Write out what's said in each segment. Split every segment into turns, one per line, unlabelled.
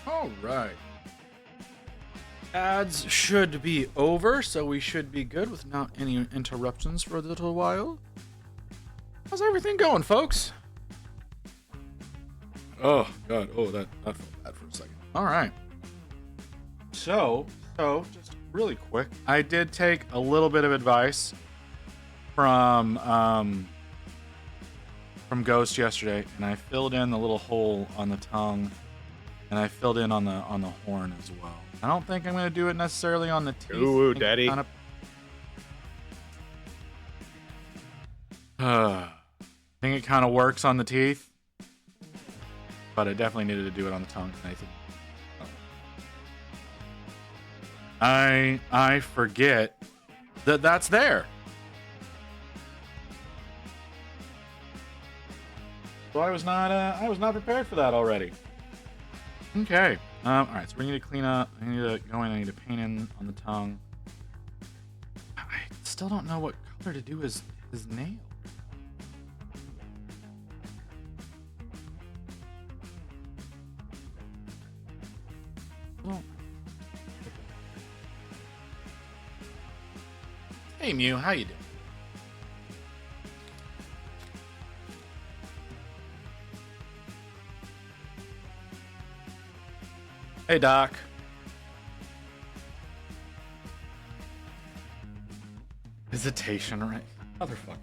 All right. Ads should be over, so we should be good without any interruptions for a little while. How's everything going, folks? Oh, God. Oh, that felt bad for a second. All right. So, just really quick, I did take a little bit of advice from Ghost yesterday, and I filled in the little hole on the tongue, and I filled in on the horn as well. I don't think I'm going to do it necessarily on the teeth.
Ooh, daddy.
I think it kind of works on the teeth, but I definitely needed to do it on the tongue. I forget that that's there. So I was not prepared for that already. Okay. All right. So we need to clean up. I need to go in. I need to paint in on the tongue. I still don't know what color to do his nail. Well, hey Mew, how you doing? Hey Doc. Hesitation, right? Motherfucker.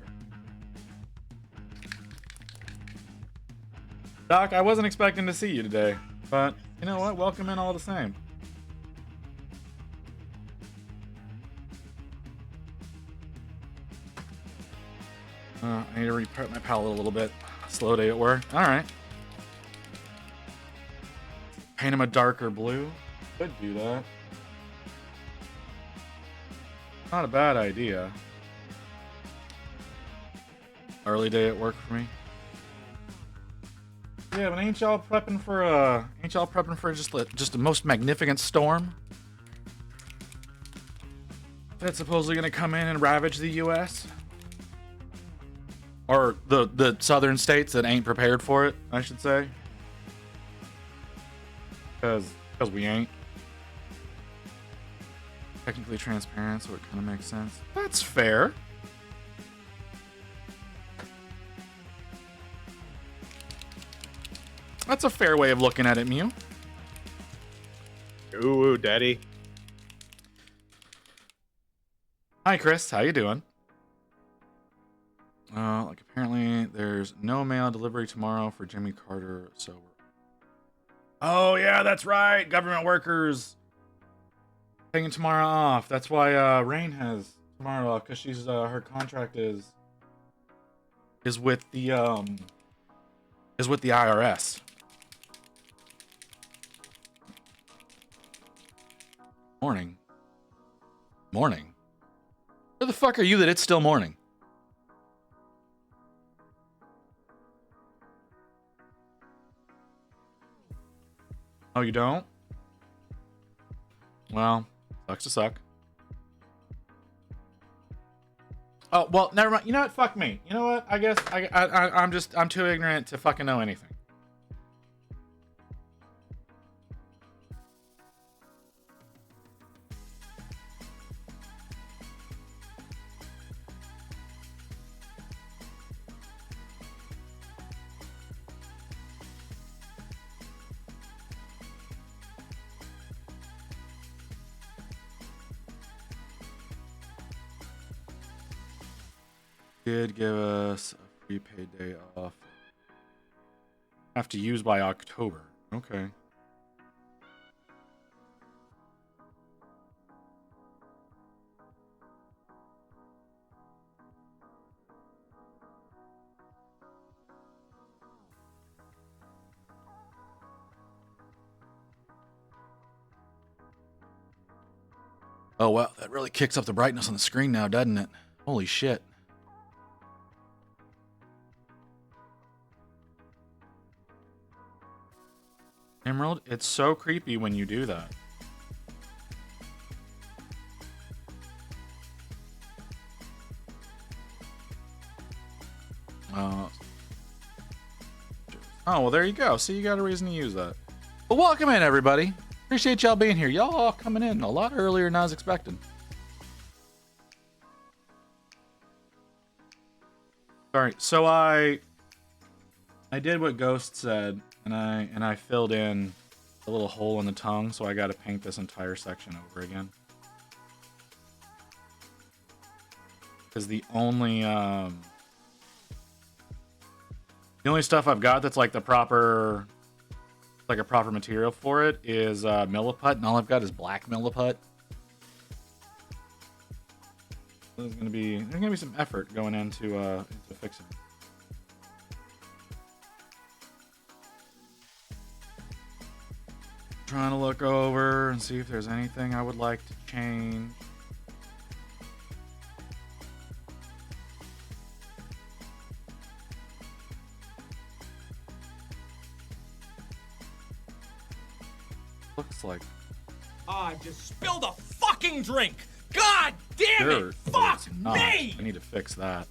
Doc, I wasn't expecting to see you today, but you know what? Welcome in all the same. I need to re-prep my palette a little bit. Slow day at work. All right. Paint him a darker blue. Could do that. Not a bad idea. Early day at work for me. Yeah, but ain't y'all prepping for just a most magnificent storm that's supposedly gonna come in and ravage the U.S. or the southern states that ain't prepared for it, I should say. Because we ain't. Technically transparent, so it kind of makes sense. That's fair. That's a fair way of looking at it, Mew.
Ooh, daddy.
Hi, Chris. How you doing? Like apparently there's no mail delivery tomorrow for Jimmy Carter, so oh yeah, that's right. Government workers taking tomorrow off. That's why Rain has tomorrow off, because she's her contract is with the IRS. Morning. Morning. Where the fuck are you that it's still morning? Oh, you don't? Well, sucks to suck. Oh, well, never mind. You know what? Fuck me. You know what? I guess I'm too ignorant to fucking know anything. Did give us a free paid day off. Have to use by October. Okay. Oh, wow. That really kicks up the brightness on the screen now, doesn't it? Holy shit. Emerald, it's so creepy when you do that. Oh, well, there you go. See, you got a reason to use that. Well, welcome in, everybody. Appreciate y'all being here. Y'all all coming in a lot earlier than I was expecting. All right, so I did what Ghost said, and I filled in a little hole in the tongue, so I got to paint this entire section over again. Because the only stuff I've got that's like the proper, like a proper material for it is milliput, and all I've got is black milliput. There's gonna be some effort going into fixing it. Trying to look over and see if there's anything I would like to change. Looks like
I just spilled a fucking drink. God damn it! Fuck me!
I need to fix that.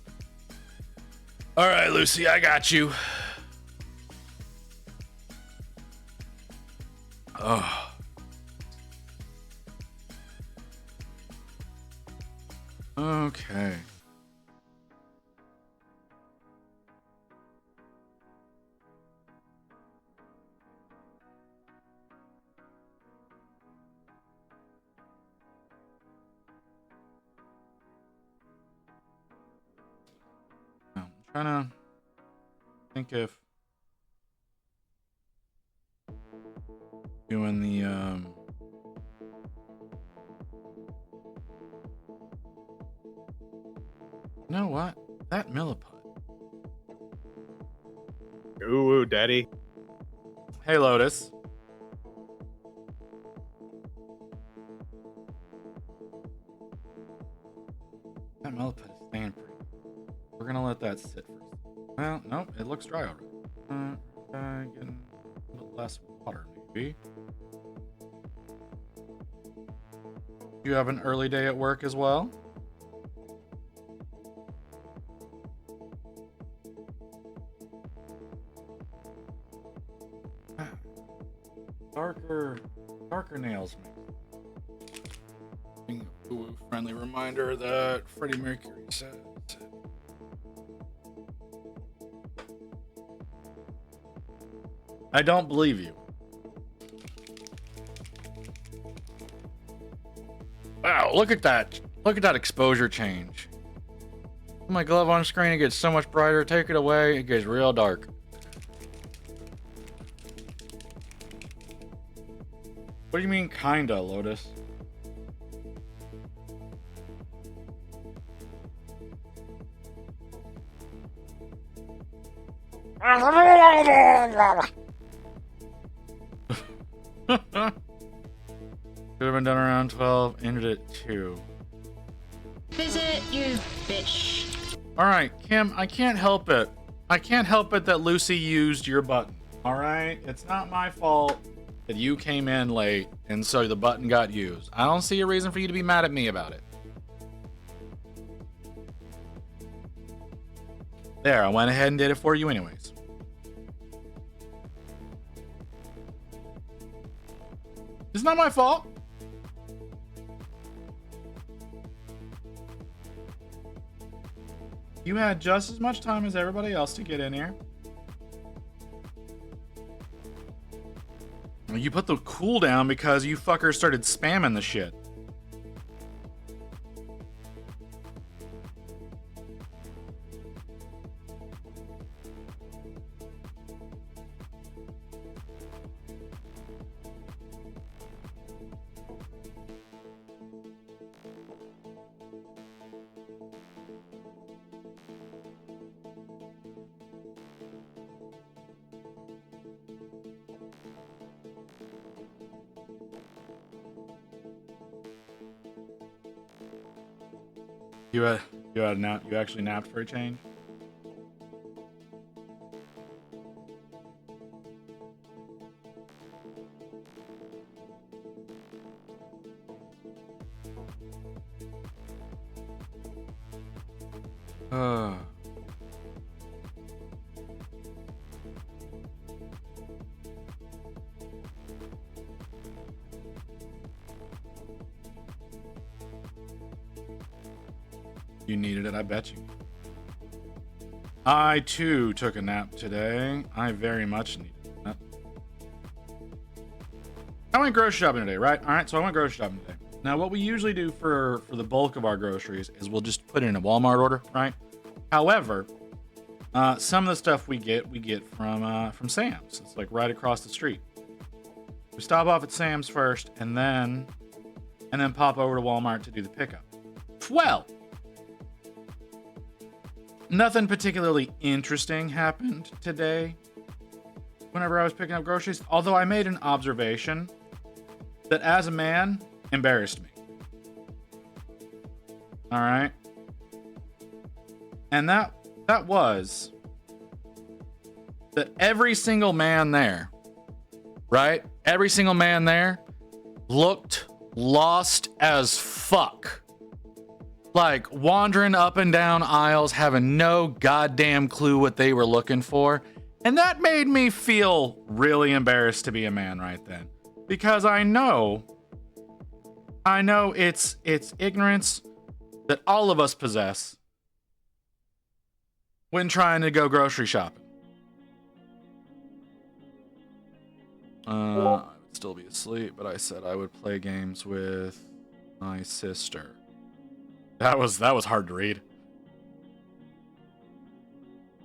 All right, Lucy, I got you. Oh. Okay. I'm trying to think if doing the you know what? That milliput.
Ooh, daddy.
Hey, Lotus. That milliput is staying pretty. We're gonna let that sit for. Well, nope, it looks dry already. Getting a little less water, maybe. You have an early day at work as well? Darker nails, maybe. Ooh, friendly reminder that Freddie Mercury said. I don't believe you. Wow, look at that. Look at that exposure change. Put my glove on screen, it gets so much brighter. Take it away, it gets real dark. What do you mean, kinda, Lotus? Could have been done around 12, ended at 2.
Visit, you bitch.
Alright, Kim, I can't help it. I can't help it that Lucy used your button. Alright? It's not my fault that you came in late and so the button got used. I don't see a reason for you to be mad at me about it. There, I went ahead and did it for you anyways. It's not my fault. You had just as much time as everybody else to get in here. You put the cooldown because you fuckers started spamming the shit. You actually napped for a change? You needed it, I bet you. I too took a nap today. I very much needed that. I went grocery shopping today, right? All right, so I went grocery shopping today. Now, what we usually do for the bulk of our groceries is we'll just put it in a Walmart order, right? However, some of the stuff we get from Sam's. It's like right across the street. We stop off at Sam's first, and then pop over to Walmart to do the pickup. Well, nothing particularly interesting happened today whenever I was picking up groceries, although I made an observation that as a man embarrassed me. All right. And that was that every single man there, right? Every single man there looked lost as fuck. Like wandering up and down aisles, having no goddamn clue what they were looking for. And that made me feel really embarrassed to be a man right then. Because I know it's ignorance that all of us possess when trying to go grocery shopping. I would still be asleep, but I said I would play games with my sister. That was hard to read.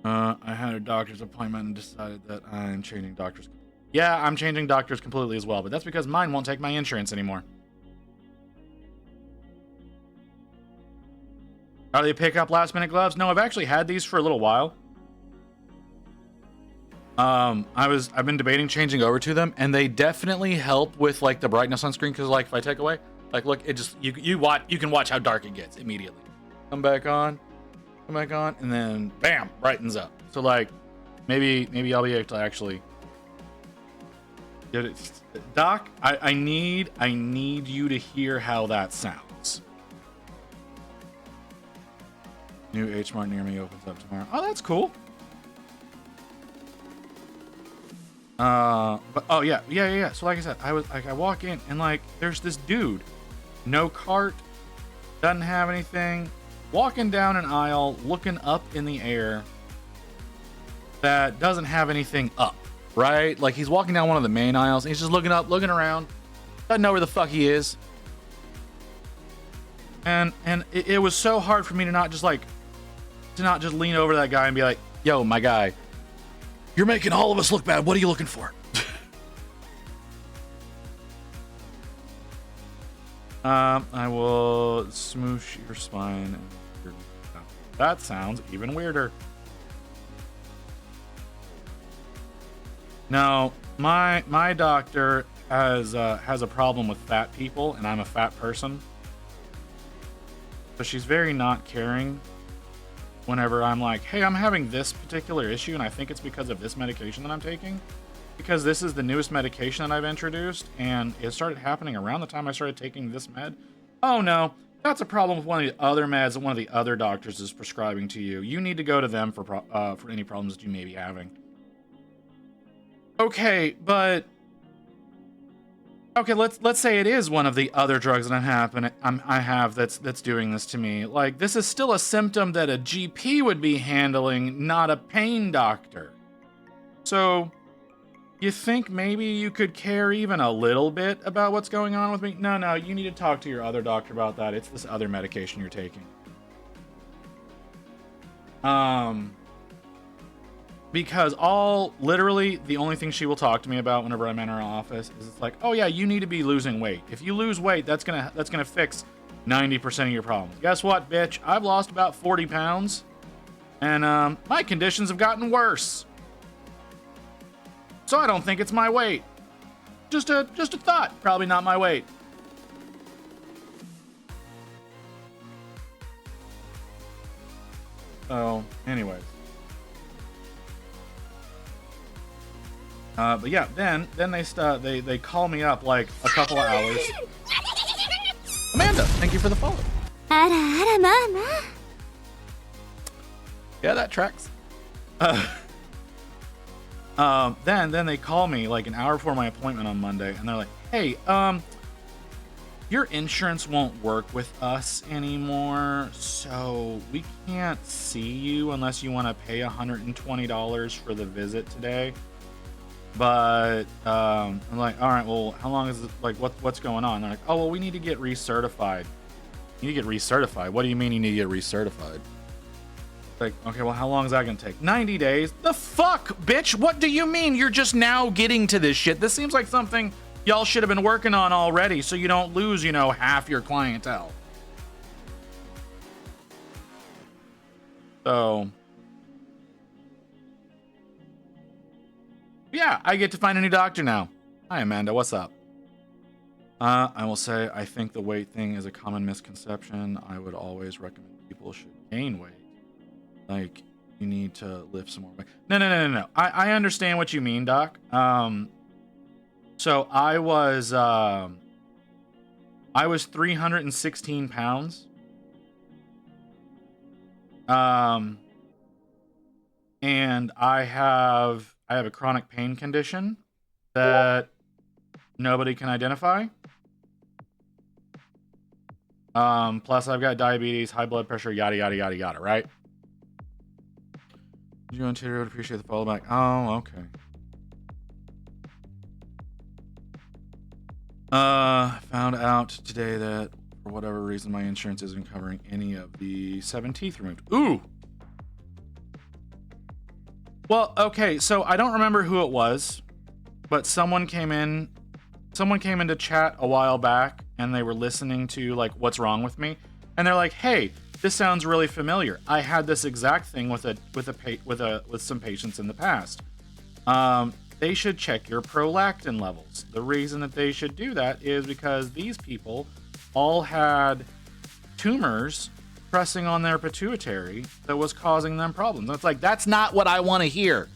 I had a doctor's appointment and decided that I'm changing doctors. Yeah, I'm changing doctors completely as well, but that's because mine won't take my insurance anymore. Are they pick up last minute gloves? No, I've actually had these for a little while. I've been debating changing over to them, and they definitely help with like the brightness on screen, because like if I take away, like look, it just you can watch how dark it gets immediately. Come back on, and then bam, brightens up. So like maybe I'll be able to actually get it. Doc, I need you to hear how that sounds. New H Mart near me opens up tomorrow. Oh, that's cool. But oh yeah. So like I said, I walk in and like there's this dude, no cart, doesn't have anything, walking down an aisle, looking up in the air, that doesn't have anything up, right? Like he's walking down one of the main aisles, and he's just looking up, looking around, doesn't know where the fuck he is. And it was so hard for me to not just lean over to that guy and be like, yo, my guy, you're making all of us look bad. What are you looking for? I will smoosh your spine. That sounds even weirder. No, my doctor has a problem with fat people, and I'm a fat person. So she's very not caring whenever I'm like, hey, I'm having this particular issue, and I think it's because of this medication that I'm taking. Because this is the newest medication that I've introduced, and it started happening around the time I started taking this med. Oh no, that's a problem with one of the other meds that one of the other doctors is prescribing to you. You need to go to them for any problems that you may be having. Okay, but okay, let's say it is one of the other drugs that I have that's doing this to me. Like, this is still a symptom that a GP would be handling, not a pain doctor. So, you think maybe you could care even a little bit about what's going on with me? No, you need to talk to your other doctor about that. It's this other medication you're taking. Because literally the only thing she will talk to me about whenever I'm in her office is it's like, oh yeah, you need to be losing weight. If you lose weight, that's gonna fix 90% of your problems. Guess what, bitch? I've lost about 40 pounds, and my conditions have gotten worse. So I don't think it's my weight. Just a thought. Probably not my weight. So, anyways. But yeah, then they call me up like a couple of hours. Amanda, thank you for the follow. Yeah, that tracks. Then they call me like an hour before my appointment on Monday, and they're like, "Hey, your insurance won't work with us anymore, so we can't see you unless you want to pay $120 for the visit today. But I'm like, all right, well, how long is it? Like, what's going on? They're like, oh, well, we need to get recertified. You need to get recertified. What do you mean you need to get recertified? Like, okay, well, how long is that gonna take? 90 days. The fuck, bitch? What do you mean you're just now getting to this shit? This seems like something y'all should have been working on already, so you don't lose, you know, half your clientele. So, yeah, I get to find a new doctor now. Hi, Amanda. What's up? I will say, I think the weight thing is a common misconception. I would always recommend people should gain weight. Like, you need to lift some more weight. No. I understand what you mean, Doc. So I was 316 pounds. And I have a chronic pain condition that nobody can identify. Plus I've got diabetes, high blood pressure, yada yada yada yada, right? You and Taylor would appreciate the follow back. Oh, okay. Found out today that for whatever reason my insurance isn't covering any of the 7 teeth removed. Ooh. Well, okay, so I don't remember who it was, but someone came into chat a while back and they were listening to like what's wrong with me, and they're like, "Hey, this sounds really familiar. I had this exact thing with some patients in the past. They should check your prolactin levels." The reason that they should do that is because these people all had tumors pressing on their pituitary that was causing them problems. It's like, that's not what I want to hear.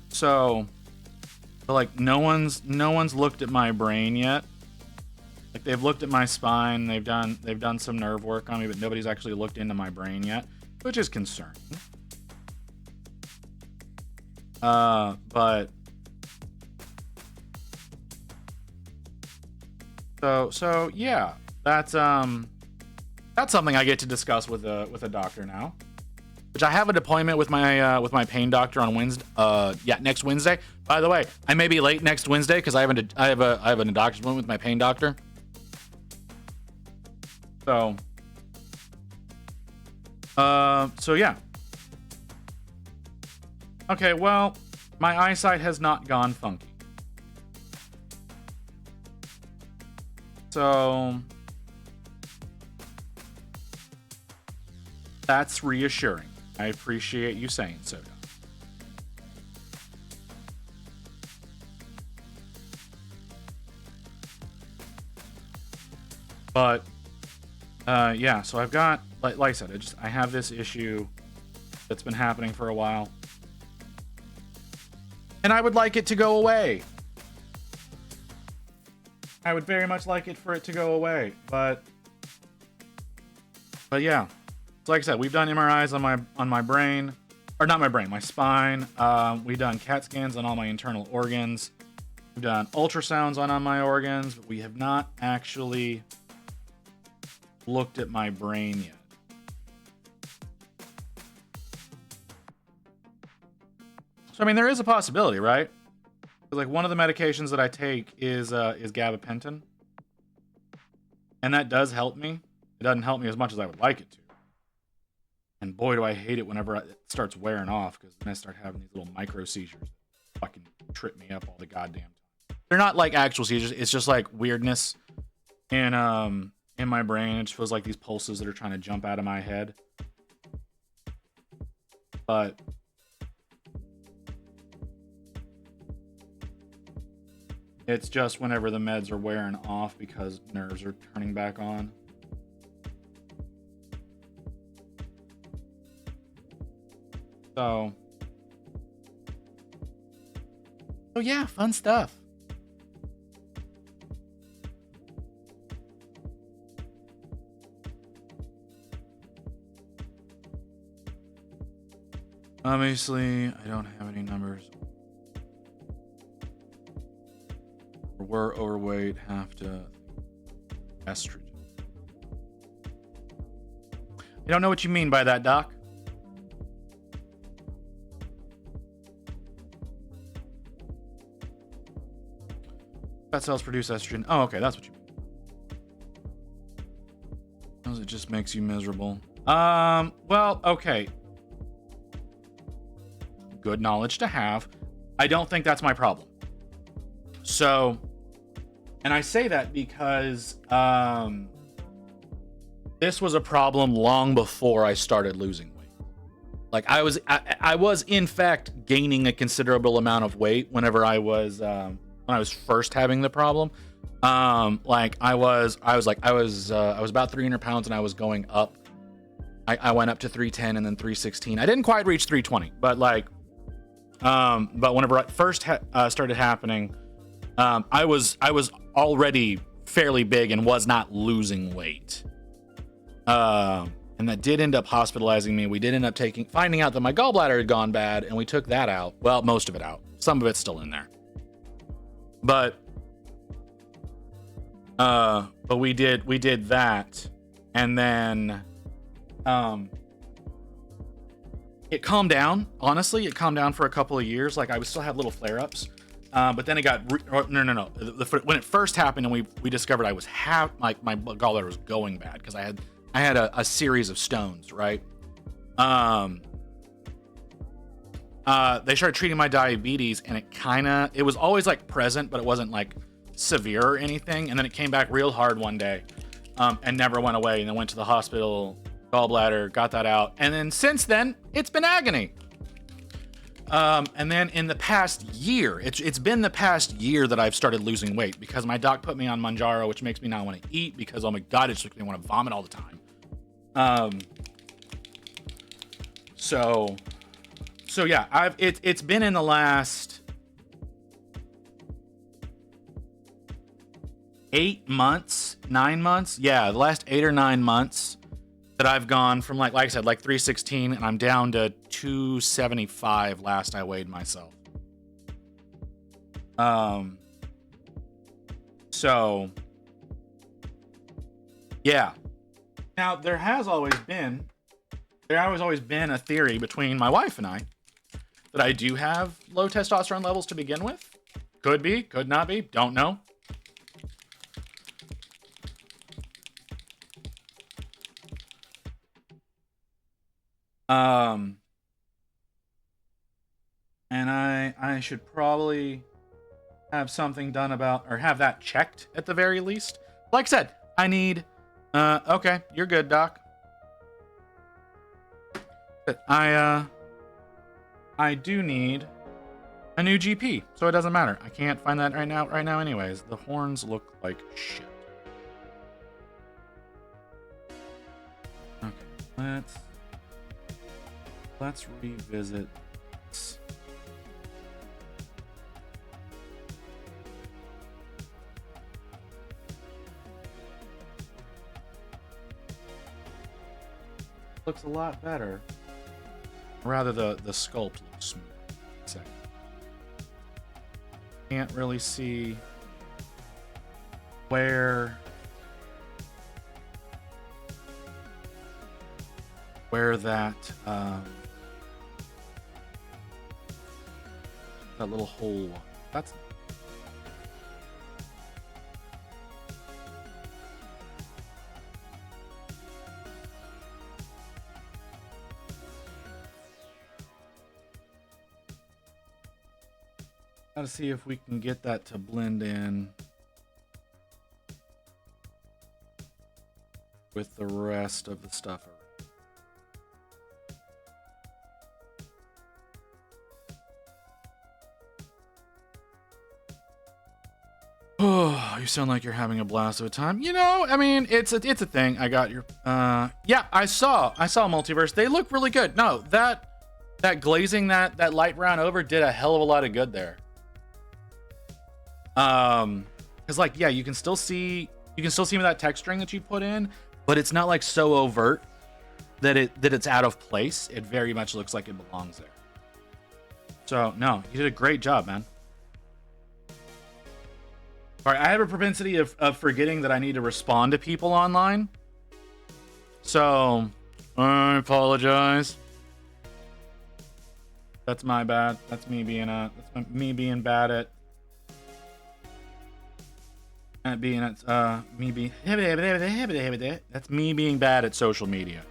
So like no one's looked at my brain yet. Like they've looked at my spine, they've done some nerve work on me, but nobody's actually looked into my brain yet, which is concerning. But so yeah, that's something I get to discuss with a doctor now. Which I have an appointment with my pain doctor on Wednesday. Next Wednesday. By the way, I may be late next Wednesday because I have an doctor's appointment with my pain doctor. So yeah. Okay, well, my eyesight has not gone funky. So that's reassuring. I appreciate you saying so, Don. But yeah, so I've got, like I said, I have this issue that's been happening for a while, and I would like it to go away. I would very much like it for it to go away, but yeah. So like I said, we've done MRIs on my brain, or not my brain, my spine. We've done CAT scans on all my internal organs. We've done ultrasounds on my organs, but we have not actually looked at my brain yet. So I mean, there is a possibility, right? Like one of the medications that I take is gabapentin, and that does help me. It doesn't help me as much as I would like it to. And boy, do I hate it whenever it starts wearing off, because then I start having these little micro seizures that fucking trip me up all the goddamn time. They're not like actual seizures. It's just like weirdness in my brain. It just feels like these pulses that are trying to jump out of my head. But it's just whenever the meds are wearing off because nerves are turning back on. So yeah, fun stuff. Obviously, I don't have any numbers. We're overweight, have to estrogen. I don't know what you mean by that, Doc. Fat cells produce estrogen. Oh, okay, that's what you mean. Because it just makes you miserable. Well, okay. Good knowledge to have. I don't think that's my problem. So, and I say that because this was a problem long before I started losing weight. Like I was in fact gaining a considerable amount of weight whenever I was first having the problem. Like I was about 300 pounds and I was going up. I went up to 310 and then 316. I didn't quite reach 320, but like, but whenever it first started happening, I was already fairly big and was not losing weight. And that did end up hospitalizing me. We did end up finding out that my gallbladder had gone bad, and we took that out. Well, most of it out. Some of it's still in there. But we did that, and then it calmed down. Honestly, it calmed down for a couple of years. Like I would still have little flare-ups. But then it got no. When it first happened, and we discovered I was my gallbladder was going bad because I had a series of stones, right? They started treating my diabetes, and it was always like present, but it wasn't like severe or anything. And then it came back real hard one day, and never went away. And then went to the hospital, gallbladder, got that out, and then since then it's been agony. And then in the past year, it's been the past year that I've started losing weight because my doc put me on Manjaro, which makes me not want to eat because, oh my God, it just makes me want to vomit all the time. So yeah, it's been in the last 8 months, 9 months. Yeah, the last 8 or 9 months that I've gone from like I said, like 316, and I'm down to 275 last I weighed myself. So yeah. Now there has always been a theory between my wife and I that I do have low testosterone levels to begin with. Could be, could not be, don't know. And I should probably have something done about, or have that checked at the very least. Like I said, I need, okay, you're good, Doc. But I do need a new GP, so it doesn't matter. I can't find that right now anyways. The horns look like shit. Okay, let's revisit this. Looks a lot better. Rather, the sculpt looks smooth. Second. Can't really see where that that little hole. That's gotta see if we can get that to blend in with the rest of the stuff. Oh, you sound like you're having a blast of a time. You know, I mean, it's a thing. I got your yeah, I saw Multiverse. They look really good. No, that glazing that light brown over did a hell of a lot of good there. Cuz like yeah, you can still see that texturing that you put in, but it's not like so overt. that it's out of place. It very much looks like it belongs there. So no, you did a great job, man. All right, I have a propensity of forgetting that I need to respond to people online. So I apologize. That's my bad. That's me being me being bad at being at me being that's me being bad at social media.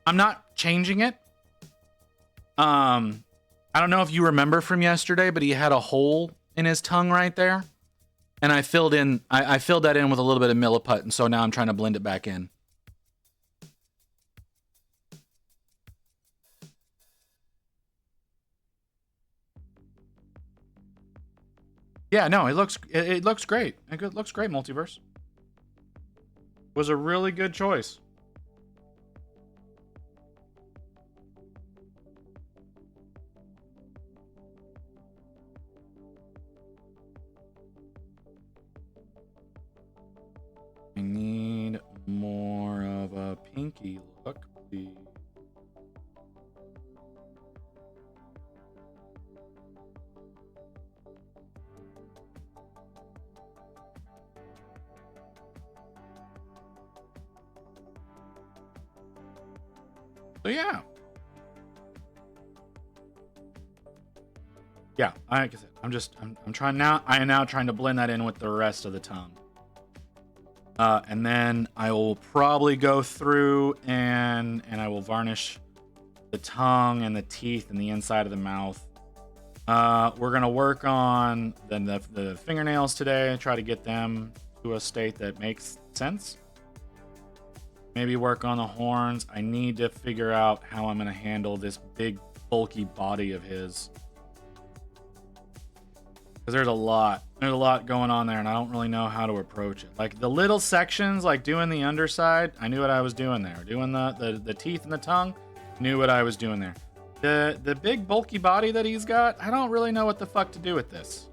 I'm not changing it. I don't know if you remember from yesterday, but he had a hole in his tongue right there. And I filled that in with a little bit of milliput, and so now I'm trying to blend it back in. Yeah, no, it looks great. It looks great, Multiverse. Was a really good choice. I need more of a pinky look, please. So yeah. Yeah, like I said, I'm trying now. I am now trying to blend that in with the rest of the tongue. And then I will probably go through and I will varnish the tongue and the teeth and the inside of the mouth. We're gonna work on the fingernails today, try to get them to a state that makes sense. Maybe work on the horns. I need to figure out how I'm gonna handle this big bulky body of his. Because there's a lot going on there, and I don't really know how to approach it. Like the little sections, like doing the underside, I knew what I was doing there. Doing the teeth and the tongue, knew what I was doing there. The big bulky body that he's got, I don't really know what the fuck to do with this.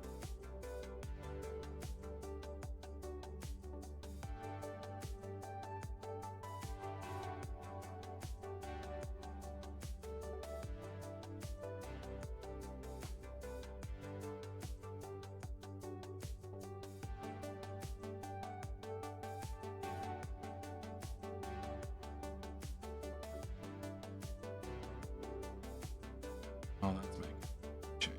Oh, that's making a change.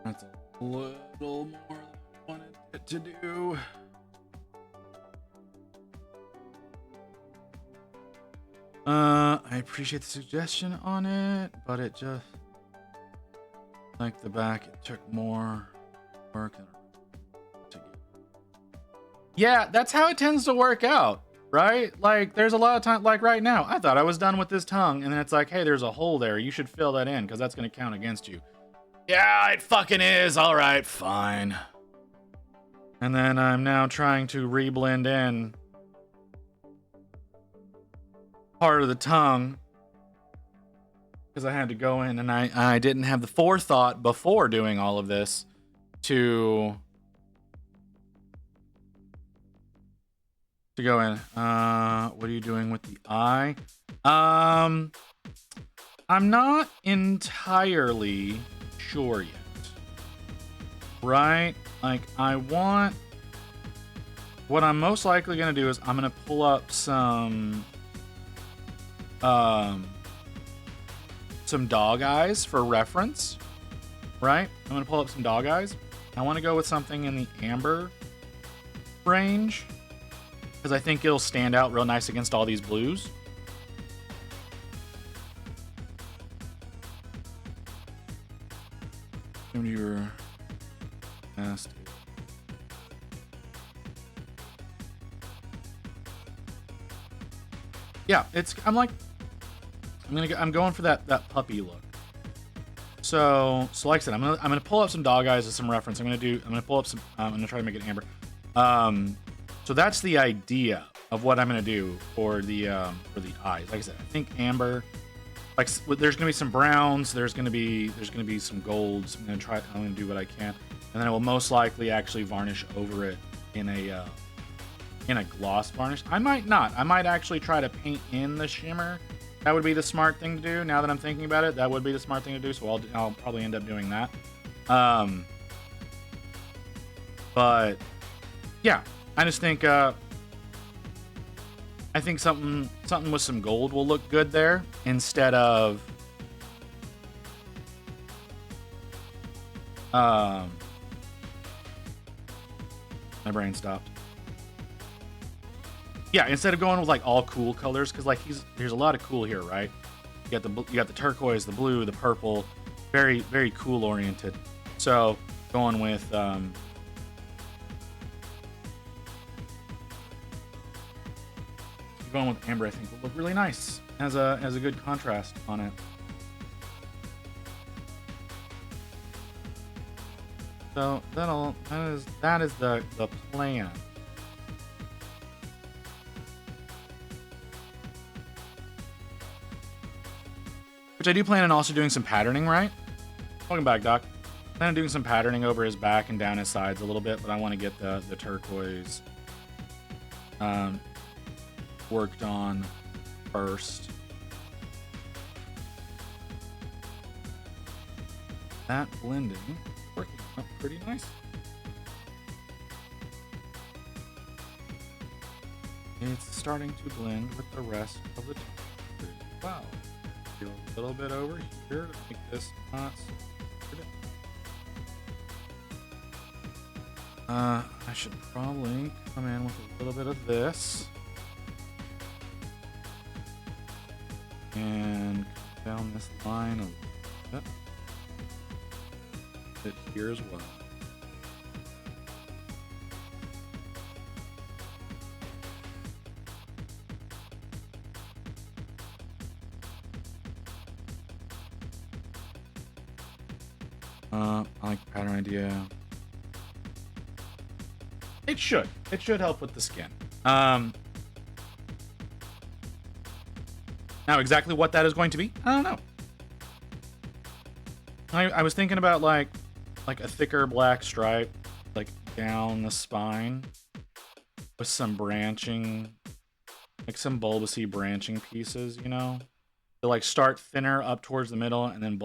That's a little more than I wanted it to do. I appreciate the suggestion on it, but it just like the back, it took more work to get. Yeah, that's how it tends to work out, right? Like there's a lot of time, like right now, I thought I was done with this tongue, and then it's like, hey, there's a hole there. You should fill that in because that's going to count against you. Yeah, it fucking is. All right, fine. And then I'm now trying to re-blend in part of the tongue because I had to go in and I didn't have the forethought before doing all of this to go in. What are you doing with the eye? I'm not entirely sure yet. Right? Like what I'm most likely going to do is I'm going to pull up some dog eyes for reference, right? I'm going to pull up some dog eyes. I want to go with something in the amber range because I think it'll stand out real nice against all these blues. You were asked. Yeah, I'm going for that puppy look. So like I said, I'm gonna pull up some dog eyes as some reference. I'm gonna pull up some. I'm gonna try to make it amber. So that's the idea of what I'm gonna do for the eyes. Like I said, I think amber. Like there's gonna be some browns. There's gonna be some golds. I'm gonna do what I can, and then I will most likely actually varnish over it in a gloss varnish. I might not. I might actually try to paint in the shimmer. That would be the smart thing to do. Now that I'm thinking about it, that would be the smart thing to do. So I'll probably end up doing that. But yeah, I just think I think something with some gold will look good there instead of my brain stopped. Yeah, instead of going with like all cool colors, because like there's a lot of cool here, right? You got the turquoise, the blue, the purple, very very cool oriented. So going with going with amber, I think will look really nice as a good contrast on it. So that is the plan. Which I do plan on also doing some patterning, right? Welcome back, Doc. I plan on doing some patterning over his back and down his sides a little bit, but I want to get the turquoise worked on first. That blending working up pretty nice. It's starting to blend with the rest of the top pretty well. Do a little bit over here to make this not so I should probably come in with a little bit of this and come down this line a little bit here as well. I like the pattern idea. It should help with the skin. Now exactly what that is going to be, I don't know. I was thinking about like a thicker black stripe like down the spine with some branching, like some bulbousy branching pieces, you know? To like start thinner up towards the middle and then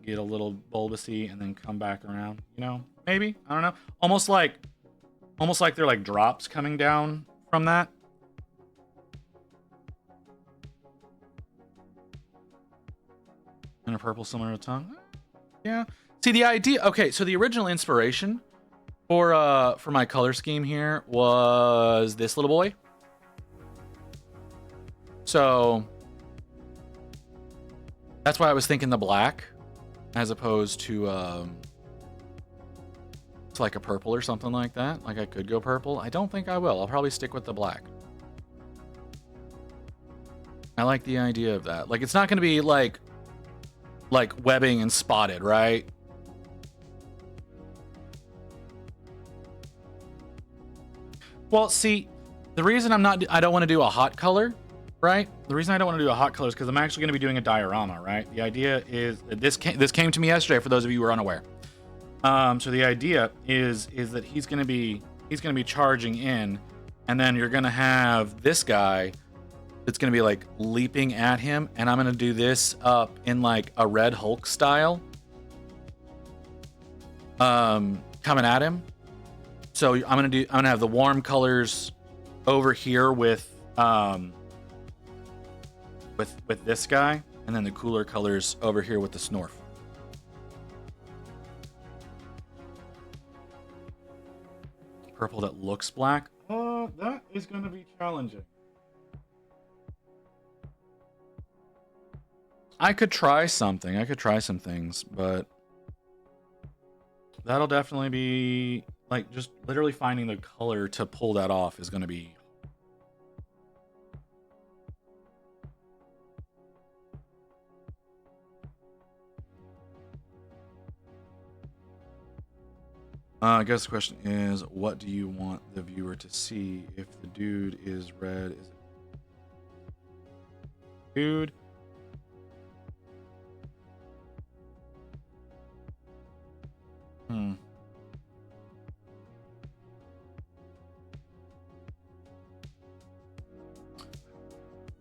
get a little bulbousy and then come back around, you know? Maybe, I don't know. Almost like they're like drops coming down from that. And a purple similar to tongue. Yeah. See the idea. Okay, so the original inspiration for my color scheme here was this little boy. So that's why I was thinking the black as opposed to it's like a purple or something like that. Like I could go purple. I don't think I will. I'll probably stick with the black. I like the idea of that. Like it's not going to be like webbing and spotted, right? Well, see, the reason I don't want to do a hot color, right? The reason I don't want to do a hot color is because I'm actually going to be doing a diorama, right? The idea is this came to me yesterday for those of you who are unaware. So the idea is that he's going to be charging in, and then you're going to have this guy that's going to be like leaping at him, and I'm going to do this up in like a Red Hulk style, coming at him. So I'm going to have the warm colors over here with this guy, and then the cooler colors over here with the Snorf. Purple that looks black. That is going to be challenging. I could try something. I could try some things, but that'll definitely be like just literally finding the color to pull that off is going to be. I guess the question is, what do you want the viewer to see? If the dude is red, is it dude?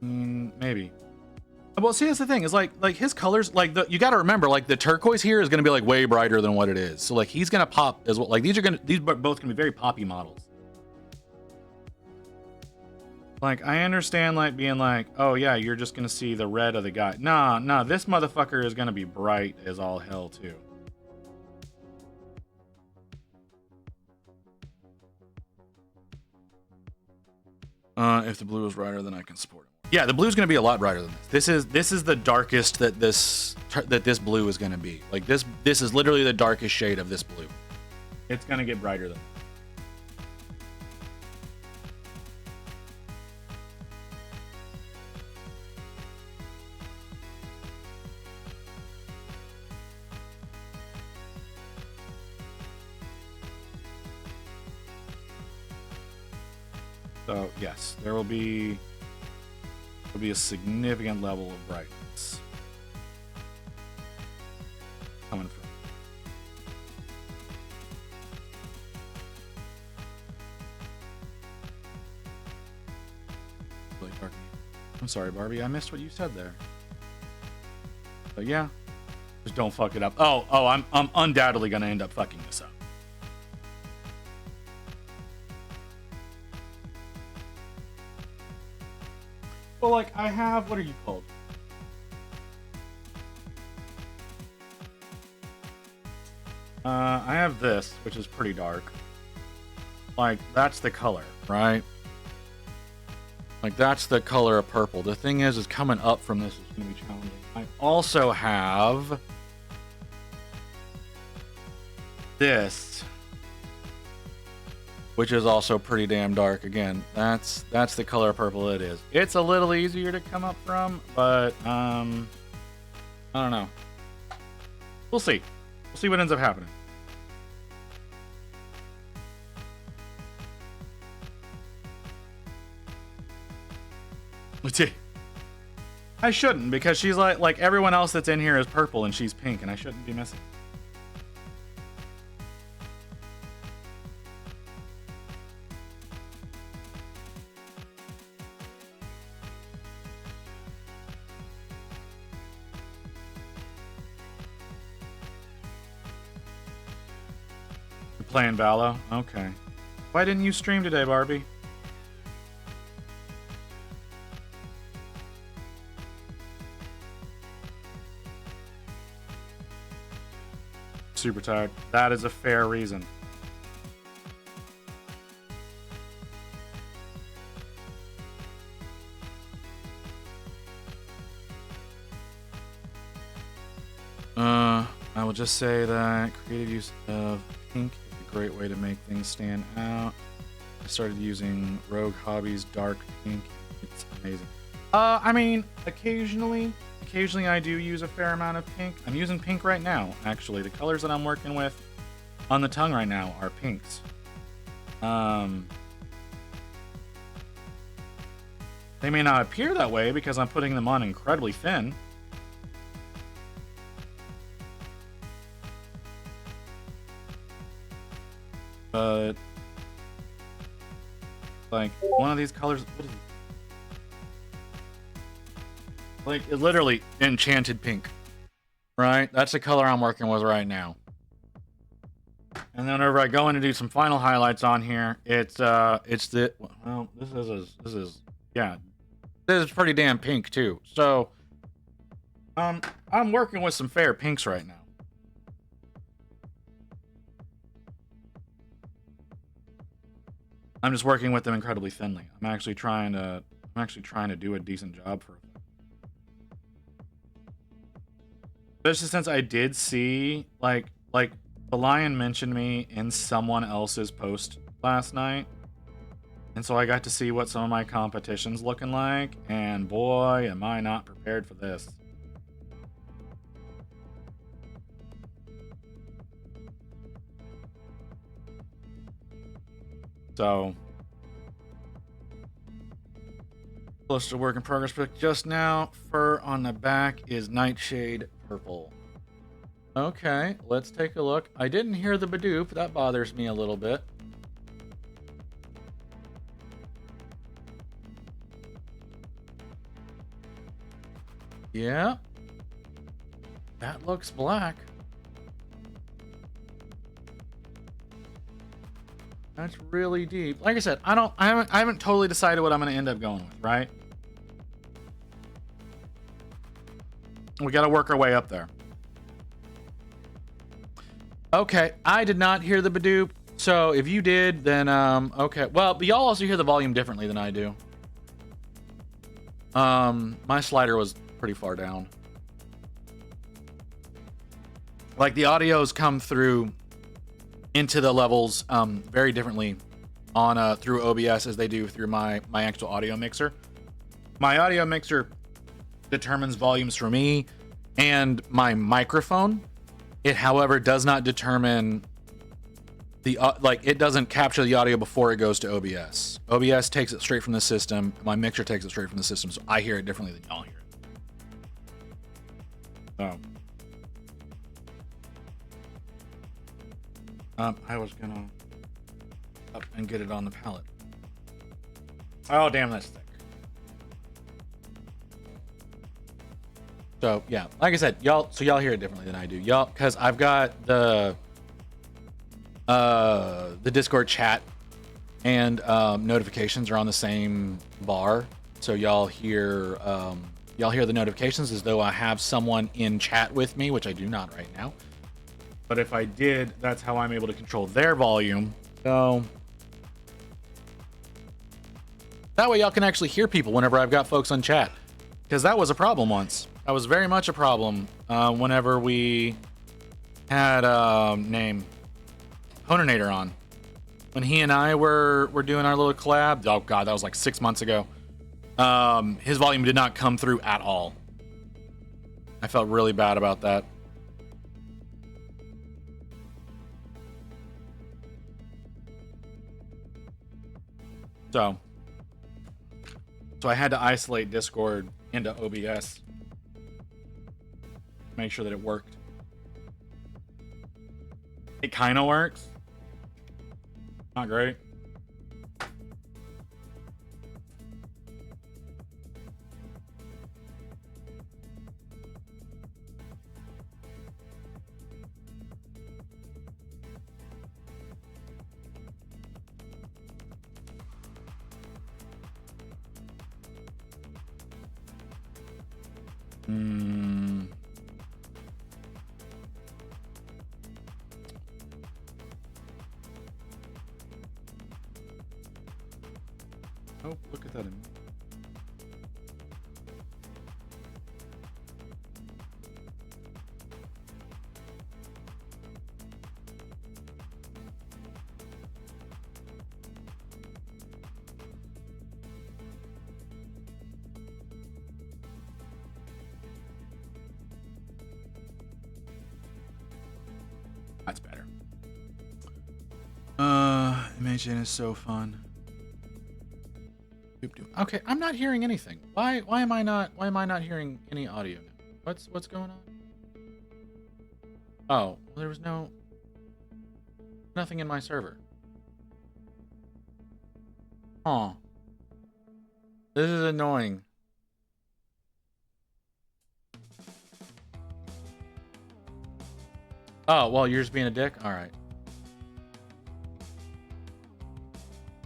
Maybe. Well, see, that's the thing is like his colors, like you got to remember, like the turquoise here is going to be like way brighter than what it is. So like he's going to pop as well. Like these both going to be very poppy models. Like I understand like being like, oh yeah, you're just going to see the red of the guy. Nah, this motherfucker is going to be bright as all hell too. If the blue is brighter, then I can support it. Yeah, the blue is going to be a lot brighter than this. This is the darkest that this blue is going to be. Like this is literally the darkest shade of this blue. It's going to get brighter than. So yes, there will be a significant level of brightness coming from. Really dark. I'm sorry, Barbie. I missed what you said there. But yeah, just don't fuck it up. Oh, I'm undoubtedly gonna end up fucking this up. Well, like I have, what are you called? I have this, which is pretty dark. Like that's the color, right? Like that's the color of purple. The thing is coming up from this is going to be challenging. I also have this, which is also pretty damn dark. Again, that's the color of purple it is. It's a little easier to come up from, but I don't know. We'll see. We'll see what ends up happening. Let's see. I shouldn't, because she's like everyone else that's in here is purple and she's pink, and I shouldn't be missing. Playing Valo? Okay. Why didn't you stream today, Barbie? Super tired. That is a fair reason. I will just say that creative use of pink is a great way to make things stand out. I started using Rogue Hobbies Dark Pink. It's amazing. I mean, occasionally I do use a fair amount of pink. I'm using pink right now, actually. The colors that I'm working with on the tongue right now are pinks. They may not appear that way because I'm putting them on incredibly thin. But like one of these colors, what is it? Like it's literally enchanted pink, right? That's the color I'm working with right now. And then whenever I go in to do some final highlights on here, it's the, well, this is yeah, this is pretty damn pink too. So I'm working with some fair pinks right now. I'm just working with them incredibly thinly. I'm actually trying to do a decent job for them. Especially since I did see like The Lion mentioned me in someone else's post last night. And so I got to see what some of my competition's looking like. And boy, am I not prepared for this. So, close to work in progress, but just now, fur on the back is Nightshade purple. Okay, let's take a look. I didn't hear the Badoop. That bothers me a little bit. Yeah. That looks black. That's really deep. Like I said, I haven't totally decided what I'm going to end up going with, right? We got to work our way up there. Okay, I did not hear the Badoop. So if you did, then okay. Well, but y'all also hear the volume differently than I do. My slider was pretty far down. Like the audios come through into the levels very differently on through OBS as they do through my actual audio mixer. My audio mixer determines volumes for me and my microphone. It, however, does not determine the it doesn't capture the audio before it goes to OBS. OBS takes it straight from the system. My mixer takes it straight from the system, so I hear it differently than y'all hear it. So, I was gonna up and get it on the pallet. Oh, damn, that's thick. So yeah, like I said, y'all hear it differently than I do, y'all, because I've got the Discord chat and notifications are on the same bar, so y'all hear the notifications as though I have someone in chat with me, which I do not right now. But if I did, that's how I'm able to control their volume. So that way y'all can actually hear people whenever I've got folks on chat, because that was a problem once. That was very much a problem whenever we had Honinator on. When he and I were doing our little collab. Oh god, that was like 6 months ago. His volume did not come through at all. I felt really bad about that. So I had to isolate Discord into OBS. Make sure that it worked. It kind of works. Not great. Oh, look at that. That's better. Imagine is so fun. Okay, I'm not hearing anything. Why am I not hearing any audio now? What's going on? Oh, well, there was nothing in my server. Huh. This is annoying. Oh, well, you're just being a dick? Alright.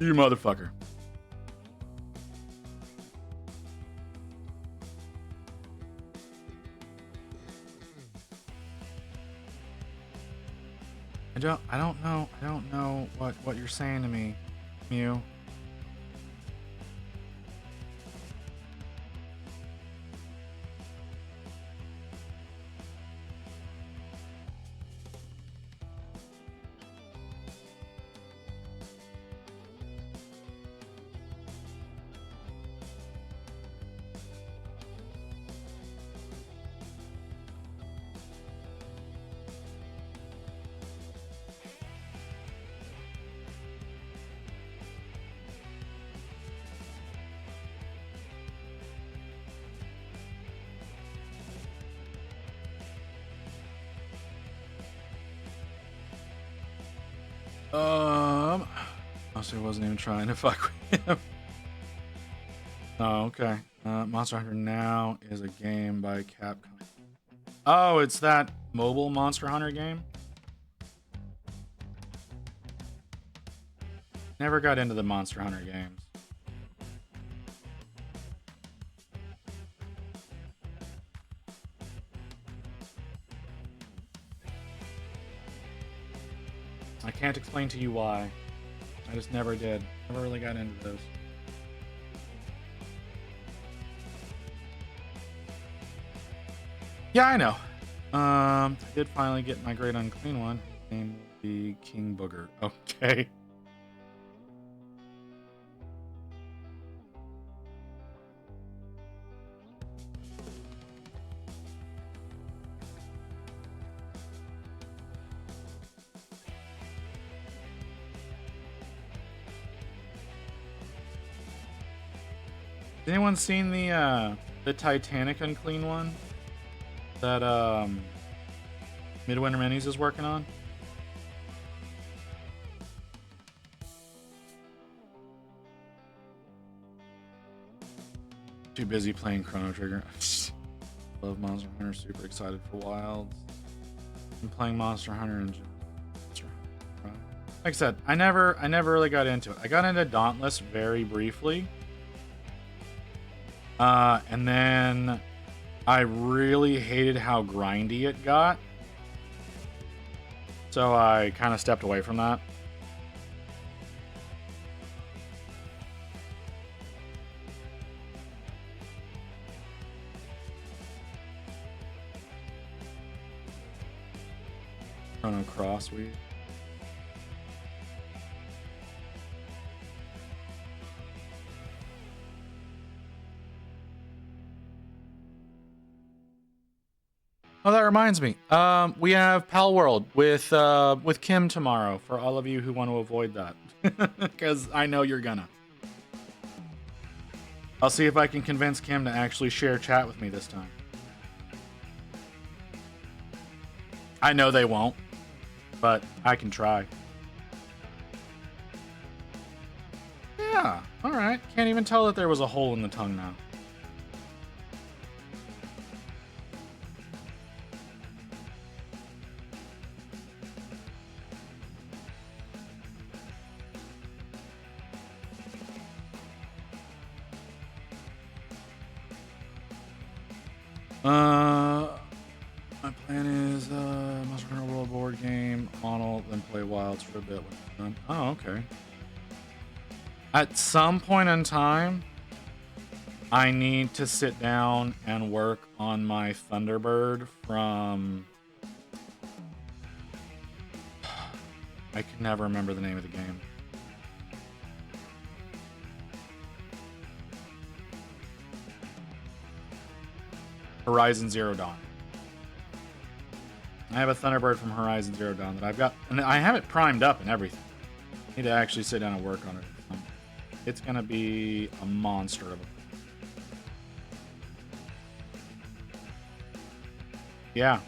You motherfucker. I don't know what you're saying to me, Mew. Monster wasn't even trying to fuck with him. Oh, okay. Monster Hunter Now is a game by Capcom. Oh, it's that mobile Monster Hunter game? Never got into the Monster Hunter games. I can't explain to you why. I just never did. Never really got into those. Yeah, I know. I did finally get my great unclean one. His name will be King Booger. Okay. Has anyone seen the Titanic unclean one that Midwinter Minis is working on? Too busy playing Chrono Trigger. Love Monster Hunter. Super excited for Wilds. I'm playing Monster Hunter and like I said, I never really got into it. I got into Dauntless very briefly. And then I really hated how grindy it got. So I kind of stepped away from that. Chrono Cross, Oh, that reminds me. We have Pal World with Kim tomorrow for all of you who want to avoid that, because I know you're gonna. I'll see if I can convince Kim to actually share chat with me this time. I know they won't, but I can try. Yeah, all right. Can't even tell that there was a hole in the tongue now. My plan is Monster Hunter World board game, model, then play Wilds for a bit when it's done. Oh, okay. At some point in time, I need to sit down and work on my Thunderbird from... I can never remember the name of the game. Horizon Zero Dawn. I have a Thunderbird from Horizon Zero Dawn that I've got, and I have it primed up and everything. I need to actually sit down and work on it. It's gonna be a monster of a... Yeah.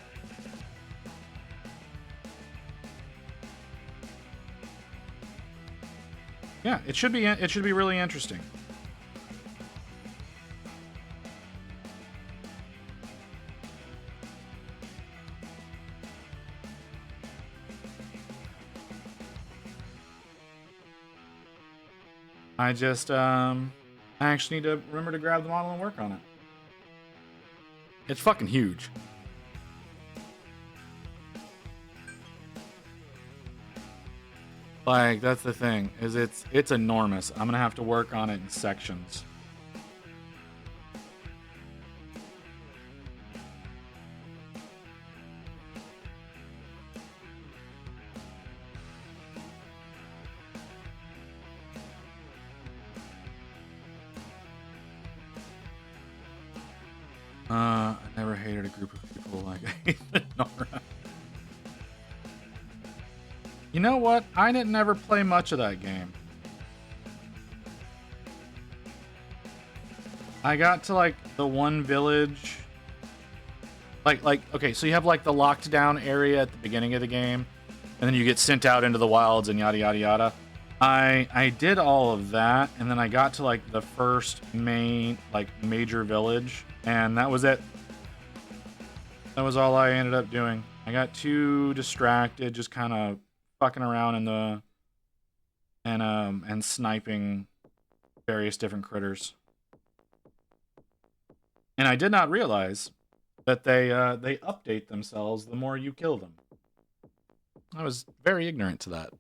Yeah, it should be really interesting. I just, I actually need to remember to grab the model and work on it. It's fucking huge. Like, that's the thing, is it's enormous. I'm gonna have to work on it in sections. I never hated a group of people like I hated Nora. You know what? I didn't ever play much of that game. I got to like the one village. Like okay, so you have like the locked down area at the beginning of the game, and then you get sent out into the wilds and yada yada yada. I did all of that, and then I got to like the first main like major village, and that was it. That was all I ended up doing. I got too distracted, just kind of fucking around in the and sniping various different critters. And I did not realize that they update themselves the more you kill them. I was very ignorant to that.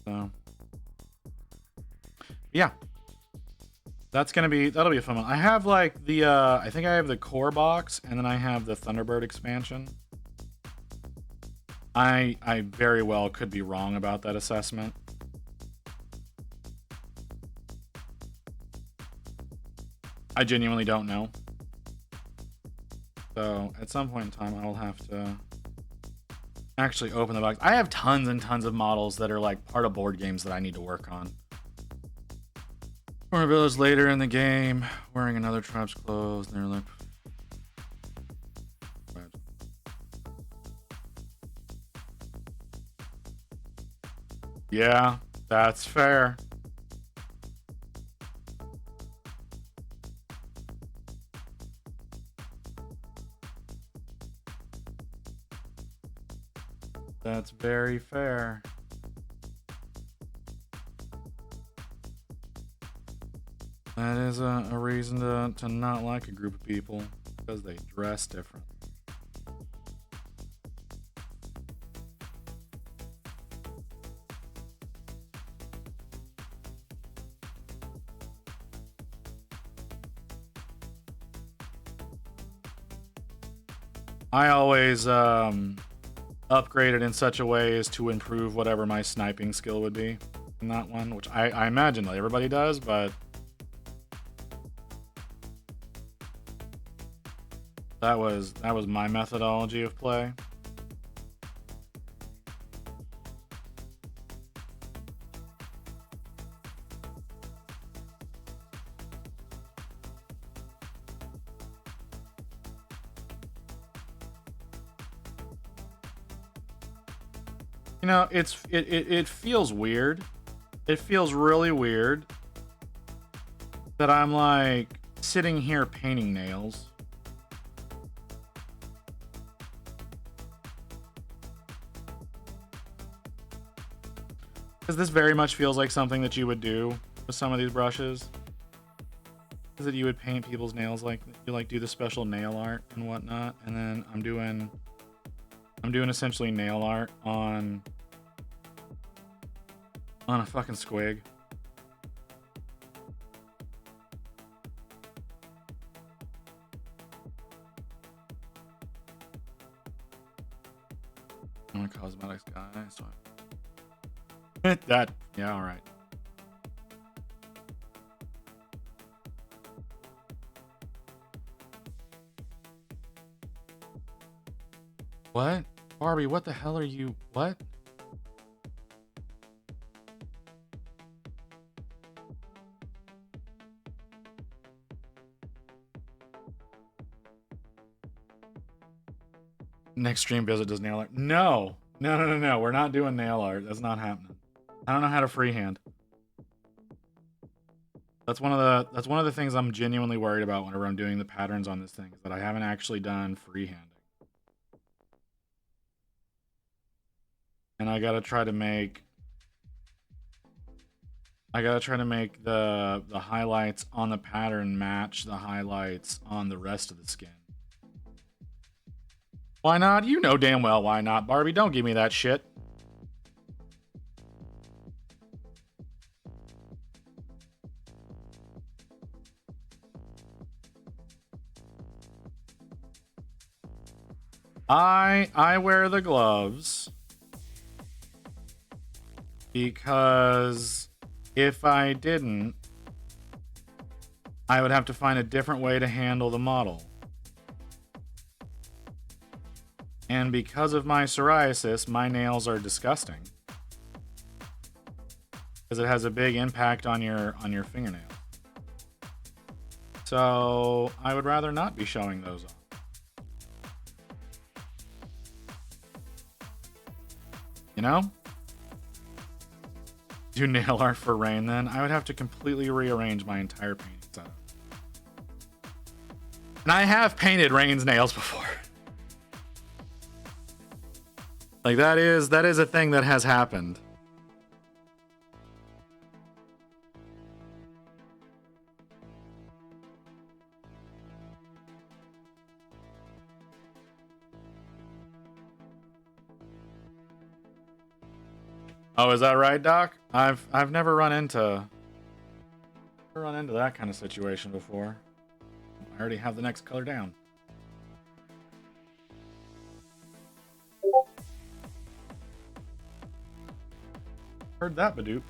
So, yeah, that'll be a fun one. I have like the I think I have the core box, and then I have the Thunderbird expansion. I very well could be wrong about that assessment. I genuinely don't know. So at some point in time, I will have to actually open the box. I have tons and tons of models that are like part of board games that I need to work on. Or a village later in the game, wearing another tribe's clothes, and they're like, yeah, that's fair. That's very fair. That is a reason to not like a group of people, because they dress different. I always upgraded in such a way as to improve whatever my sniping skill would be in that one, which I imagine that everybody does, but that was my methodology of play. You know, it feels weird. It feels really weird that I'm like sitting here painting nails. Because this very much feels like something that you would do with some of these brushes. Is that you would paint people's nails, like you like do the special nail art and whatnot, and then I'm doing essentially nail art on a fucking squig. I'm a cosmetics guy, so that, yeah, all right. What? Barbie, what the hell are you? What? Next stream visit does nail art. No. No. We're not doing nail art. That's not happening. I don't know how to freehand. That's one of the things I'm genuinely worried about whenever I'm doing the patterns on this thing, is that I haven't actually done freehanding. And I gotta try to make the highlights on the pattern match the highlights on the rest of the skin. Why not? You know damn well why not, Barbie. Don't give me that shit. I wear the gloves because if I didn't, I would have to find a different way to handle the model. And because of my psoriasis, my nails are disgusting. Because it has a big impact on your fingernails. So I would rather not be showing those off. You know? Do nail art for Rain then? I would have to completely rearrange my entire painting setup. And I have painted Rain's nails before. Like that is a thing that has happened. Oh, is that right, Doc? I've never run into that kind of situation before. I already have the next color down. Heard that, Badoop.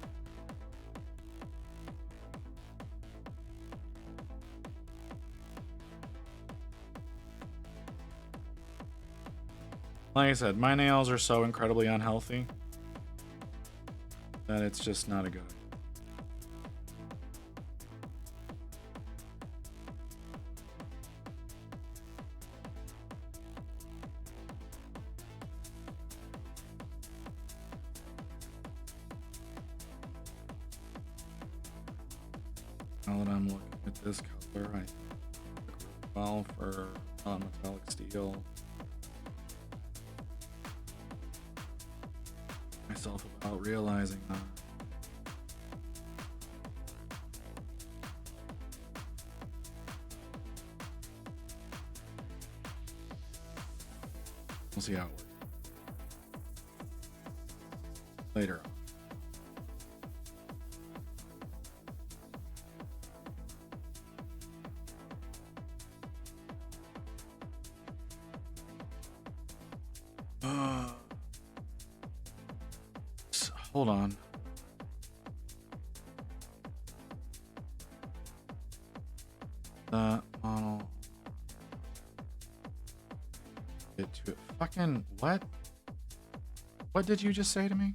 Like I said, my nails are so incredibly unhealthy that it's just not a good idea. Now that I'm looking at this color, I think it works really well for metallic steel. Myself about realizing that. We'll see how it works later on. Hold on. That model. Get to it. Fucking what? What did you just say to me?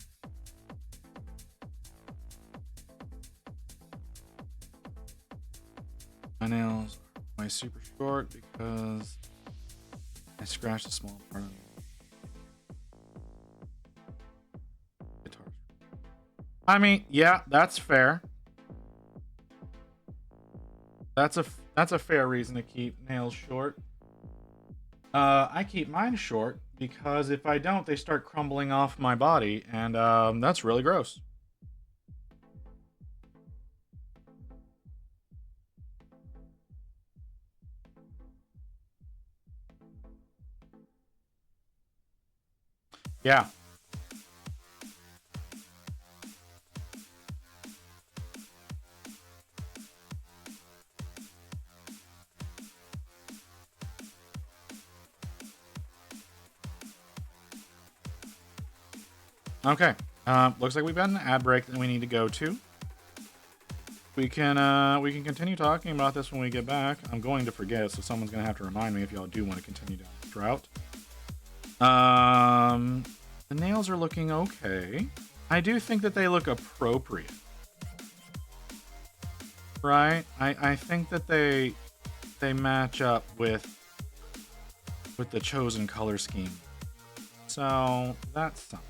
My nails are way super short because I scratched a small part of it. I mean, yeah, that's fair. That's a fair reason to keep nails short. I keep mine short because if I don't, they start crumbling off my body, and that's really gross. Yeah. Okay. Looks like we've got an ad break that we need to go to. We can continue talking about this when we get back. I'm going to forget, so someone's gonna have to remind me if y'all do want to continue down this route. The nails are looking okay. I do think that they look appropriate. Right? I think that they match up with the chosen color scheme. So that's something.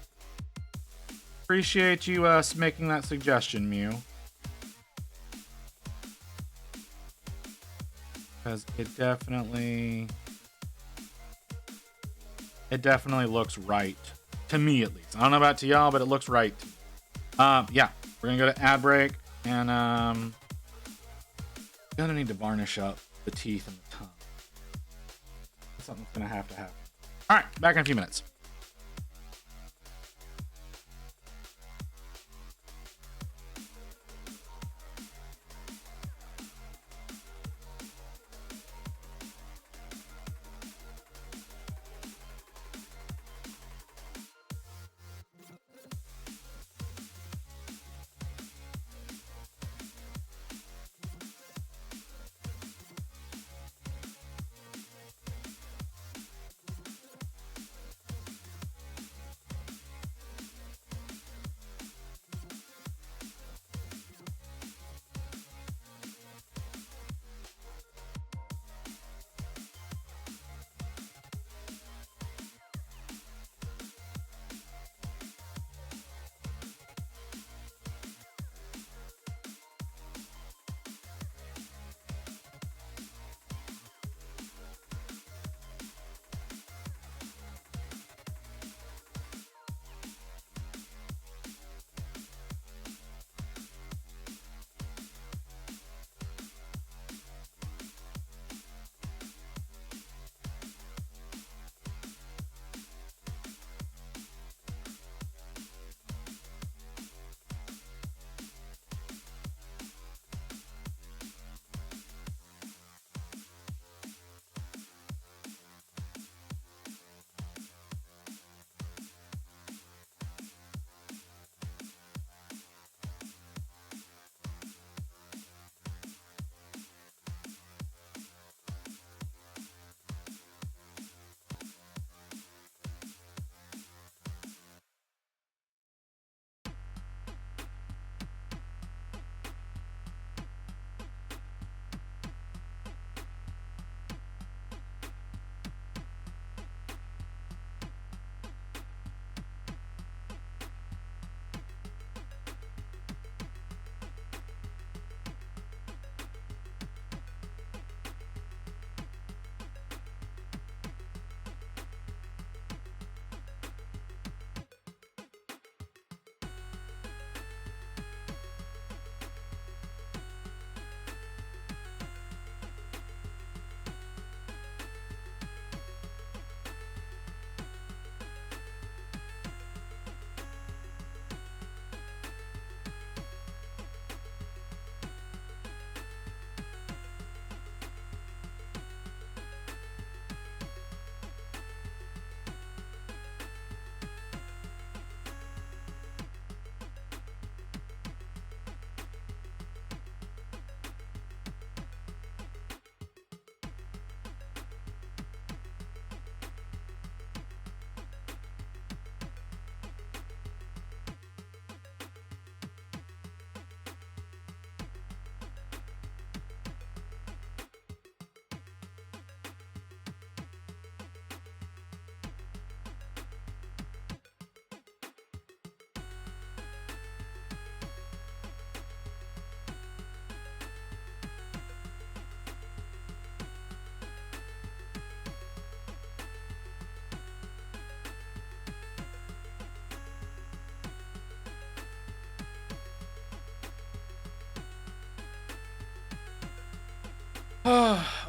Appreciate you making that suggestion, Mew. Because it definitely looks right. To me, at least. I don't know about to y'all, but it looks right. Yeah. We're going to go to ad break. And, gonna need to varnish up the teeth and the tongue. Something's going to happen. Alright, back in a few minutes.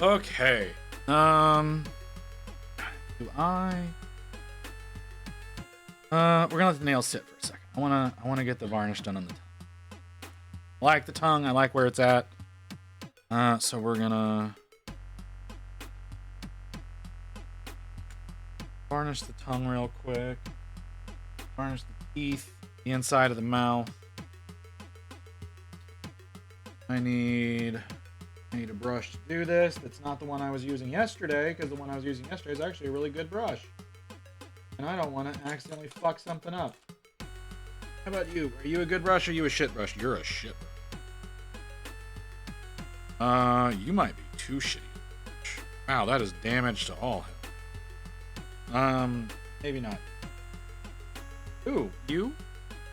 Okay. Do I? We're gonna let the nails sit for a second. I wanna get the varnish done on the tongue. I like the tongue. I like where it's at. So we're gonna varnish the tongue real quick. Varnish the teeth, the inside of the mouth. I need a brush to do this. That's not the one I was using yesterday, because the one I was using yesterday is actually a really good brush. And I don't want to accidentally fuck something up. How about you? Are you a good brush or are you a shit brush? You're a shit brush. You might be too shitty. Wow, that is damage to all hell. Maybe not. Ooh, you?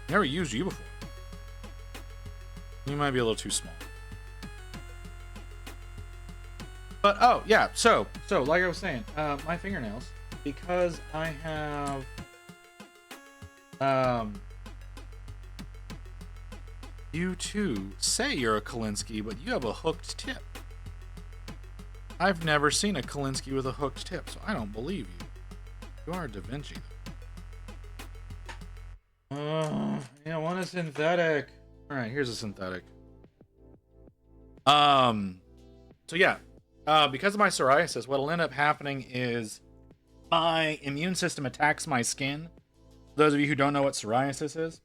Never used you before. You might be a little too small. But, oh, yeah, so, like I was saying, my fingernails, because I have, you too say you're a Kalinsky, but you have a hooked tip. I've never seen a Kalinsky with a hooked tip, so I don't believe you. You are a Da Vinci, though. I want a synthetic. Alright, here's a synthetic. So yeah. Because of my psoriasis, what'll end up happening is my immune system attacks my skin. For those of you who don't know what psoriasis is.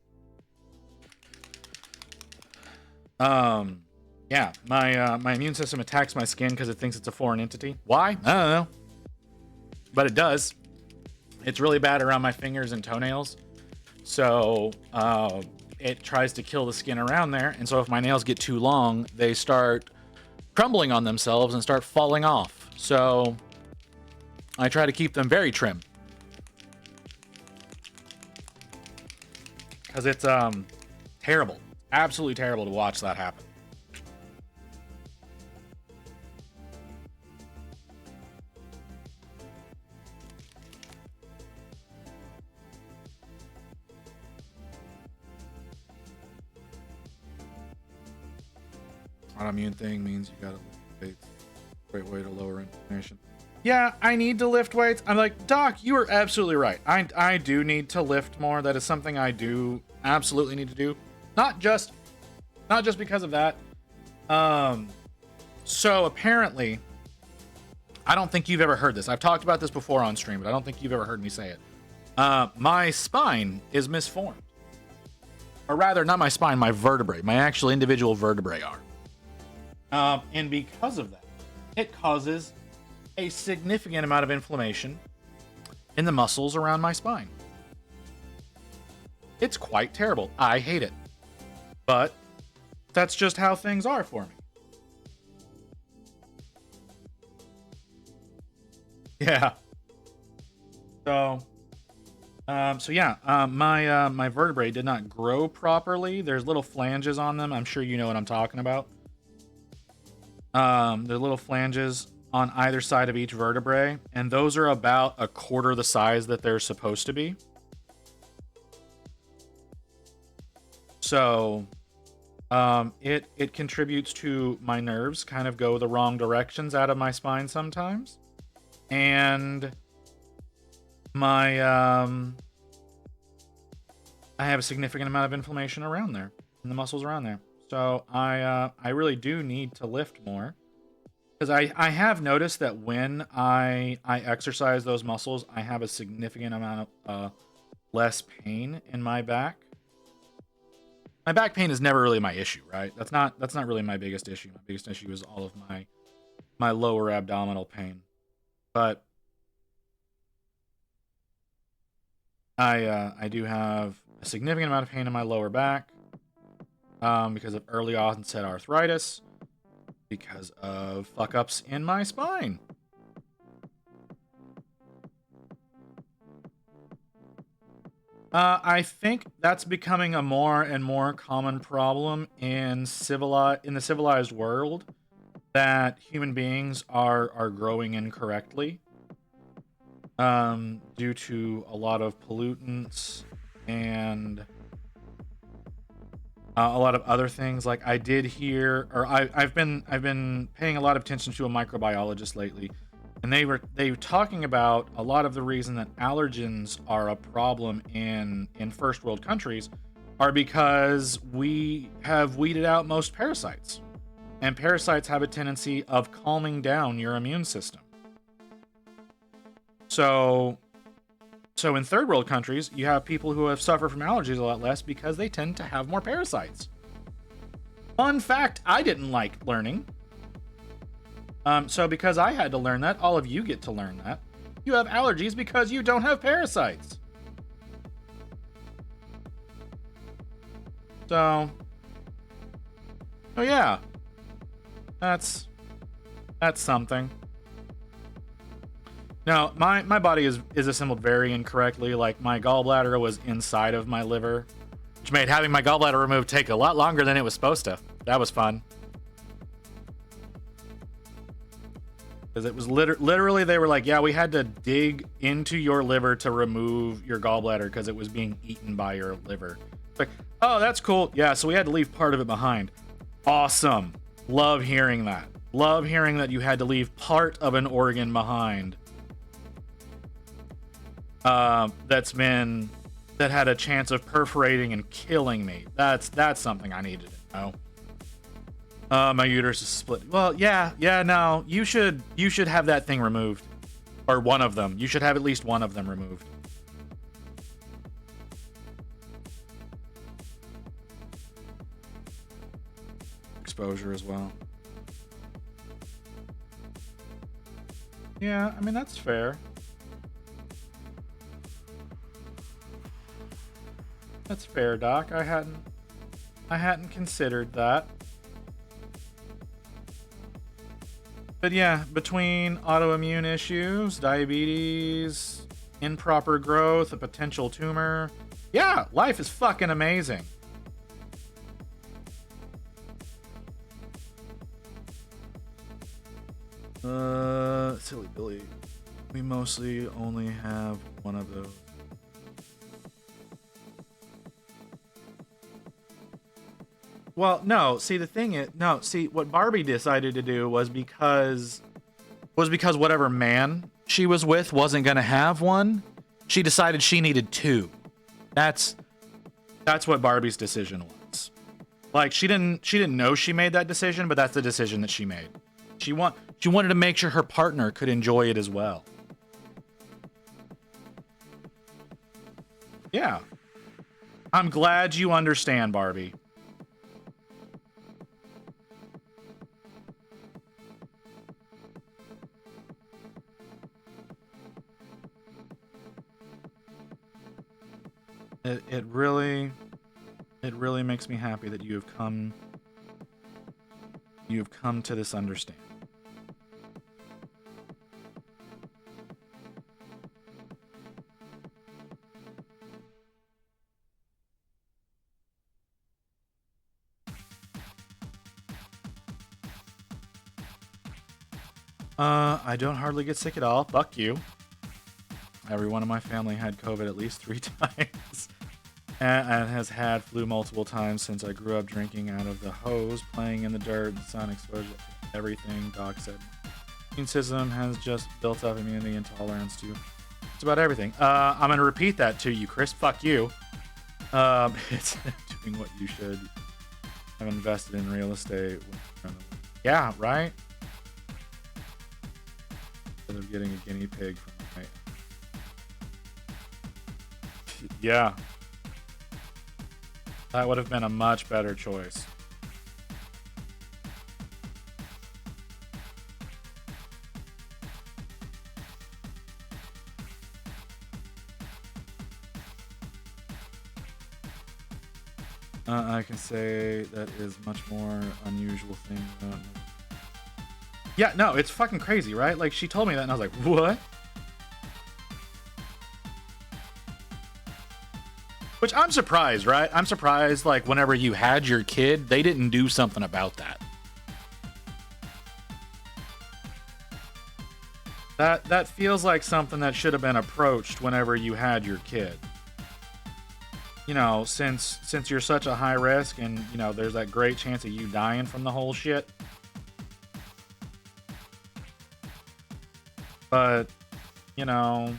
Yeah, my immune system attacks my skin because it thinks it's a foreign entity. Why? I don't know. But it does. It's really bad around my fingers and toenails. So, it tries to kill the skin around there. And so if my nails get too long, they start crumbling on themselves and start falling off. So I try to keep them very trim. Because it's terrible. Absolutely terrible to watch that happen. Autoimmune thing means you gotta lift weights. Great way to lower inflammation. Yeah, I need to lift weights. I'm like, Doc, you are absolutely right. I do need to lift more. That is something I do absolutely need to do. Not just because of that. So apparently, I don't think you've ever heard this. I've talked about this before on stream, but I don't think you've ever heard me say it. My spine is misformed. Or rather, not my spine, my vertebrae. My actual individual vertebrae are. And because of that, it causes a significant amount of inflammation in the muscles around my spine. It's quite terrible. I hate it. But that's just how things are for me. Yeah. So yeah, my vertebrae did not grow properly. There's little flanges on them. I'm sure you know what I'm talking about. There are little flanges on either side of each vertebrae, and those are about a quarter the size that they're supposed to be. So, it contributes to my nerves kind of go the wrong directions out of my spine sometimes, and my I have a significant amount of inflammation around there, in the muscles around there. So I really do need to lift more, because I have noticed that when I exercise those muscles, I have a significant amount of less pain in my back. My back pain is never really my issue, right? That's not really my biggest issue. My biggest issue is all of my lower abdominal pain. But I do have a significant amount of pain in my lower back. Because of early onset arthritis, because of fuck-ups in my spine. I think that's becoming a more and more common problem in the civilized world, that human beings are growing incorrectly, due to a lot of pollutants and A lot of other things, like I did hear, or I've been paying a lot of attention to a microbiologist lately, and they were talking about a lot of the reason that allergens are a problem in first world countries are because we have weeded out most parasites, and parasites have a tendency of calming down your immune system. So in third world countries, you have people who have suffered from allergies a lot less because they tend to have more parasites. Fun fact I didn't like learning. So because I had to learn that, all of you get to learn that. You have allergies because you don't have parasites. So, oh yeah, that's something. No, my body is assembled very incorrectly. Like, my gallbladder was inside of my liver, which made having my gallbladder removed take a lot longer than it was supposed to. That was fun. Because it was literally, they were like, yeah, we had to dig into your liver to remove your gallbladder because it was being eaten by your liver. Like, oh, that's cool. Yeah, so we had to leave part of it behind. Awesome. Love hearing that. Love hearing that you had to leave part of an organ behind. That had a chance of perforating and killing me. That's something I needed to know. My uterus is split. Well, yeah, no, you should have that thing removed, or one of them. You should have at least one of them removed. Exposure as well. Yeah, I mean, that's fair. That's fair, Doc. I hadn't considered that. But yeah, between autoimmune issues, diabetes, improper growth, a potential tumor, yeah, life is fucking amazing. Silly Billy. We mostly only have one of those. Well, no. See, the thing is, no. See, what Barbie decided to do was because whatever man she was with wasn't gonna have one. She decided she needed two. That's what Barbie's decision was. Like, she didn't know she made that decision, but that's the decision that she made. She wanted to make sure her partner could enjoy it as well. Yeah. I'm glad you understand, Barbie. It really makes me happy that you have come to this understanding. I don't hardly get sick at all. Fuck you. Everyone in my family had COVID at least 3 times. And has had flu multiple times since I grew up drinking out of the hose, playing in the dirt, and sun exposure to everything, Doc said. Immune system has just built up immunity and tolerance to just about everything. I'm going to repeat that to you, Chris. Fuck you. It's doing what you should have invested in real estate. Yeah, right? Instead of getting a guinea pig from my... Yeah. That would have been a much better choice. I can say that is much more unusual thing. Yeah, no, it's fucking crazy, right? Like, she told me that and I was like, what? Which I'm surprised, right? I'm surprised, like, whenever you had your kid, they didn't do something about that. That feels like something that should have been approached whenever you had your kid. you know, since you're such a high risk and, you know, there's that great chance of you dying from the whole shit. But, you know,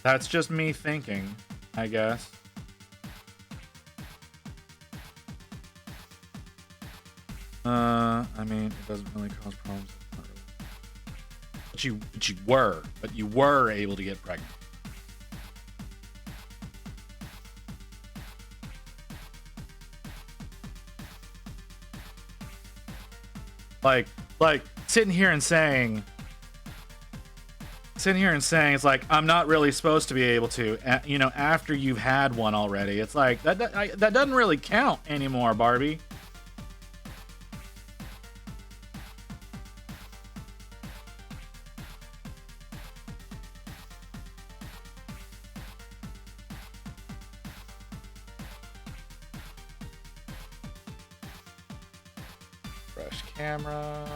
that's just me thinking, I guess. I mean, it doesn't really cause problems. But you were able to get pregnant. Like sitting here and saying it's like I'm not really supposed to be able to, you know, after you've had one already. It's like that doesn't really count anymore, Barbie. Fresh camera.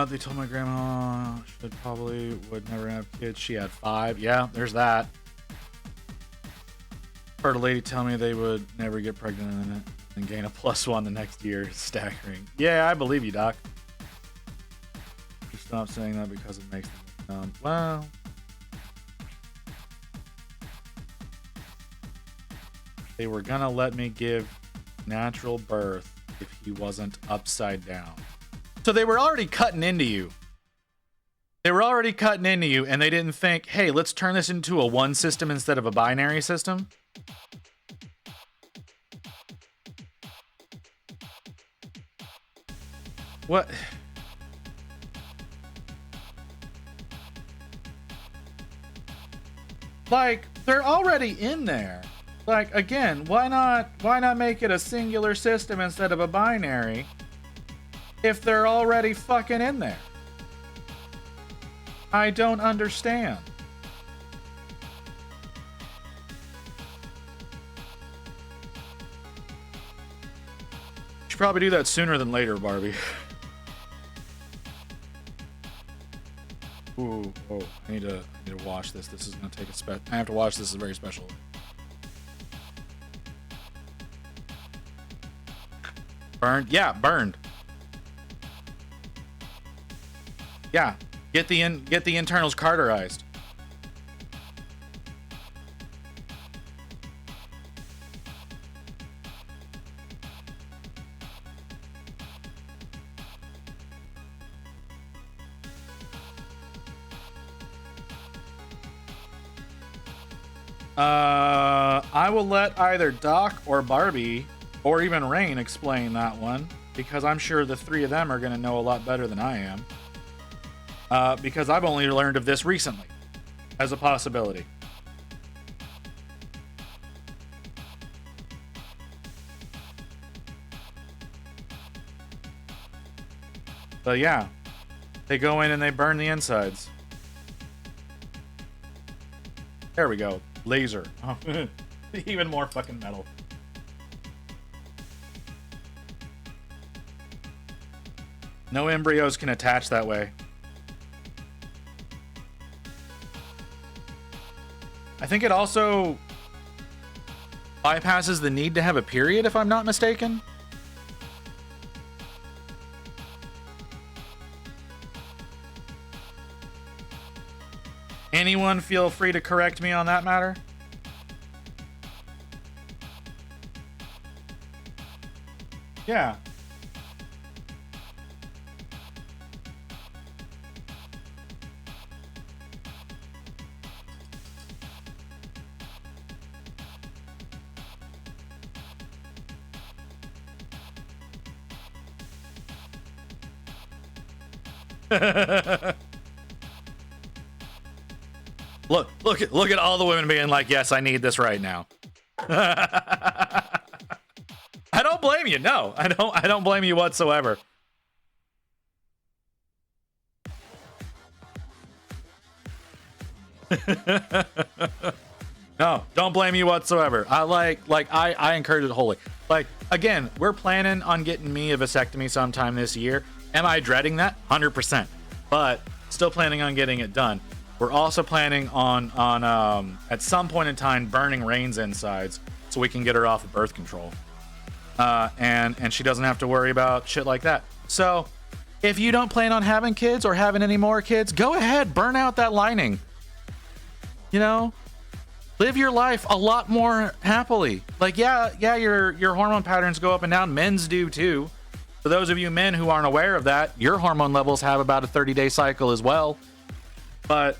They told my grandma would never have kids. She had 5. Yeah, there's that. Heard a lady tell me they would never get pregnant and gain a +1 the next year. Staggering. Yeah, I believe you, Doc. You stop saying that because it makes them look dumb. Well, they were gonna let me give natural birth if he wasn't upside down. So they were already cutting into you. And they didn't think, hey, let's turn this into a 1 system instead of a binary system. What? Like, they're already in there. Like, again, why not make it a singular system instead of a binary if they're already fucking in there? I don't understand. Should probably do that sooner than later, Barbie. Ooh, oh, I need to wash this. This is gonna take I have to wash this. Is very special. Burned? Yeah, burned. Yeah, get the internals carterized. I will let either Doc or Barbie or even Rain explain that one, because I'm sure the 3 of them are going to know a lot better than I am. Because I've only learned of this recently as a possibility. But yeah, they go in and they burn the insides. There we go. Laser. Oh, even more fucking metal. No embryos can attach that way. I think it also bypasses the need to have a period, if I'm not mistaken. Anyone feel free to correct me on that matter? Yeah. Look at all the women being like, yes, I need this right now. I don't blame you. No, I don't blame you whatsoever. No, don't blame you whatsoever. I encourage it wholly. Like, again, we're planning on getting me a vasectomy sometime this year. Am I dreading that? 100%. But still planning on getting it done. We're also planning on at some point in time burning Rain's insides so we can get her off of birth control. And she doesn't have to worry about shit like that. So if you don't plan on having kids or having any more kids, go ahead, burn out that lining. You know, live your life a lot more happily. Like, yeah, your hormone patterns go up and down. Men's do too. For those of you men who aren't aware of that, your hormone levels have about a 30-day cycle as well. But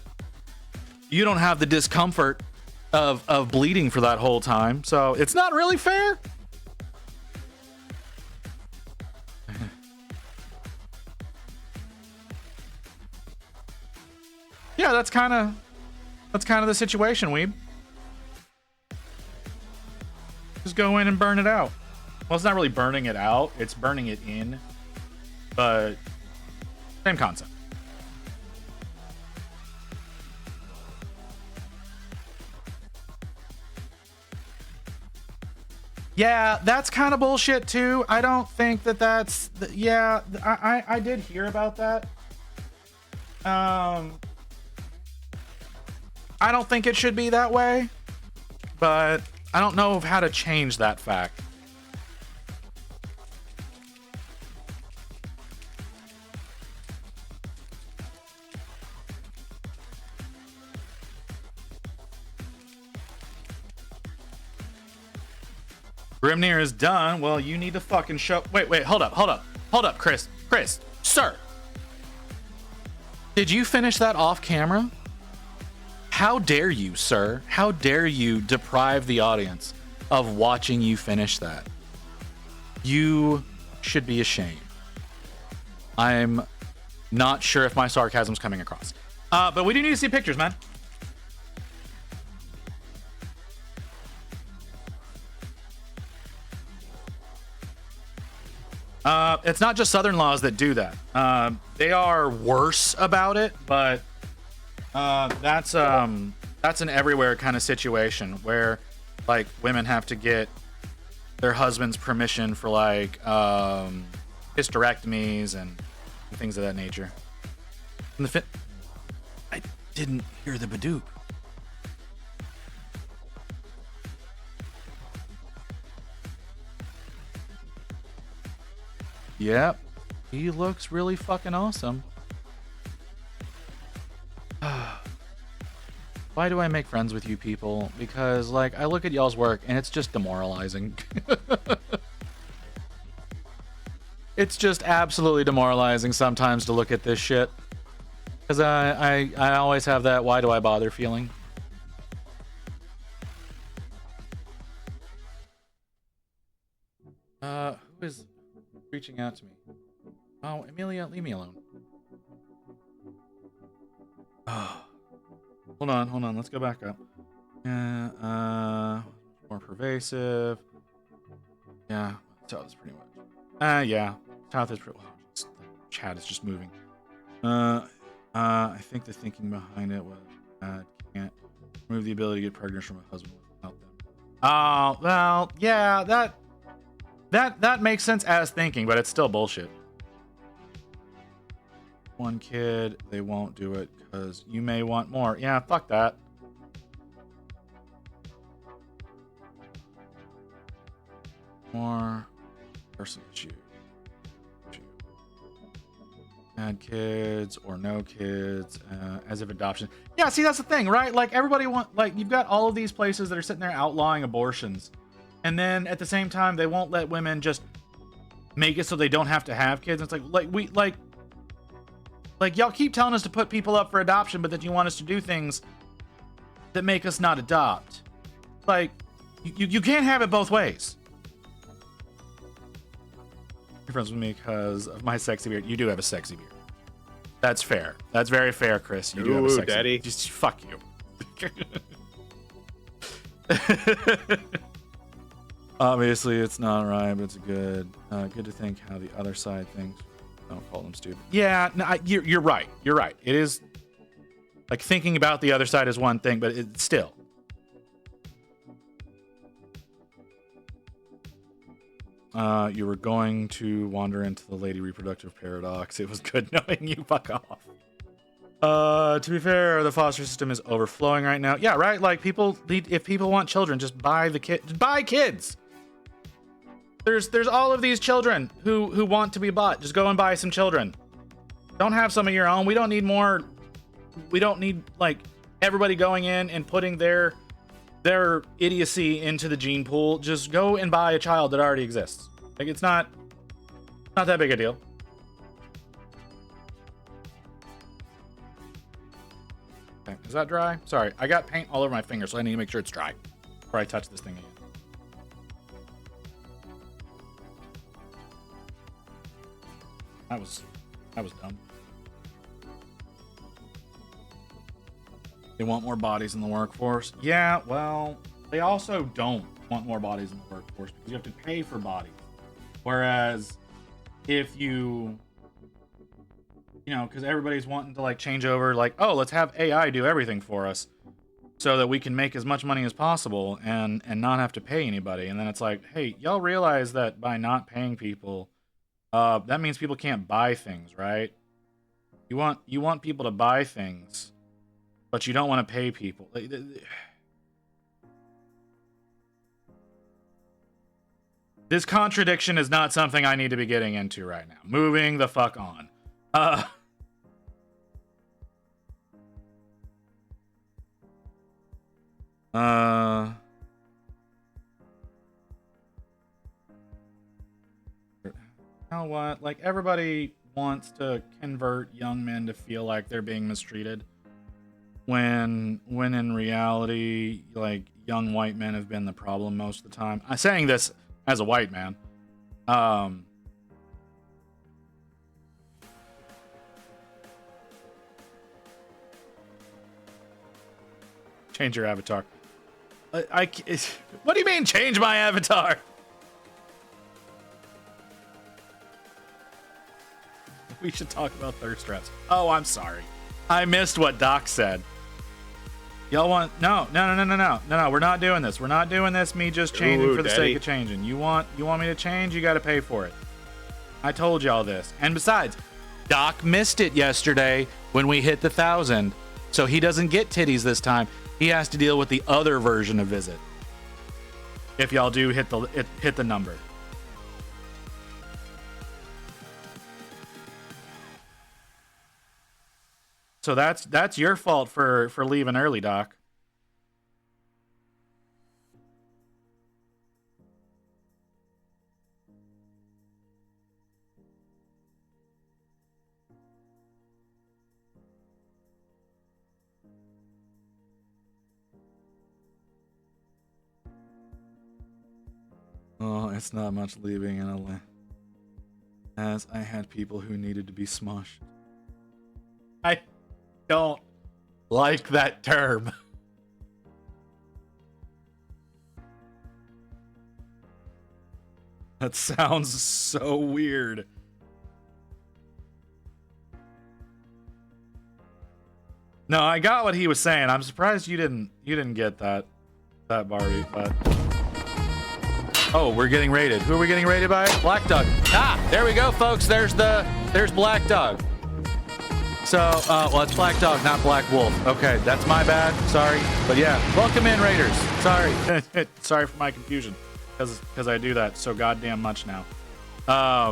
you don't have the discomfort of bleeding for that whole time. So it's not really fair. Yeah, that's kind of the situation, Weeb. Just go in and burn it out. Well, it's not really burning it out, it's burning it in. But same concept. Yeah, that's kind of bullshit too. I don't think that's yeah, I did hear about that. I don't think it should be that way, but I don't know of how to change that fact. Grimnir is done. Well, you need to fucking show. Wait, hold up, Chris, sir. Did you finish that off camera? How dare you, sir? How dare you deprive the audience of watching you finish that? You should be ashamed. I'm not sure if my sarcasm's coming across. But we do need to see pictures, man. It's not just Southern laws that do that. They are worse about it, but that's an everywhere kind of situation where like women have to get their husband's permission for like hysterectomies and things of that nature. And I didn't hear the Badoop. Yep, he looks really fucking awesome. Why do I make friends with you people? Because, like, I look at y'all's work and it's just demoralizing. It's just absolutely demoralizing sometimes to look at this shit. Because I always have that why do I bother feeling. Who is reaching out to me? Oh, Amelia, leave me alone. Hold on, let's go back up. More pervasive. Yeah, South is pretty much. Yeah, South is pretty. The chat is just moving. I think the thinking behind it was can't remove the ability to get pregnant from a husband without them. Oh, well, yeah, that makes sense as thinking, but it's still bullshit. One kid, they won't do it because you may want more. Yeah, fuck that. More person issue. Add kids or no kids as if adoption. Yeah, see, that's the thing, right? Like, everybody you've got all of these places that are sitting there outlawing abortions. And then at the same time, they won't let women just make it so they don't have to have kids. It's like y'all keep telling us to put people up for adoption, but then you want us to do things that make us not adopt. Like, you can't have it both ways. You're friends with me because of my sexy beard. You do have a sexy beard. That's fair. That's very fair, Chris. You do have a sexy
daddy.
beard. Just fuck you. Obviously, it's not right, but it's good. Good to think how the other side thinks. Don't call them stupid. Yeah, no, you're right. You're right. It is like thinking about the other side is one thing, but it's still. You were going to wander into the lady reproductive paradox. It was good knowing you. Fuck off. To be fair, the foster system is overflowing right now. Yeah, right. Like people need, if people want children, just buy the kid. Buy kids. There's all of these children who want to be bought. Just go and buy some children. Don't have some of your own. We don't need more. We don't need like everybody going in and putting their idiocy into the gene pool. Just go and buy a child that already exists. Like it's not that big a deal. Okay, is that dry? Sorry, I got paint all over my finger, so I need to make sure it's dry before I touch this thing again. That was dumb. They want more bodies in the workforce. Yeah, well, they also don't want more bodies in the workforce because you have to pay for bodies. Whereas if you know, because everybody's wanting to like change over, like, oh, let's have AI do everything for us so that we can make as much money as possible and not have to pay anybody. And then it's like, hey, y'all realize that by not paying people, that means people can't buy things, right? You want people to buy things, but you don't want to pay people. This contradiction is not something I need to be getting into right now. Moving the fuck on. You know what? Like, everybody wants to convert young men to feel like they're being mistreated. When in reality, like, young white men have been the problem most of the time. I'm saying this as a white man. Change your avatar. What do you mean change my avatar? We should talk about thirst traps. Oh, I'm sorry. I missed what Doc said. Y'all want no. We're not doing this. We're not doing this. Me just changing for the sake of changing. You want me to change? You got to pay for it. I told y'all this. And besides, Doc missed it yesterday when we hit the 1,000, so he doesn't get titties this time. He has to deal with the other version of visit. If y'all do hit the number. So that's your fault for leaving early, Doc. Oh, it's not much leaving in LA, as I had people who needed to be smushed. I don't like that term. That sounds so weird. No, I got what he was saying. I'm surprised you didn't get that Barbie, but oh, we're getting raided. Who are we getting raided by? Black Dog. Ah, there we go, folks. There's Black Dog. So, well, it's Black Dog, not Black Wolf. Okay, that's my bad. Sorry. But yeah, welcome in, Raiders. Sorry. Sorry for my confusion, because I do that so goddamn much now. I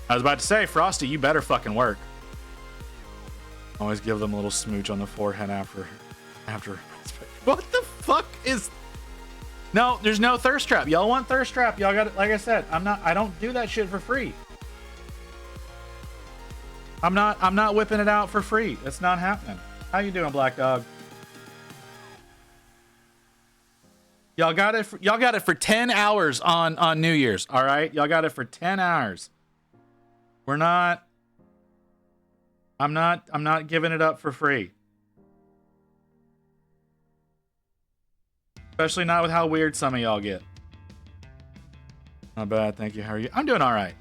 was about to say, Frosty, you better fucking work. Always give them a little smooch on the forehead after. What the fuck is... No, there's no thirst trap. Y'all want thirst trap. Y'all got it. Like I said, I don't do that shit for free. I'm not whipping it out for free. It's not happening. How you doing, Black Dog? Y'all got it for 10 hours on New Year's, all right? Y'all got it for 10 hours. I'm not giving it up for free. Especially not with how weird some of y'all get. Not bad, thank you. How are you? I'm doing all right.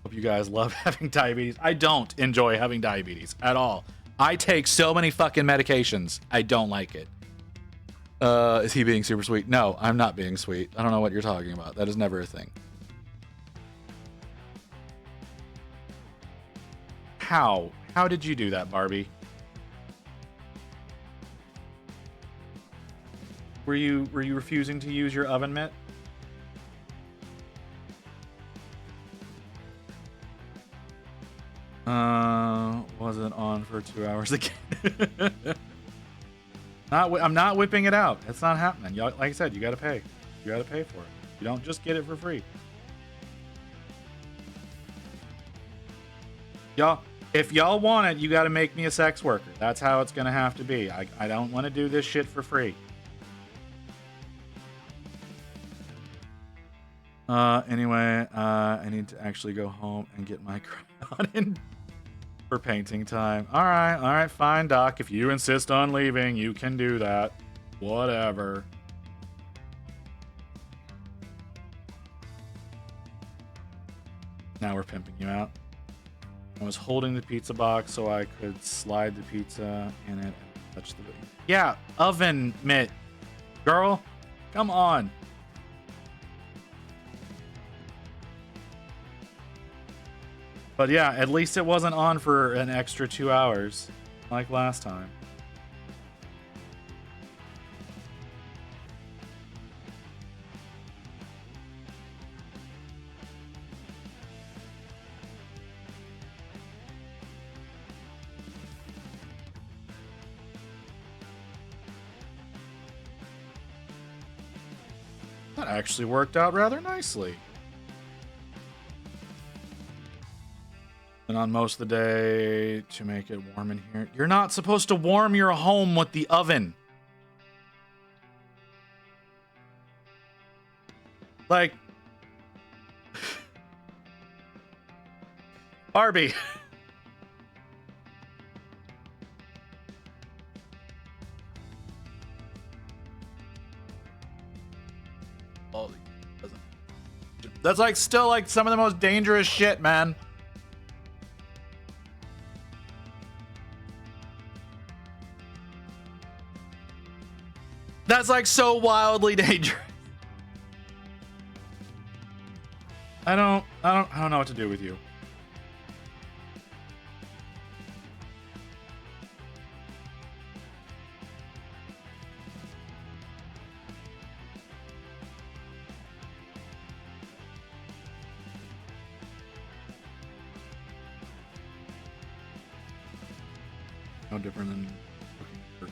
Hope you guys love having diabetes. I don't enjoy having diabetes at all. I take so many fucking medications. I don't like it. Is he being super sweet? No, I'm not being sweet. I don't know what you're talking about. That is never a thing. How? How did you do that, Barbie? Were you refusing to use your oven mitt? Wasn't on for 2 hours again. I'm not whipping it out. It's not happening. Like I said, you gotta pay. You gotta pay for it. You don't just get it for free. Y'all, if y'all want it, you gotta make me a sex worker. That's how it's gonna have to be. I don't want to do this shit for free. Anyway, I need to actually go home and get my crayon in for painting time. All right, fine, Doc. If you insist on leaving, you can do that. Whatever. Now we're pimping you out. I was holding the pizza box so I could slide the pizza in it and touch the... Yeah, oven mitt. Girl, come on. But yeah, at least it wasn't on for an extra 2 hours, like last time. That actually worked out rather nicely. And on most of the day to make it warm in here. You're not supposed to warm your home with the oven. Like, Barbie. That's like still like some of the most dangerous shit, man. That's like so wildly dangerous. I don't know what to do with you. No different than cooking for...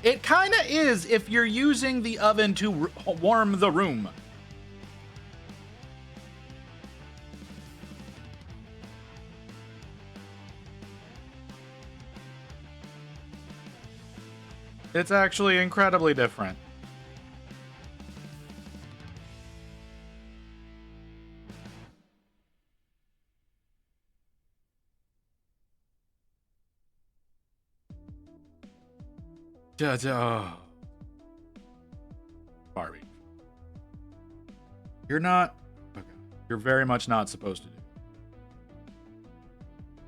It kind of is if you're using the oven to warm the room. It's actually incredibly different. Barbie. You're not... Okay. You're very much not supposed to do.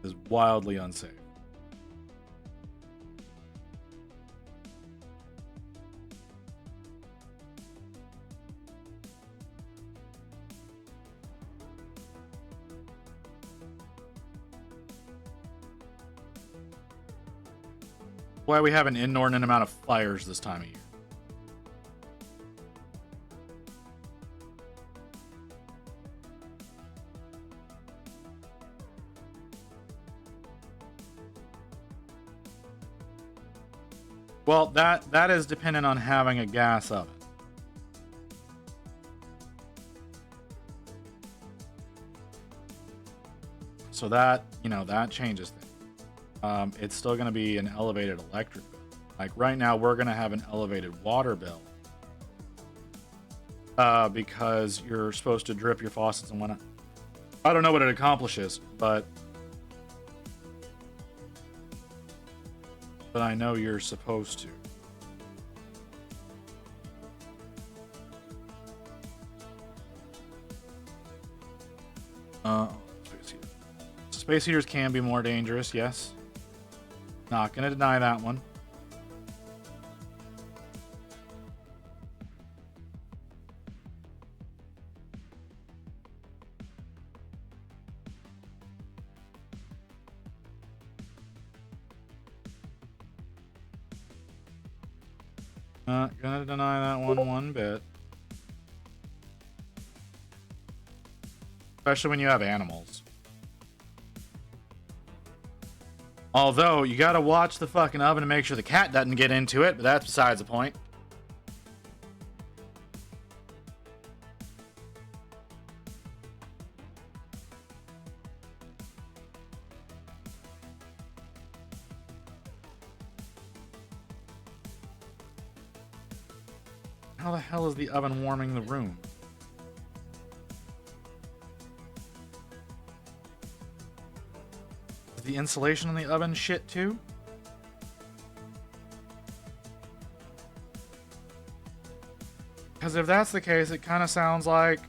It is wildly unsafe. Why we have an inordinate amount of fires this time of year. Well, that is dependent on having a gas oven. So that, you know, that changes things. It's still going to be an elevated electric bill. Like right now, we're going to have an elevated water bill because you're supposed to drip your faucets and whatnot. I don't know what it accomplishes, but I know you're supposed to. Space heaters. Space heaters can be more dangerous, yes. Not gonna deny that one. Not gonna deny that one bit. Especially when you have animals. Although, you gotta watch the fucking oven to make sure the cat doesn't get into it, but that's besides the point. How the hell is the oven warming the room? Is the insulation in the oven shit too? Because if that's the case, it kind of sounds like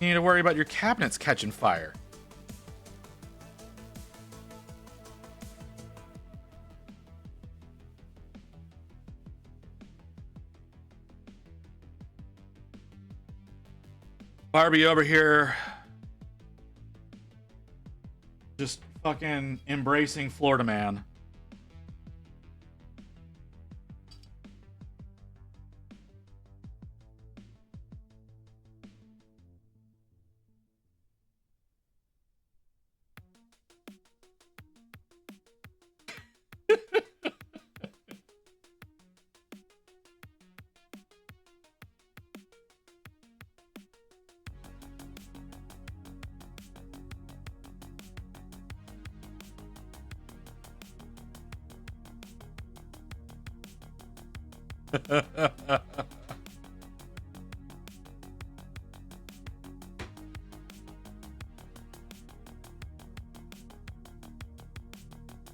you need to worry about your cabinets catching fire. Barbie over here just fucking embracing Florida man.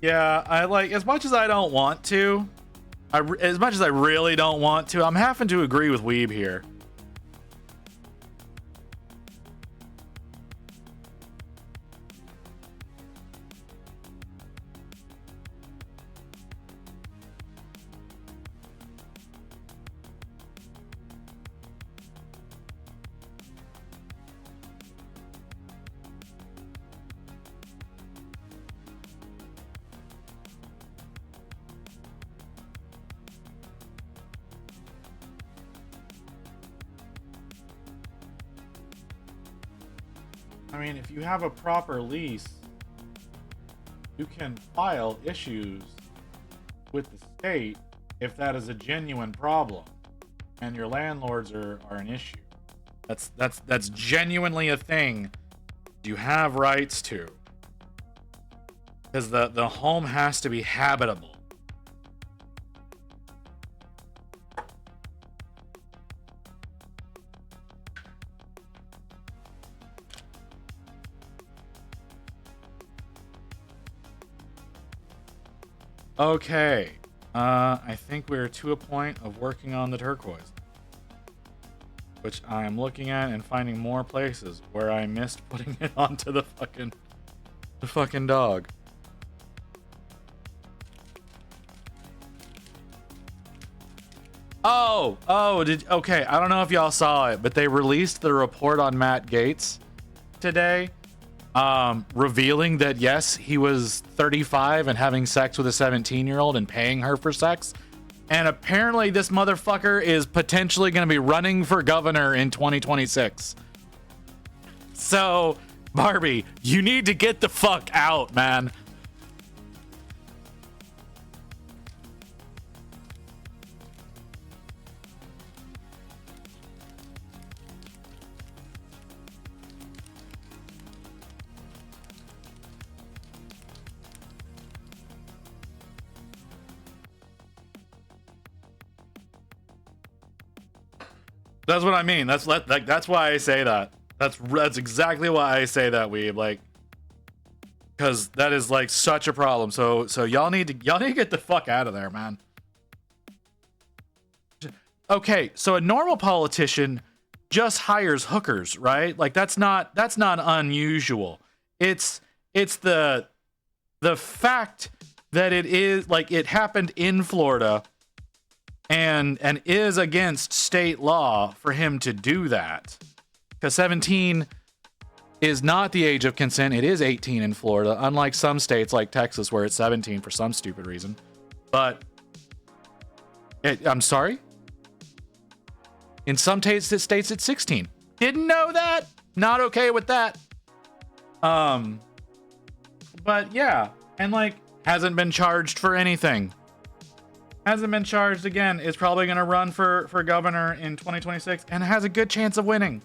Yeah, I like, as much as I don't want to, as much as I really don't want to, I'm having to agree with Weeb here. I mean, if you have a proper lease, you can file issues with the state if that is a genuine problem and your landlords are an issue. That's genuinely a thing you have rights to. Because the home has to be habitable. Okay, I think we're to a point of working on the turquoise, which I am looking at and finding more places where I missed putting it onto the fucking dog. Okay, I don't know if y'all saw it, but they released the report on Matt Gaetz today. Revealing that yes, he was 35 and having sex with a 17-year-old and paying her for sex. And apparently this motherfucker is potentially going to be running for governor in 2026. So, Barbie, you need to get the fuck out, man. That's what I mean. That's why I say that. That's exactly why I say that, Weeb. Like, because that is like such a problem. So y'all need to get the fuck out of there, man. Okay, so a normal politician just hires hookers, right? Like that's not unusual. It's the fact that it is like it happened in Florida and is against state law for him to do that. Because 17 is not the age of consent. It is 18 in Florida, unlike some states like Texas where it's 17 for some stupid reason. But I'm sorry? In some states it's 16. Didn't know that. Not okay with that. But yeah, and like hasn't been charged for anything. Hasn't been charged again. Is probably going to run for governor in 2026 and has a good chance of winning.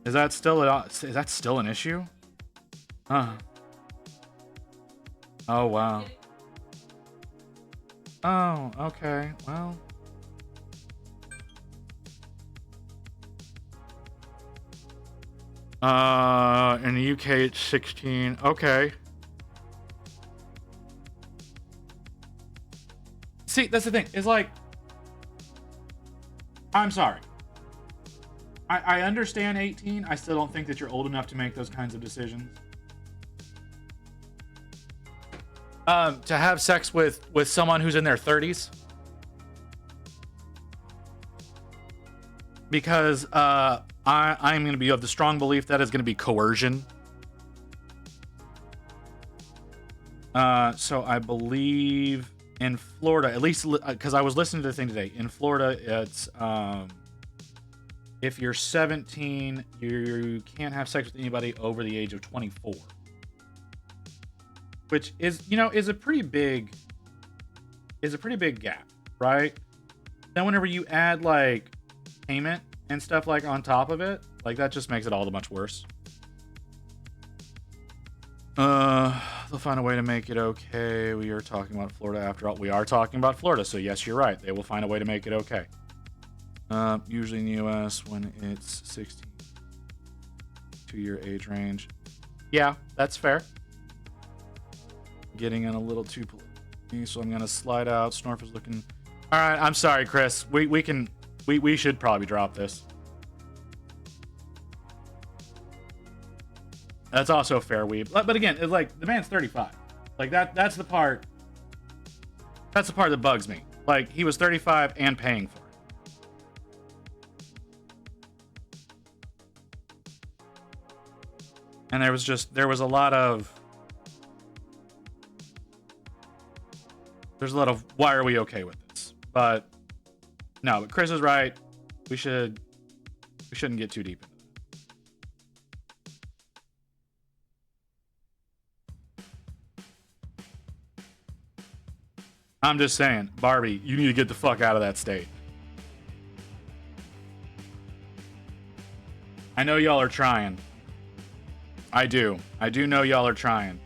Is that still an issue? Oh wow. Oh, okay. Well. In the UK it's 16. Okay. See, that's the thing. It's like, I'm sorry. I understand 18. I still don't think that you're old enough to make those kinds of decisions. To have sex with someone who's in their 30s. Because I'm going to be of the strong belief that is going to be coercion. So I believe in Florida, at least because I was listening to the thing today. In Florida, it's if you're 17, you can't have sex with anybody over the age of 24. Which is, is a pretty big gap, right? Then whenever you add like payment and stuff like on top of it, like that just makes it all the much worse. They'll find a way to make it okay. We are talking about Florida after all. We are talking about Florida, so yes, you're right. They will find a way to make it okay. Usually in the US when it's 16, 2-year age range. Yeah, that's fair. Getting in a little too political, so I'm gonna slide out. Snorf is looking. All right, I'm sorry, Chris. We should probably drop this. That's also fair, weeb. But again, it's like the man's 35. Like that's the part. That's the part that bugs me. Like he was 35 and paying for it. And there was a lot of. There's a lot of why are we okay with this? But no, but Chris is right. We shouldn't get too deep into that. I'm just saying, Barbie, you need to get the fuck out of that state. I know y'all are trying. I do know y'all are trying.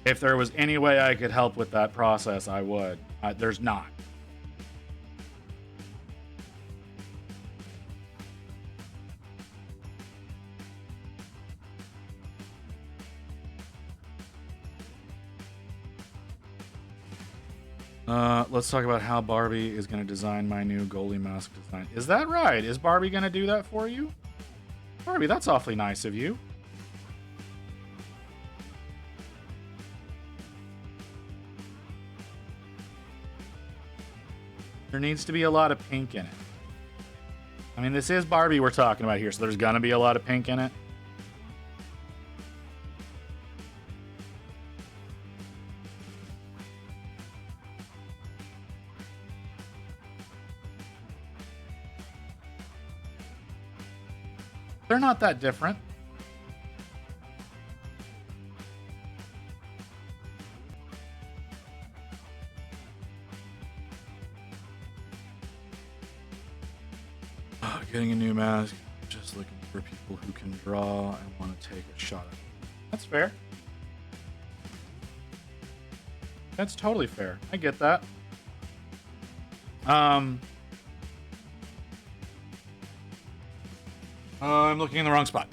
If there was any way I could help with that process, I would. There's not. Let's talk about how Barbie is going to design my new goalie mask design. Is that right? Is Barbie going to do that for you? Barbie, that's awfully nice of you. There needs to be a lot of pink in it. I mean, this is Barbie we're talking about here, so there's gonna be a lot of pink in it. They're not that different. Getting a new mask, just looking for people who can draw and want to take a shot at it. That's fair. That's totally fair. I get that. I'm looking in the wrong spot.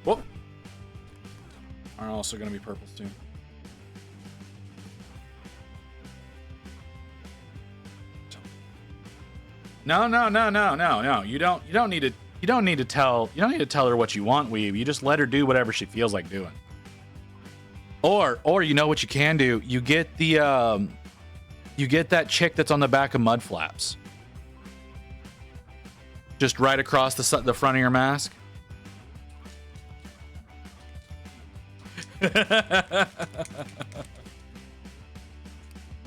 Whoop. Are also going to be purples too. No, no, no, no, no, no. You don't need to tell her what you want, Weeb. You just let her do whatever she feels like doing. Or you know what you can do? You get the you get that chick that's on the back of mud flaps. Just right across the front of your mask.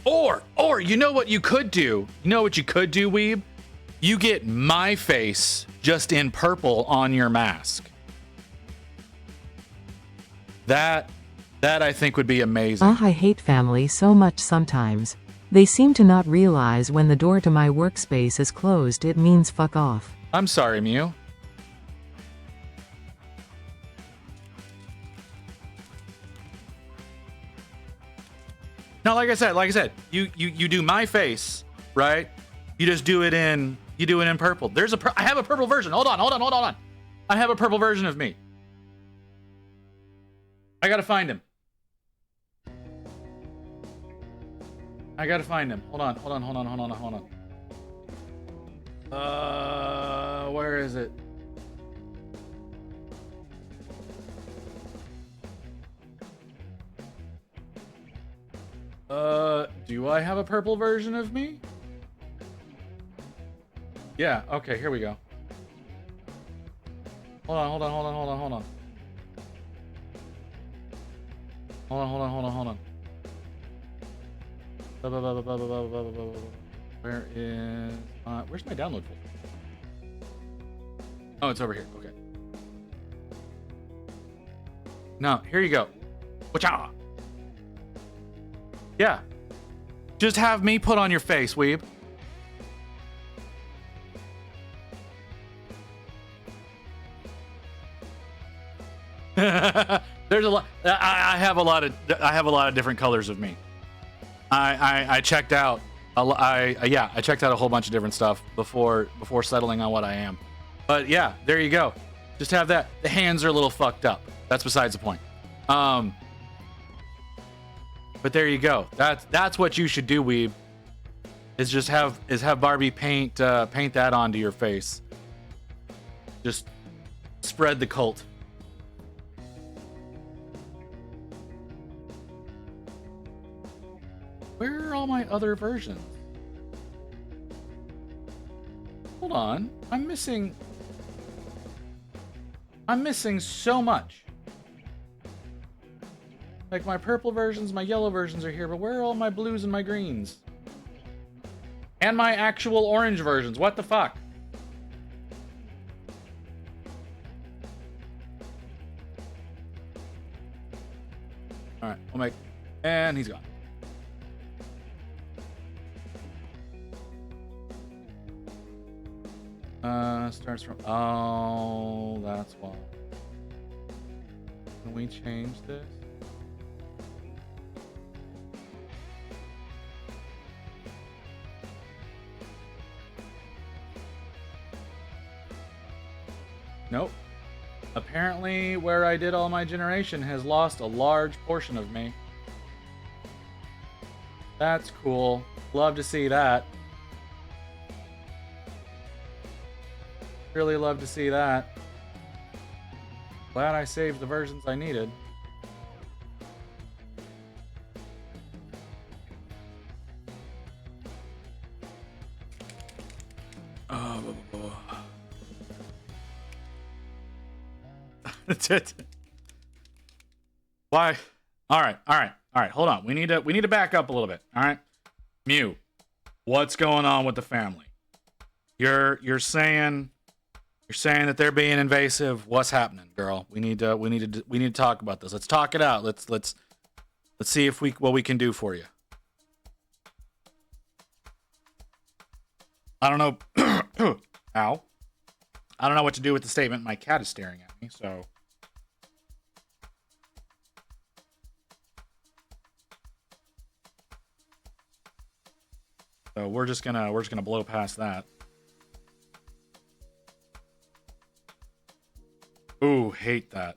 Or you know what you could do? You know what you could do, Weeb? You get my face just in purple on your mask. That I think would be amazing.
I hate family so much sometimes. They seem to not realize when the door to my workspace is closed, it means fuck off.
I'm sorry, Mew. No, like I said, you do my face, right? You just do it in purple. I have a purple version. Hold on. I have a purple version of me. I gotta find him. Hold on. Where is it? Do I have a purple version of me? Yeah, okay, here we go. Hold on. Where is where's my download folder? Oh, it's over here. Okay. No, here you go. Wacha. Yeah. Just have me put on your face, Weeb. There's a lot. I have a lot of different colors of me. I checked out. I checked out a whole bunch of different stuff before settling on what I am. But yeah, there you go. Just have that. The hands are a little fucked up. That's besides the point. But there you go. That's what you should do, Weeb. Is just have Barbie paint that onto your face. Just spread the cult. Where are all my other versions? Hold on. I'm missing so much. Like my purple versions, my yellow versions are here, but where are all my blues and my greens? And my actual orange versions. What the fuck? Alright, we'll make... And he's gone. Starts from... Oh, that's why. Can we change this? Nope. Apparently, where I did all my generation has lost a large portion of me. That's cool. Love to see that. Really love to see that. Glad I saved the versions I needed. Why? All right. Hold on. We need to back up a little bit. All right, Mew, what's going on with the family? You're saying that they're being invasive. What's happening, girl? We need to talk about this. Let's talk it out. Let's see what we can do for you. I don't know. Ow. I don't know what to do with the statement. My cat is staring at me, so. So we're just gonna blow past that. Ooh, hate that.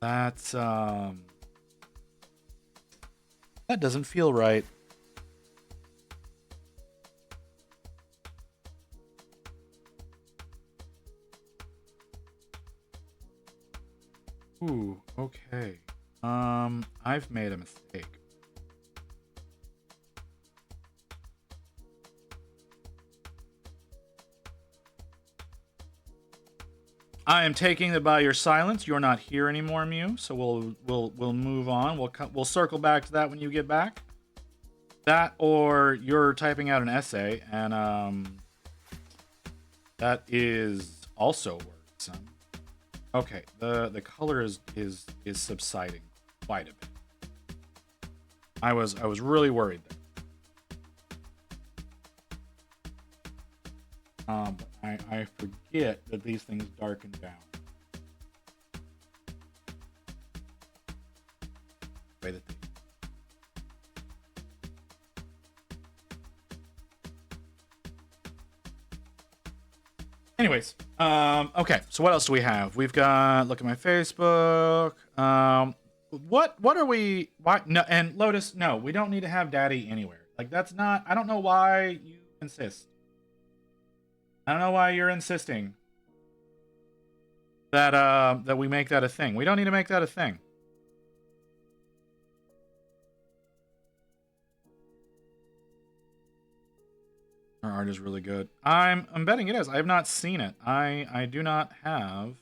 That's that doesn't feel right. Ooh, okay. I've made a mistake. I am taking that by your silence. You're not here anymore, Mew. So we'll move on. We'll circle back to that when you get back. That, or you're typing out an essay, and that is also worrisome. Okay, the color is subsiding quite a bit. I was really worried there. I forget that these things darken down. The way that they... Anyways, okay. So what else do we have? We've got look at my Facebook. What are we? Why? No, and Lotus. No, we don't need to have Daddy anywhere. Like that's not. I don't know why you insist. I don't know why you're insisting that that we make that a thing. We don't need to make that a thing. Our art is really good. I'm betting it is. I have not seen it. I do not have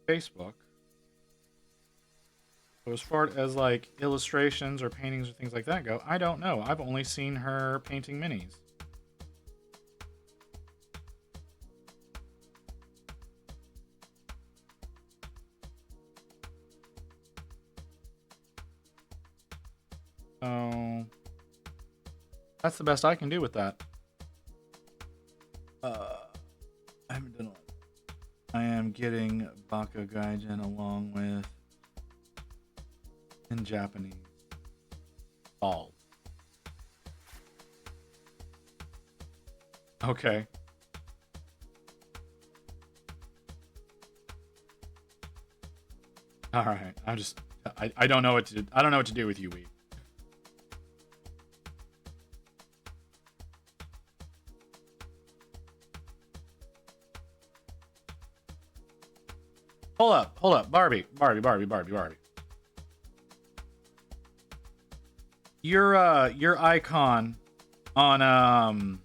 Facebook. So as far as like illustrations or paintings or things like that go, I don't know. I've only seen her painting minis. So that's the best I can do with that. I haven't done a lot. I am getting Baka Gaijin along with in Japanese. All. Okay. All right. I don't know what to I don't know what to do with you, Wee. Hold up, Barbie. Your icon on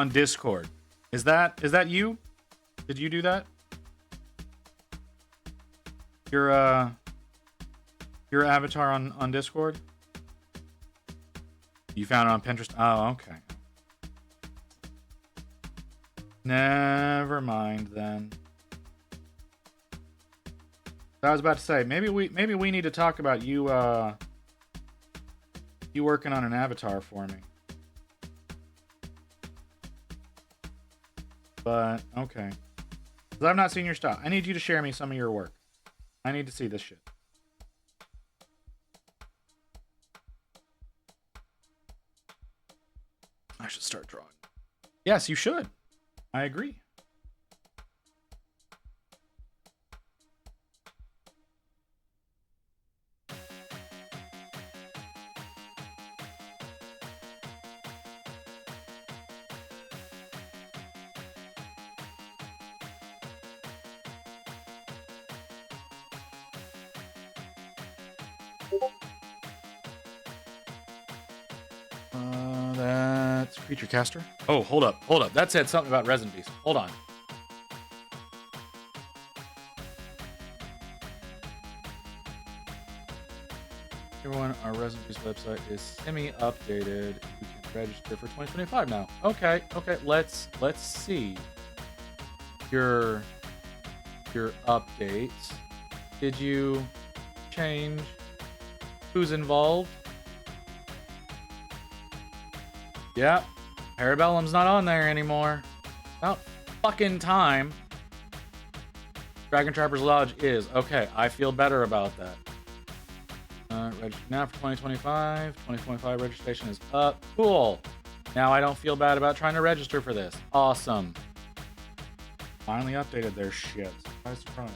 Discord. Is that you? Did you do that? Your avatar on Discord? You found it on Pinterest? Oh, okay. Never mind then. I was about to say maybe we need to talk about you you working on an avatar for me. But okay. 'Cause I've not seen your stuff. I need you to share me some of your work. I need to see this shit. I should start drawing. Yes, you should. I agree. That's Creature Caster. Oh, hold up. That said something about Resin Beast. Hold on. Everyone, our Resin Beast website is semi-updated. You can register for 2025 now. Okay. Let's see your updates. Did you change who's involved? Yeah, Parabellum's not on there anymore. About fucking time. Dragon Trapper's Lodge is. Okay, I feel better about that. Register now for 2025. 2025 registration is up. Cool. Now I don't feel bad about trying to register for this. Awesome. finally updated their shit. Surprise.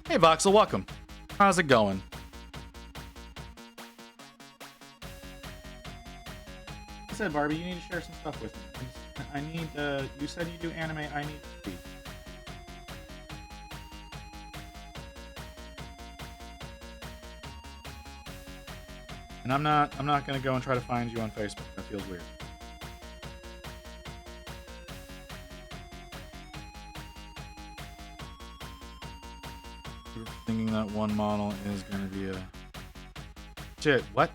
Hey, Voxel, welcome. How's it going? I said, Barbie, you need to share some stuff with me. I need, you said you do anime, I need to see. And I'm not gonna go and try to find you on Facebook. That feels weird. You're thinking that one model is gonna be a... Shit, what?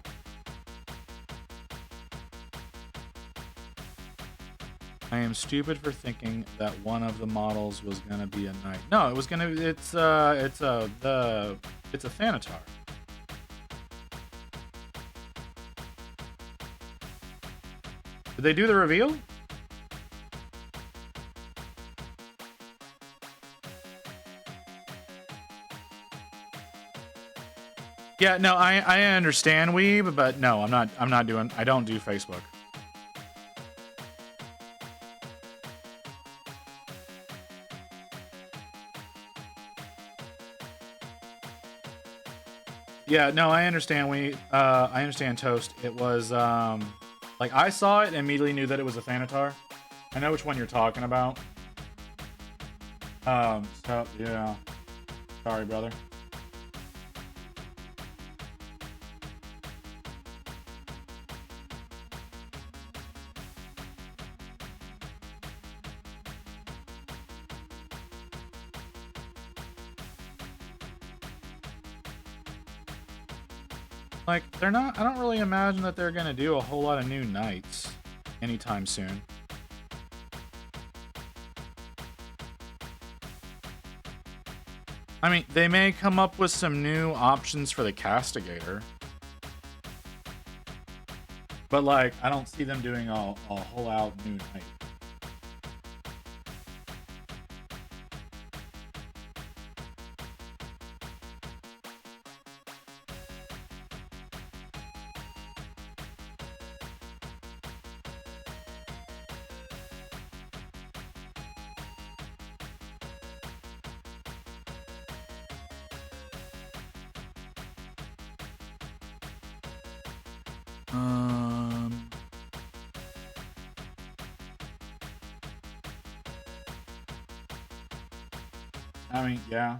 I am stupid for thinking that one of the models was gonna be a knight. No, it was gonna be, it's a Thanatar. Did they do the reveal? Yeah, no, I understand Weeb, but no, I don't do Facebook. Yeah, no, I understand I understand Toast. It was like I saw it and immediately knew that it was a Thanatar. I know which one you're talking about. So yeah. Sorry, brother. Like, I don't really imagine that they're gonna do a whole lot of new knights anytime soon. I mean, they may come up with some new options for the Castigator. But, like, I don't see them doing a whole out new knight. I mean, yeah.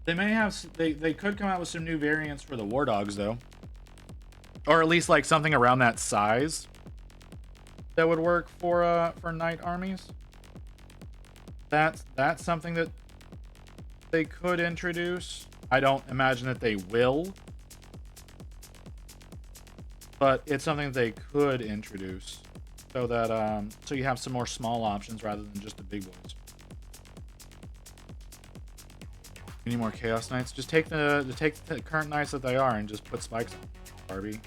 They may have, they could come out with some new variants for the War Dogs, though. Or at least, like, something around that size that would work for knight armies. That's something that they could introduce. I don't imagine that they will. But it's something that they could introduce. So that, so you have some more small options rather than just the big boys. Any more Chaos Knights? Just take the current Knights that they are and just put spikes on, Barbie.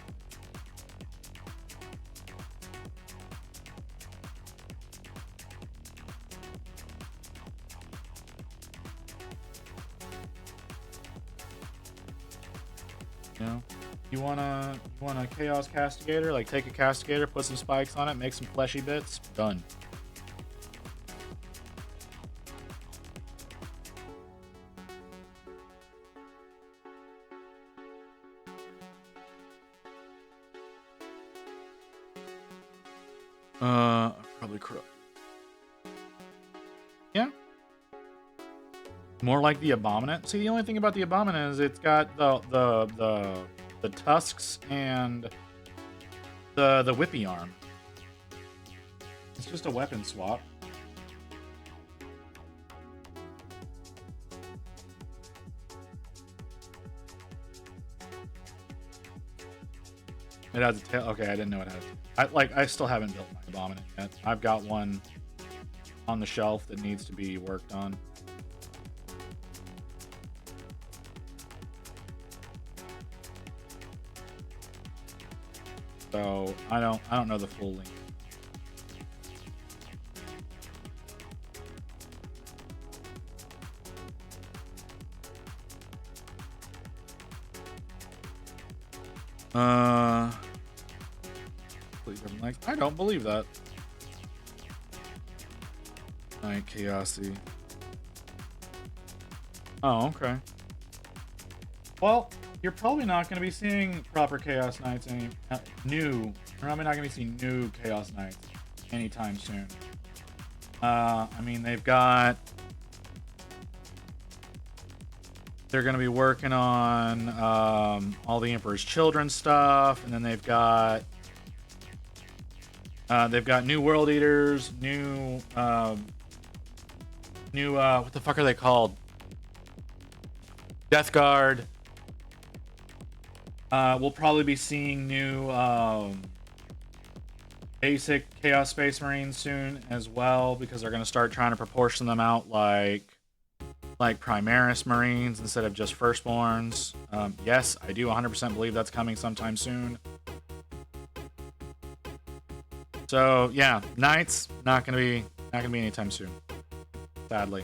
You know, you want a Chaos Castigator? Like, take a Castigator, put some spikes on it, make some fleshy bits, done. Probably corrupt. Yeah. More like the Abominant. See, the only thing about the Abominant is it's got the tusks and the whippy arm. It's just a weapon swap. It has a tail. Okay, I didn't know it had. I still haven't built my Abominant yet. I've got one on the shelf that needs to be worked on. So I don't know the full link. I don't believe that. Night chaosy. Oh, okay. Well, you're probably not going to be seeing proper Chaos Knights You're probably not going to be seeing new Chaos Knights anytime soon. I mean, they're going to be working on all the Emperor's Children stuff, and then they've got new World Eaters, new what the fuck are they called? Death Guard. We'll probably be seeing new basic Chaos Space Marines soon as well, because they're going to start trying to proportion them out like Primaris Marines instead of just Firstborns. Yes, I do 100% believe that's coming sometime soon. So yeah, Knights not gonna be anytime soon, sadly.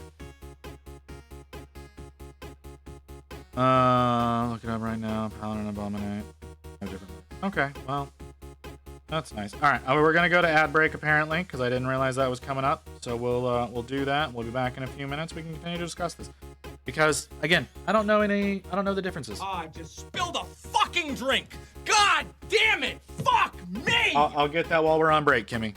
Look it up right now. Paladin Abominate. No different. Okay, well, that's nice. All right, we're gonna go to ad break apparently because I didn't realize that was coming up. So we'll do that. We'll be back in a few minutes. We can continue to discuss this because again, I don't know the differences.
I just spilled a fucking drink. God damn it! Fuck me!
I'll get that while we're on break, Kimmy.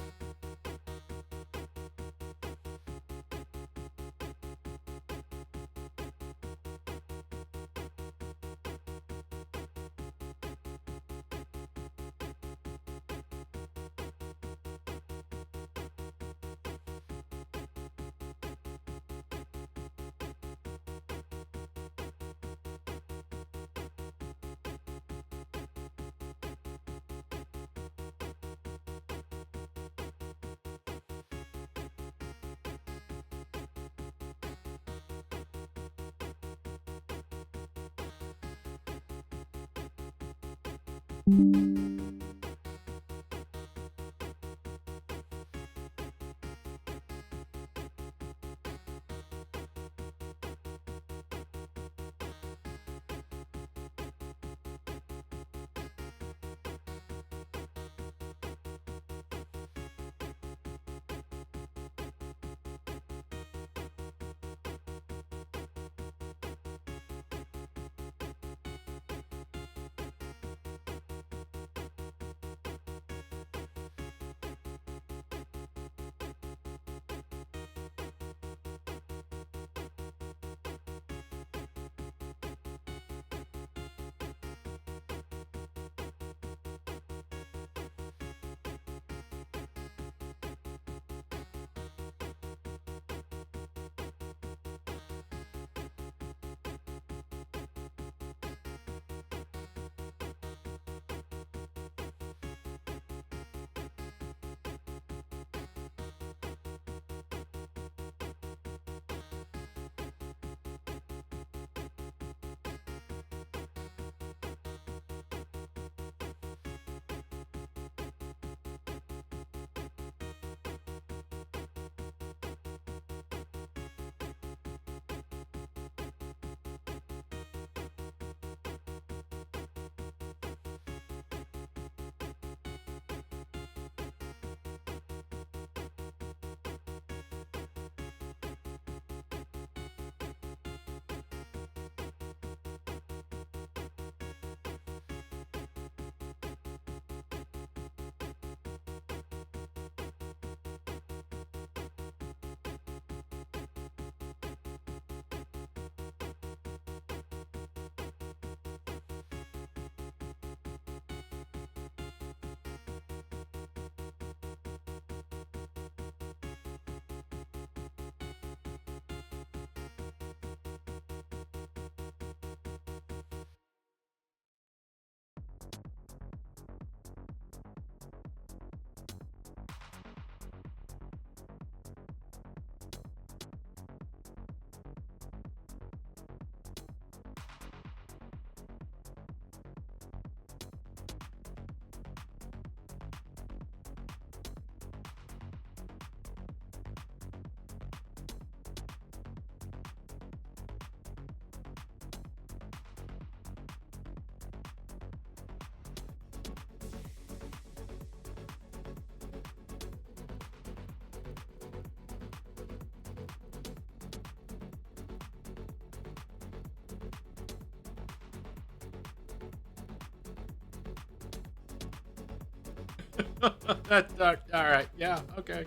That's all right. Yeah. Okay.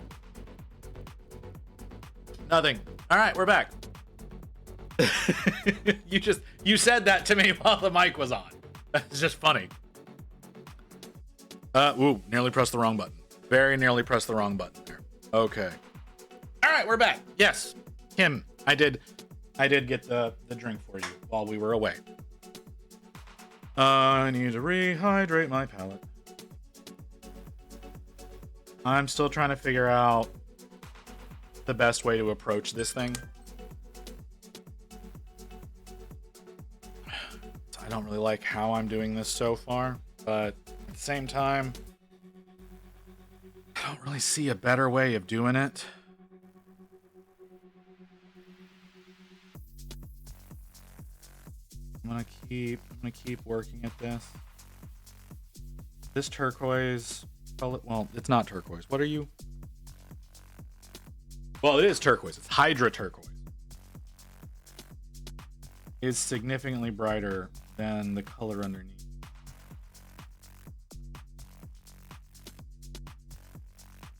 Nothing. All right, we're back. You said that to me while the mic was on. That's just funny. Ooh, nearly pressed the wrong button. Very nearly pressed the wrong button there. Okay. All right, we're back. Yes, Kim, I did get the drink for you while we were away. I need to rehydrate my palate. I'm still trying to figure out the best way to approach this thing. I don't really like how I'm doing this so far, but at the same time, I don't really see a better way of doing it. I'm gonna keep working at this. This turquoise color, well, it's not turquoise. What are you? Well, it is turquoise. It's Hydra turquoise. It's significantly brighter than the color underneath.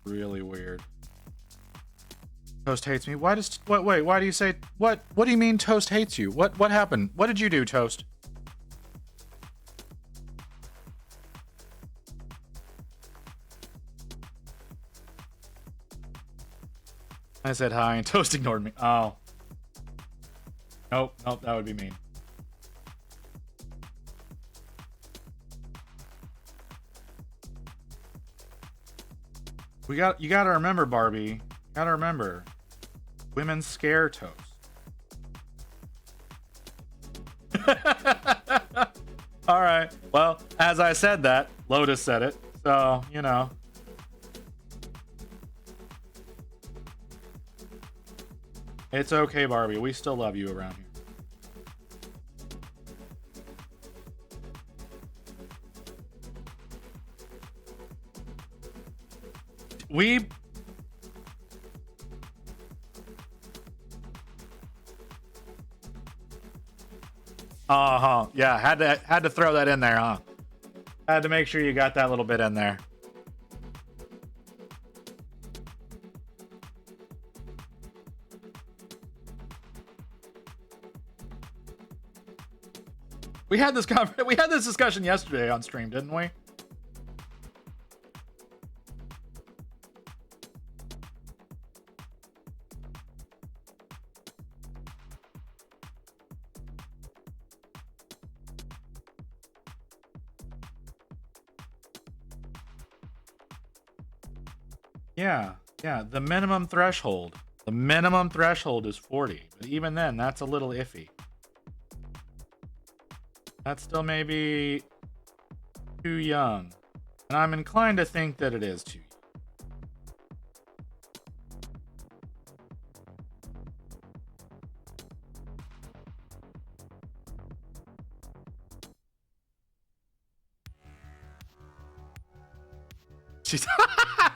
Really weird. Toast hates me. Why do you say what do you mean Toast hates you? What happened? What did you do, Toast? I said hi and Toast ignored me. Oh. Nope, that would be mean. You gotta remember, Barbie. You gotta remember. Women scare Toast. All right. Well, as I said that, Lotus said it. So, you know. It's okay, Barbie. We still love you around here. Yeah, had to throw that in there, huh? Had to make sure you got that little bit in there. We had this discussion yesterday on stream, didn't we? Yeah, the minimum threshold. The minimum threshold is 40, but even then, that's a little iffy. That's still maybe too young. And I'm inclined to think that it is too young.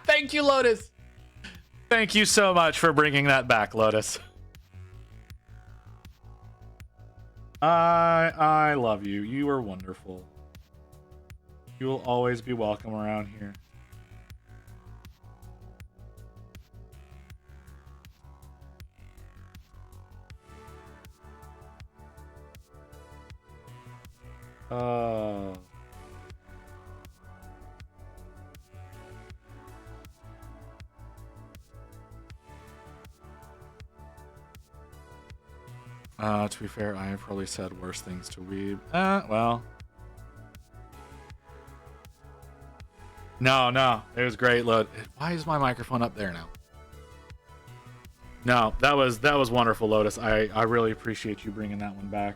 Thank you, Lotus. Thank you so much for bringing that back, Lotus. I love you. You are wonderful. You will always be welcome around here. To be fair, I have probably said worse things to Weeb. Well. No. It was great, Load. Why is my microphone up there now? No, that was wonderful, Lotus. I really appreciate you bringing that one back.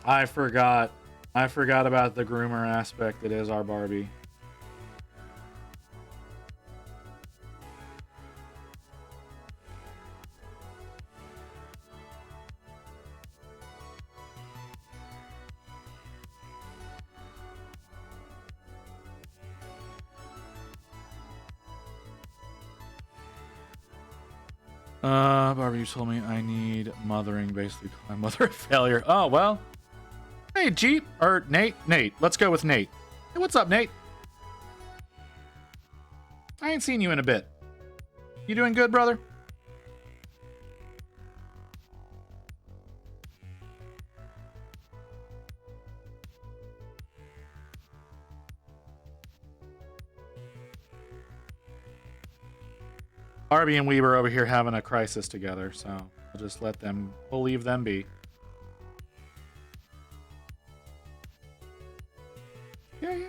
I forgot about the groomer aspect that is our Barbie. Barbie, you told me I need mothering, basically call my mother a failure. Oh, well. Hey, Jeep. Or Nate. Nate. Let's go with Nate. Hey, what's up, Nate? I ain't seen you in a bit. You doing good, brother? Barbie and Weber over here having a crisis together, so we'll just we'll leave them be.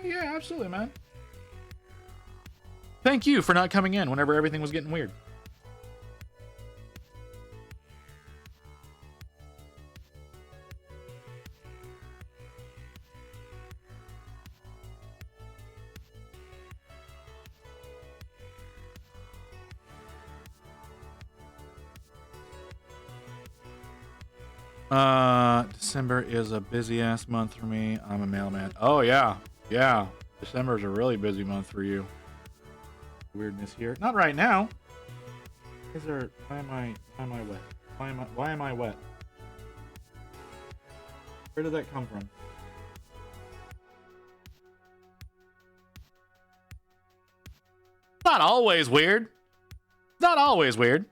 Yeah, absolutely, man. Thank you for not coming in whenever everything was getting weird. December is a busy ass month for me. I'm a mailman. Oh yeah. Yeah. December is a really busy month for you. Weirdness here. Not right now. Why am I wet? Why am I wet? Where did that come from? Not always weird. Not always weird.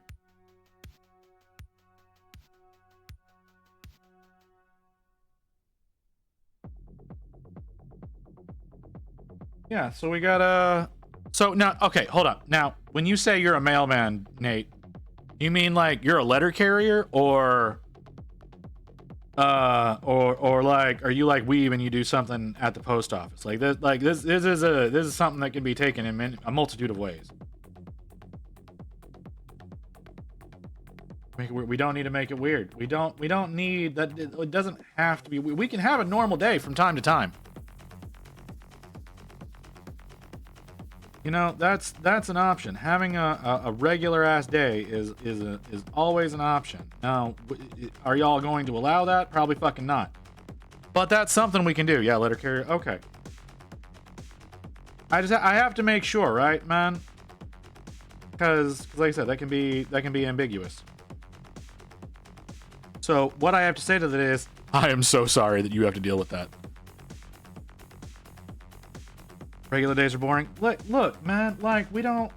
Yeah, so we got so now, okay, hold up. Now, when you say you're a mailman, Nate, you mean like you're a letter carrier, or like, are you like Weave and you do something at the post office? Like this is something that can be taken in a multitude of ways. We don't need to make it weird. We don't need that. It doesn't have to be. We can have a normal day from time to time. You know, that's an option. Having a regular ass day is always an option. Now, are y'all going to allow that? Probably fucking not. But that's something we can do. Yeah, letter carrier. Okay. I have to make sure, right, man? Because like I said, that can be ambiguous. So what I have to say to that is, I am so sorry that you have to deal with that. Regular days are boring. Look, man, like, we don't...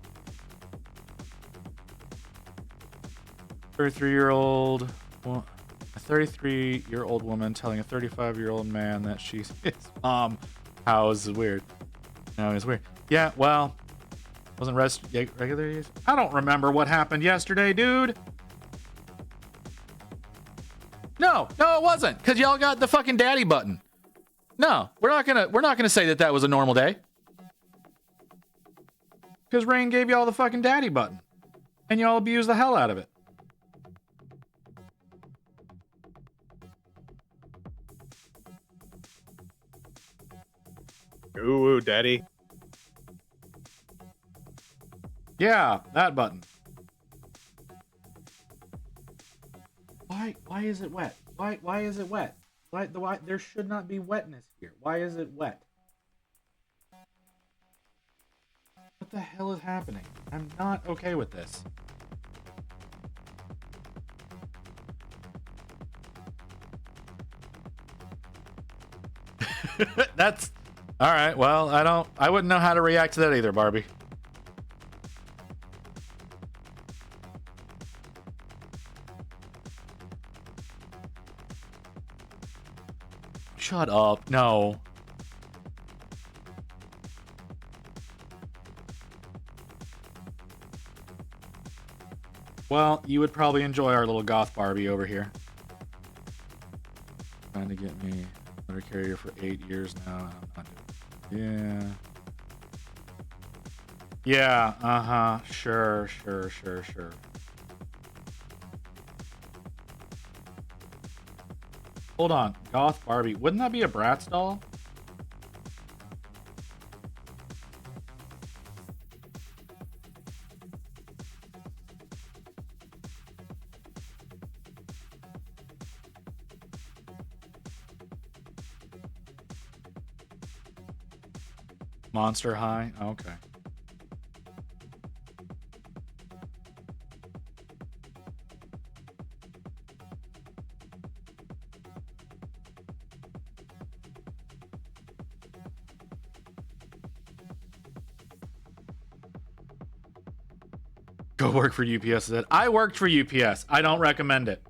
33-year-old... Well, a 33-year-old woman telling a 35-year-old man that she's his mom. How is it weird? No, it's weird. Yeah, well... Wasn't regular days? I don't remember what happened yesterday, dude. No, it wasn't. Because y'all got the fucking daddy button. No, we're not gonna say that was a normal day. Because Rain gave y'all the fucking daddy button. And y'all abused the hell out of it.
Ooh, daddy.
Yeah, that button. Why is it wet? Why is it wet? Why there should not be wetness here. Why is it wet? What the hell is happening? I'm not okay with this. That's all right. Well, I wouldn't know how to react to that either, Barbie. Shut up. No. Well, you would probably enjoy our little goth Barbie over here. Trying to get me motor carrier for 8 years now, and I'm not doing it. Yeah. Yeah, uh-huh. Sure. Hold on. Goth Barbie. Wouldn't that be a Bratz doll? Monster High? Okay. Go work for UPS. Said I worked for UPS. I don't recommend it.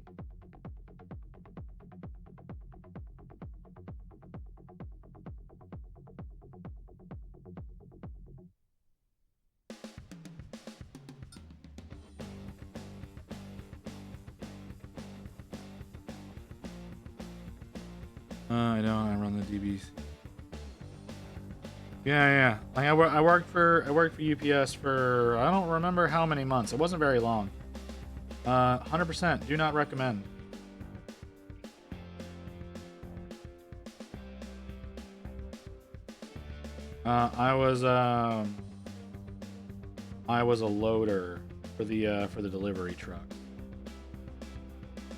I don't. I run the DBs. Yeah. Like I worked for UPS for I don't remember how many months. It wasn't very long. 100%. Do not recommend. I was a loader for the delivery truck.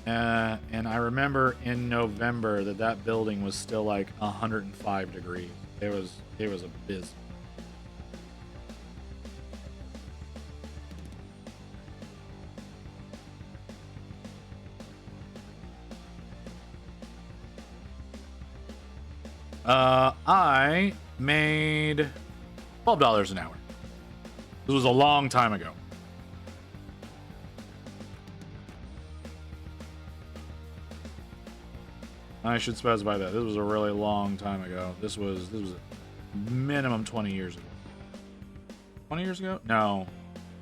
And I remember in November that building was still like 105 degrees. It was abysmal. I made $12 an hour. This was a long time ago. I should specify that this was a really long time ago. This was minimum 20 years ago. 20 years ago? No,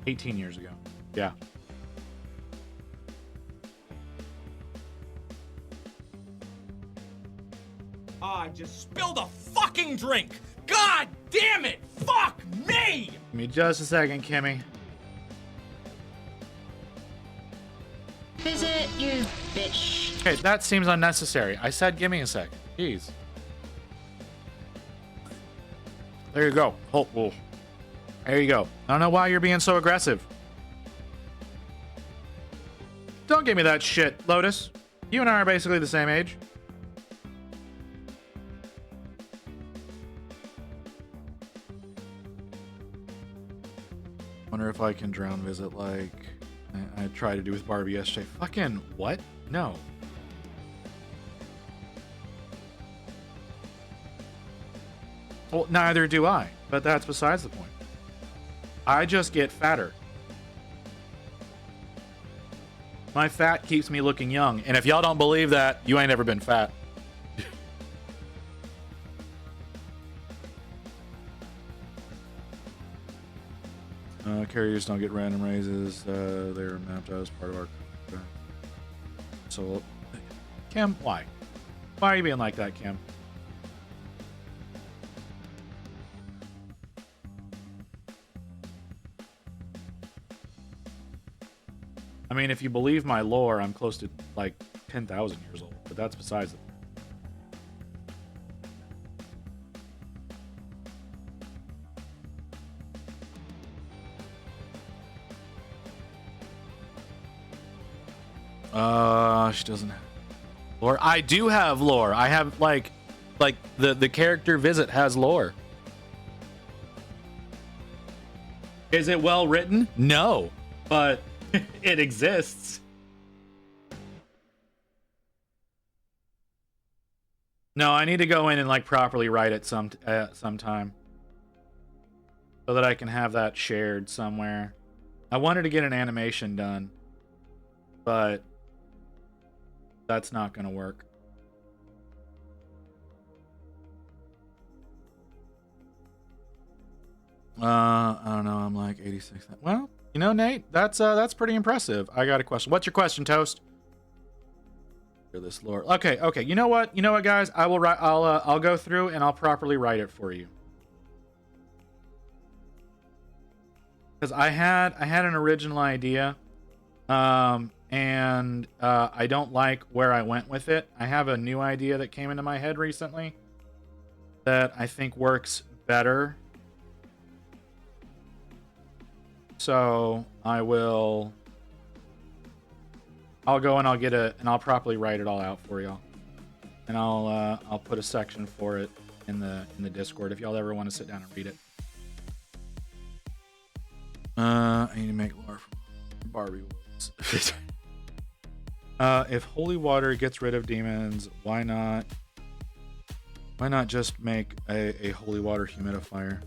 18 years ago. Yeah.
I just spilled a fucking drink. God damn it! Fuck me!
Give me just a second, Kimmy.
Visit, you bitch.
Okay, that seems unnecessary. I said give me a second. Jeez. There you go. Oh. There you go. I don't know why you're being so aggressive. Don't give me that shit, Lotus. You and I are basically the same age. Wonder if I can drown visit like I tried to do with Barbie yesterday. Fucking what? No. Well, neither do I, but that's besides the point. I just get fatter. My fat keeps me looking young, and if y'all don't believe that, you ain't ever been fat. Carriers don't get random raises. They're mapped out as part of our contract. So, Kim, why? Why are you being like that, Kim? I mean, if you believe my lore, I'm close to like 10,000 years old, but that's besides the point. She doesn't have lore. I do have lore. I have like the character visit has lore. Is it well written? No, but it exists. No, I need to go in and like properly write it sometime so that I can have that shared somewhere. I wanted to get an animation done, but that's not going to work. I don't know. I'm like 86. Well, you know, Nate, that's pretty impressive. I got a question. What's your question, Toast? This lore. Okay. You know what, guys? I will write. I'll go through and I'll properly write it for you. Because I had an original idea. And I don't like where I went with it. I have a new idea that came into my head recently that I think works better. So I'll go and I'll get and I'll properly write it all out for y'all. And I'll put a section for it in the Discord if y'all ever want to sit down and read it. I need to make lore from Barbie Woods. If holy water gets rid of demons, why not just make a holy water humidifier?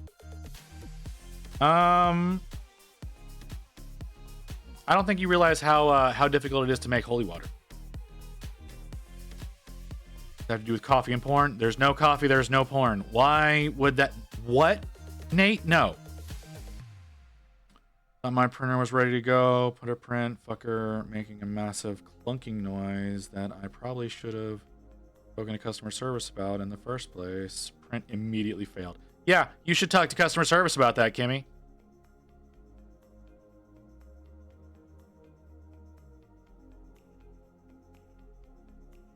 I don't think you realize how difficult it is to make holy water. Does that have to do with coffee and porn? There's no coffee, there's no porn. Why would that? What? Nate? No. Thought my printer was ready to go. Put a print. Fucker making a massive clunking noise that I probably should have spoken to customer service about in the first place. Print immediately failed. Yeah, you should talk to customer service about that, Kimmy.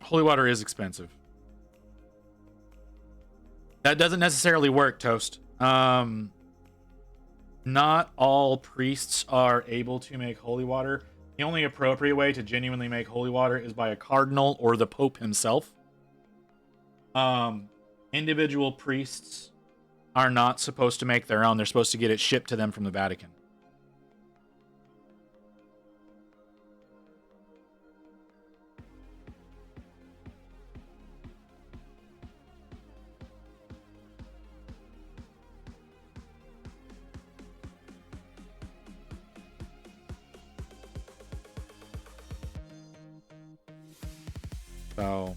Holy water is expensive. That doesn't necessarily work, Toast. Not all priests are able to make holy water. The only appropriate way to genuinely make holy water is by a cardinal or the Pope himself. Individual priests are not supposed to make their own. They're supposed to get it shipped to them from the Vatican. So,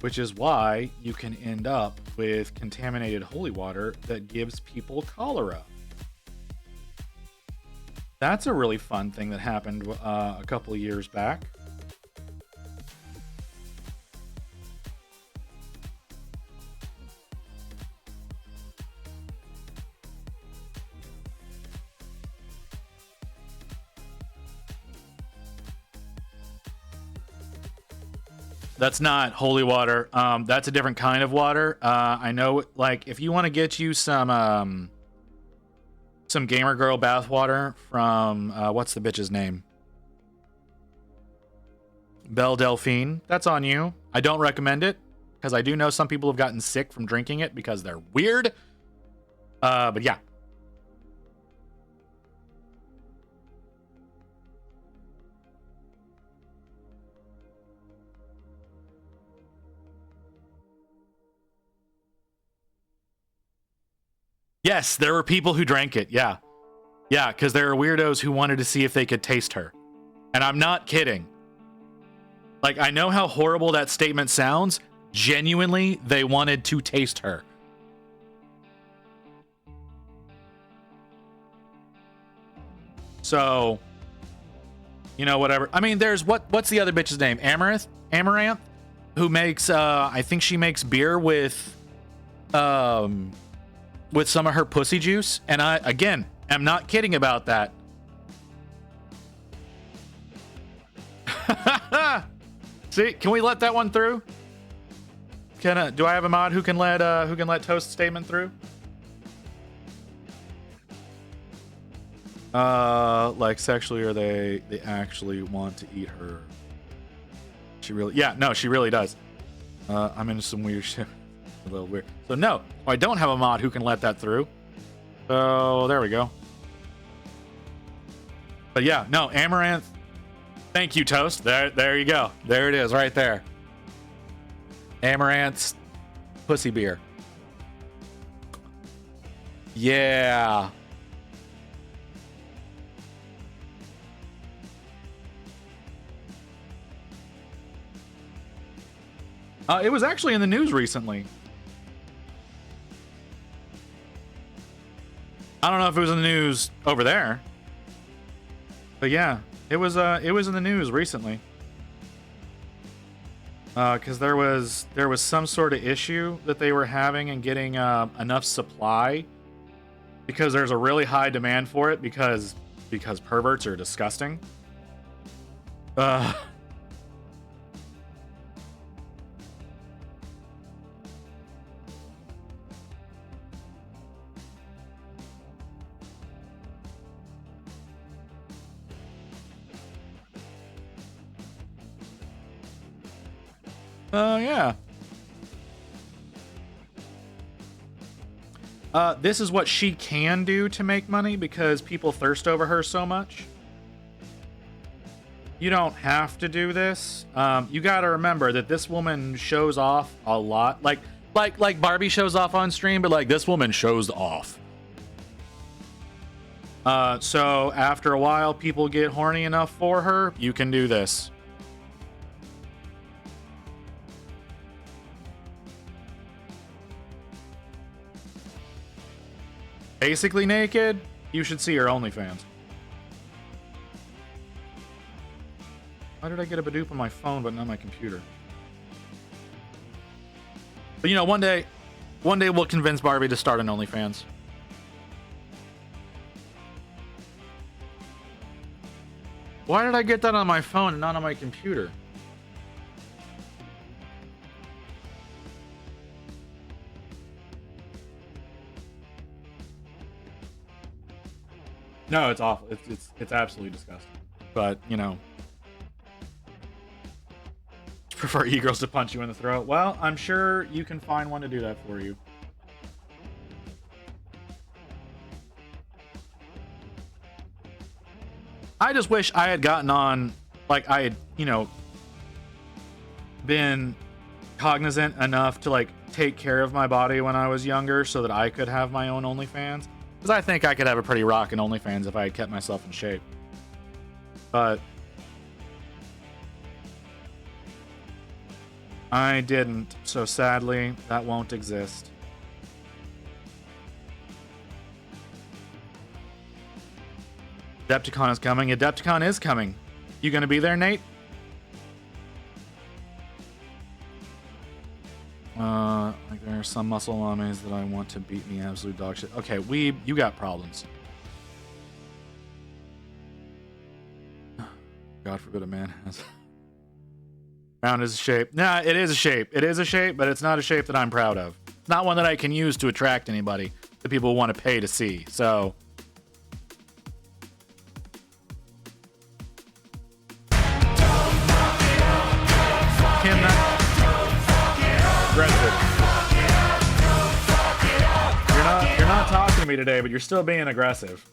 which is why you can end up with contaminated holy water that gives people cholera. That's a really fun thing that happened a couple of years back. That's not holy water. That's a different kind of water. I know, like, if you want to get you some gamer girl bath water from what's the bitch's name? Belle Delphine. That's on you. I don't recommend it because I do know some people have gotten sick from drinking it because they're weird. But yeah. Yes, there were people who drank it. Yeah. Yeah, because there are weirdos who wanted to see if they could taste her. And I'm not kidding. Like, I know how horrible that statement sounds. Genuinely, they wanted to taste her. So, you know, whatever. I mean, there's what's the other bitch's name? Amaranth, who makes I think she makes beer with some of her pussy juice, and I again am not kidding about that. See, can we let that one through? Do I have a mod who can let Toast statement through? Like sexually, or they actually want to eat her? She really, yeah, no, she really does. I'm into some weird shit. A little weird. So no, I don't have a mod who can let that through. So there we go. But yeah, no, Amaranth. Thank you, Toast. There you go. There it is, right there. Amaranth's pussy beer. Yeah. It was actually in the news recently. I don't know if it was in the news over there, but yeah, it was in the news recently. Because there was some sort of issue that they were having in getting enough supply, because there's a really high demand for it because perverts are disgusting. Yeah. This is what she can do to make money because people thirst over her so much. You don't have to do this. You got to remember that this woman shows off a lot. Like Barbie shows off on stream, but like this woman shows off. So after a while, people get horny enough for her, you can do this. Basically naked, you should see her OnlyFans. Why did I get a Badoop on my phone but not my computer? But you know, one day we'll convince Barbie to start an OnlyFans. Why did I get that on my phone and not on my computer? No, it's awful. It's absolutely disgusting. But, you know, I prefer e-girls to punch you in the throat. Well, I'm sure you can find one to do that for you. I just wish I had gotten on, like, I had, you know, been cognizant enough to, like, take care of my body when I was younger so that I could have my own OnlyFans. Because I think I could have a pretty rockin' OnlyFans if I had kept myself in shape. But I didn't, so sadly, that won't exist. Adepticon is coming. Adepticon is coming. You gonna be there, Nate? Like there are some muscle mummies that I want to beat me absolute dog shit. Okay, Weeb, you got problems. God forbid a man has. Round is a shape. Nah, it is a shape. It is a shape, but it's not a shape that I'm proud of. It's not one that I can use to attract anybody that people want to pay to see. So. Kim, aggressive. You're not talking to me today, but you're still being aggressive.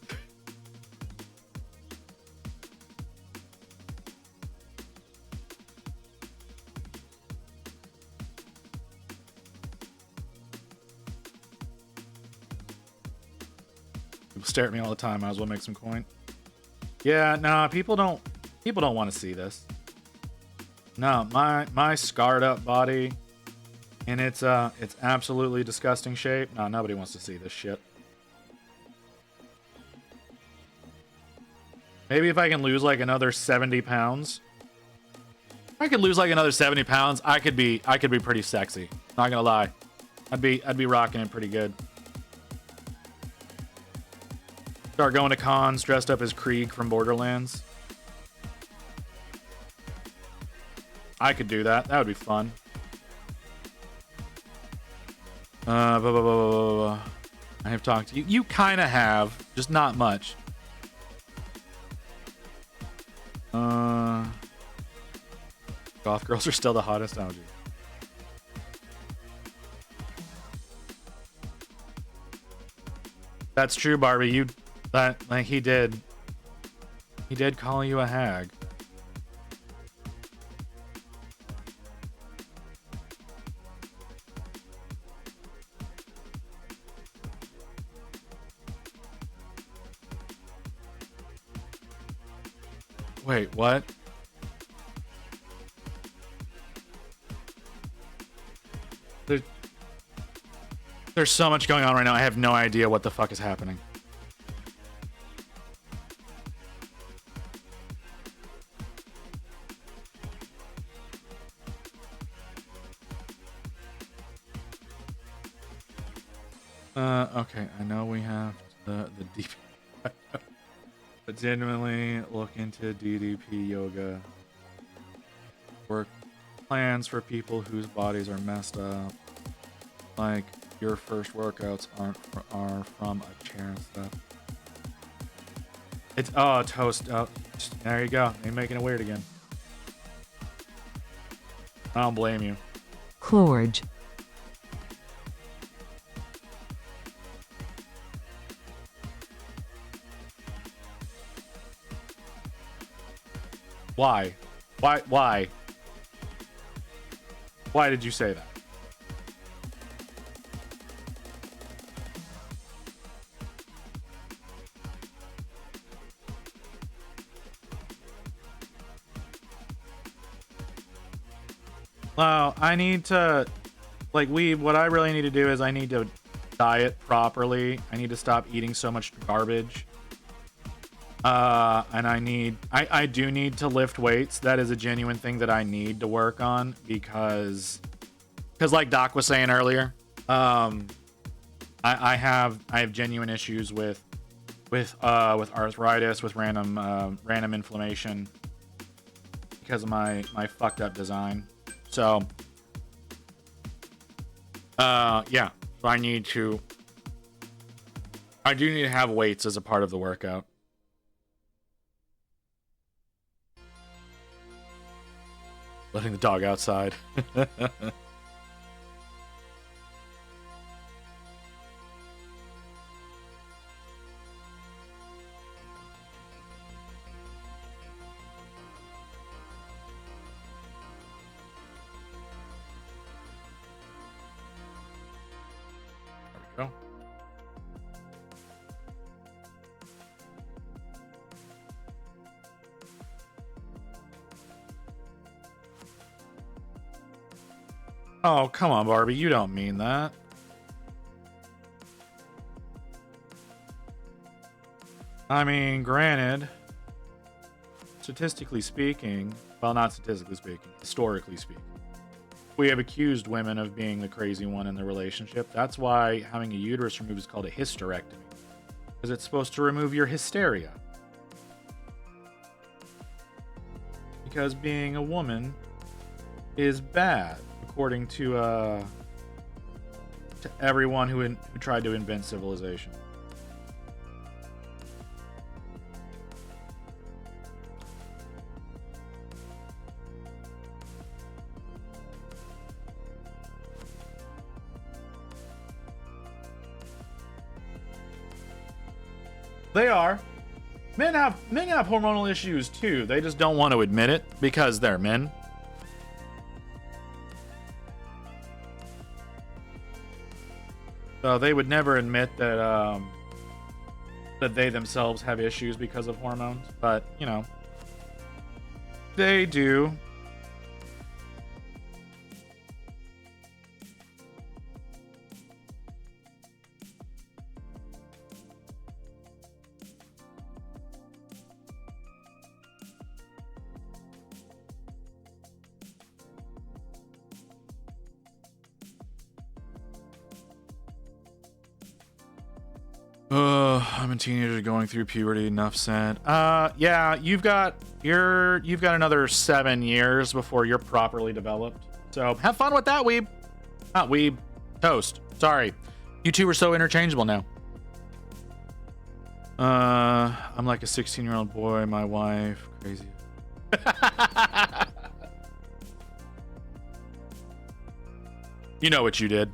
People stare at me all the time. Might as well make some coin. Yeah, nah, people don't want to see this. No, my scarred up body in its absolutely disgusting shape. No, nobody wants to see this shit. Maybe if I can lose like another 70 pounds. If I could lose like another 70 pounds, I could be pretty sexy. Not gonna lie. I'd be rocking it pretty good. Start going to cons dressed up as Krieg from Borderlands. I could do that. That would be fun. I have talked to you. You kind of have, just not much. Goth girls are still the hottest. Oh, geez. That's true, Barbie. He did call you a hag. Wait, what? There's so much going on right now. I have no idea what the fuck is happening. Okay, I know we have the deep. But genuinely look into DDP yoga. Work plans for people whose bodies are messed up. Like your first workouts are from a chair and stuff. It's toast. Oh, there you go. They're making it weird again. I don't blame you.
Clorge.
Why? Why? Why did you say that? Well, I need to, like, what I really need to do is I need to diet properly. I need to stop eating so much garbage. And I do need to lift weights. That is a genuine thing that I need to work on because like Doc was saying earlier, I have genuine issues with arthritis, with random inflammation because of my fucked up design. So, yeah, so I do need to have weights as a part of the workout. Letting the dog outside. There we go. Oh, come on, Barbie. You don't mean that. I mean, granted, statistically speaking, well, not statistically speaking, historically speaking, we have accused women of being the crazy one in the relationship. That's why having a uterus removed is called a hysterectomy, because it's supposed to remove your hysteria. Because being a woman is bad, according to everyone who tried to invent civilization. They are. Men have hormonal issues too. They just don't want to admit it because they're men. So they would never admit that that they themselves have issues because of hormones, but you know, they do. I'm a teenager going through puberty. Enough said. Yeah, you've got another 7 years before you're properly developed. So have fun with that, weeb. Not weeb. Toast. Sorry. You two are so interchangeable now. I'm like a 16-year-old boy. My wife, crazy. You know what you did.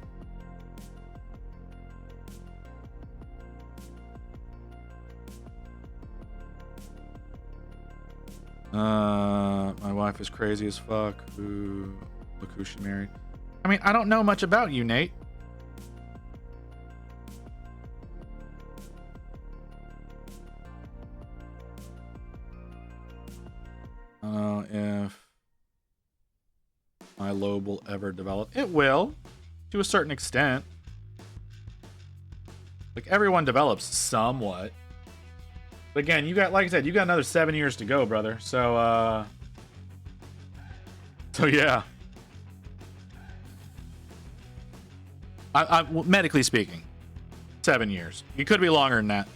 My wife is crazy as fuck. Ooh, look who she married. I mean, I don't know much about you, Nate. I don't know if my lobe will ever develop. It will, to a certain extent. Like, everyone develops somewhat. But again, you got, like I said, you got another 7 years to go, brother. So yeah. Medically speaking, 7 years. You could be longer than that.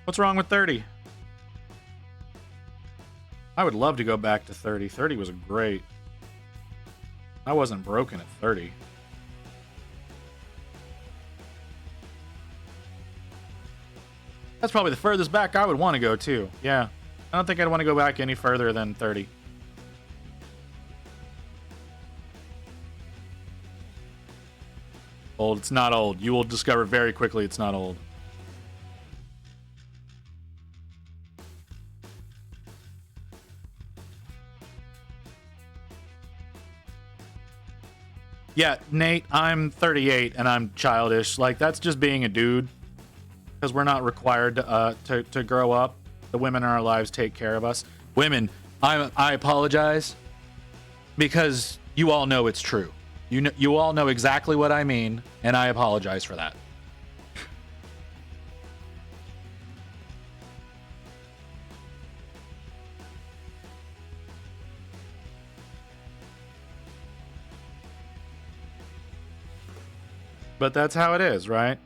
What's wrong with 30? I would love to go back to 30. 30 was great. I wasn't broken at 30. That's probably the furthest back I would want to go, too. Yeah. I don't think I'd want to go back any further than 30. Old. It's not old. You will discover very quickly it's not old. Yeah, Nate, I'm 38 and I'm childish. Like, that's just being a dude. Because we're not required to grow up. The women in our lives take care of us. Women, I apologize. because you all know it's true. You all know exactly what I mean, and I apologize for that. But that's how it is, right?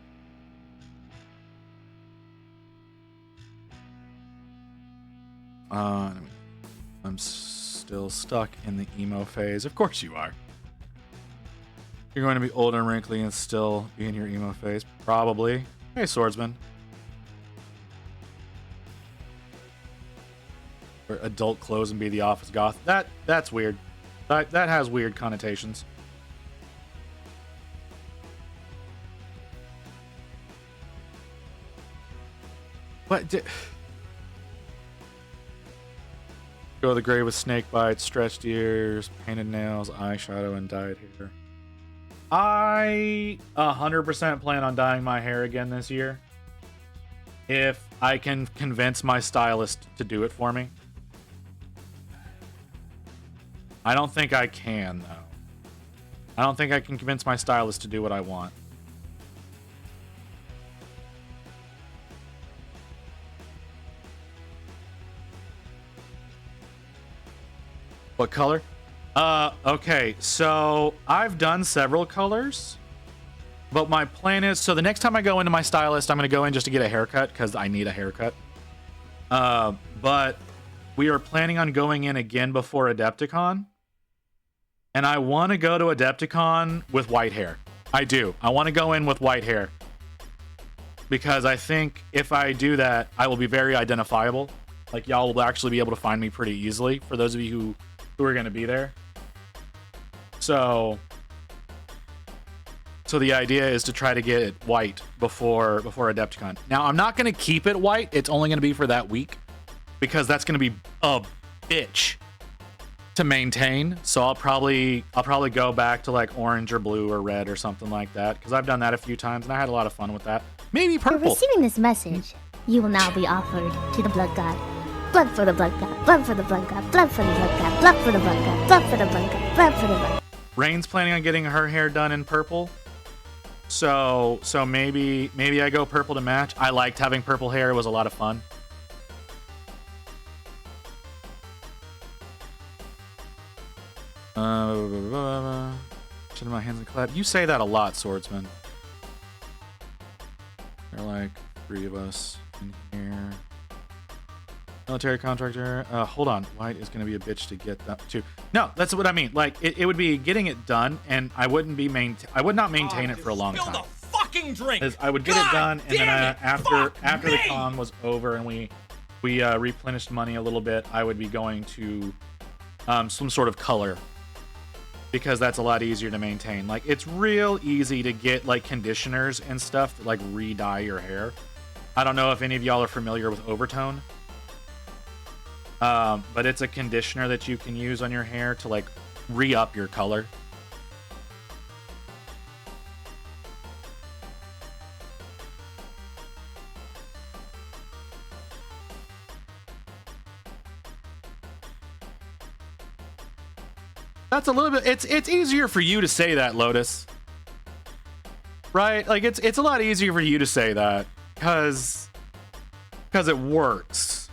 I'm still stuck in the emo phase. Of course you are. You're going to be old and wrinkly and still be in your emo phase. Probably. Hey, swordsman. Wear adult clothes and be the office goth. That's weird. That has weird connotations. What? Go to the grave with snake bites, stretched ears, painted nails, eyeshadow, and dyed hair. I 100% plan on dyeing my hair again this year. If I can convince my stylist to do it for me. I don't think I can, though. I don't think I can convince my stylist to do what I want. What color? Okay, so I've done several colors, but my plan is, so the next time I go into my stylist, I'm going to go in just to get a haircut because I need a haircut. But we are planning on going in again before Adepticon, and I want to go to Adepticon with white hair. I do. I want to go in with white hair because I think if I do that, I will be very identifiable. Like, y'all will actually be able to find me pretty easily for those of you who are going to be there. So the idea is to try to get it white before Adepticon. Now, I'm not going to keep it white. It's only going to be for that week because that's going to be a bitch to maintain. So I'll probably go back to like orange or blue or red or something like that because I've done that a few times and I had a lot of fun with that. Maybe
For
purple.
receiving this message, you will now be offered to the blood god. Blood for the blood god, blood for the blood god, blood for the blood god, blood for the blood god, blood for the blood god, blood for the blood.
Rain's planning on getting her hair done in purple. So maybe I go purple to match. I liked having purple hair. It was a lot of fun. Shit in my hands and clap. You say that a lot, swordsman. There are like 3 of us in here. Military contractor. Hold on. White is going to be a bitch to get that too. No, that's what I mean. Like it would be getting it done, and I would not maintain it for a long time.
Spill the fucking drink.
I would get it done, and then after the con was over and we replenished money a little bit, I would be going to some sort of color because that's a lot easier to maintain. Like it's real easy to get like conditioners and stuff that like re-dye your hair. I don't know if any of y'all are familiar with Overtone. But it's a conditioner that you can use on your hair to like re-up your color. That's a little bit, it's easier for you to say that, Lotus. Right? Like it's a lot easier for you to say that because it works.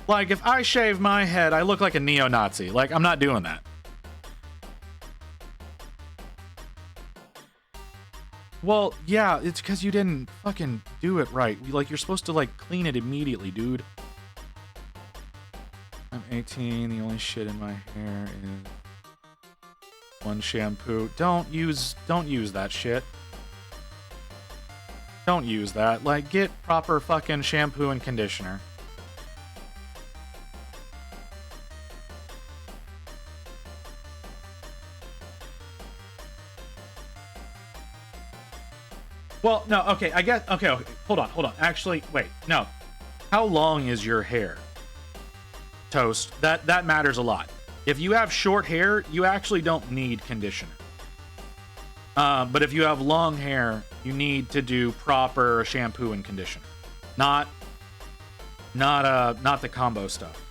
Like, if I shave my head, I look like a neo-Nazi. Like, I'm not doing that. Well, yeah, it's because you didn't fucking do it right. Like, you're supposed to, like, clean it immediately, dude. I'm 18. The only shit in my hair is one shampoo. Don't use that shit. Don't use that. Like, get proper fucking shampoo and conditioner. Well, no, okay, I guess, okay, hold on. Actually, wait, no. How long is your hair? Toast, that matters a lot. If you have short hair, you actually don't need conditioner. But if you have long hair, you need to do proper shampoo and conditioner. Not the combo stuff.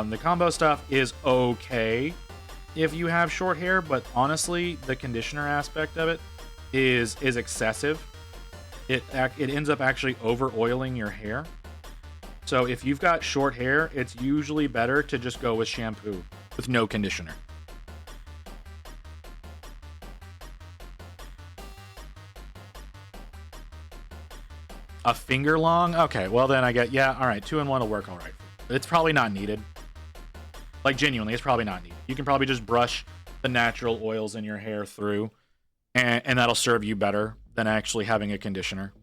The combo stuff is okay if you have short hair, but honestly, the conditioner aspect of it is excessive. It ends up actually over oiling your hair. So if you've got short hair, it's usually better to just go with shampoo with no conditioner. A finger long? Okay, well then I get, yeah, all right, 2-in-1 will work all right. It's probably not needed. Like, genuinely, it's probably not needed. You can probably just brush the natural oils in your hair through, and that'll serve you better than actually having a conditioner.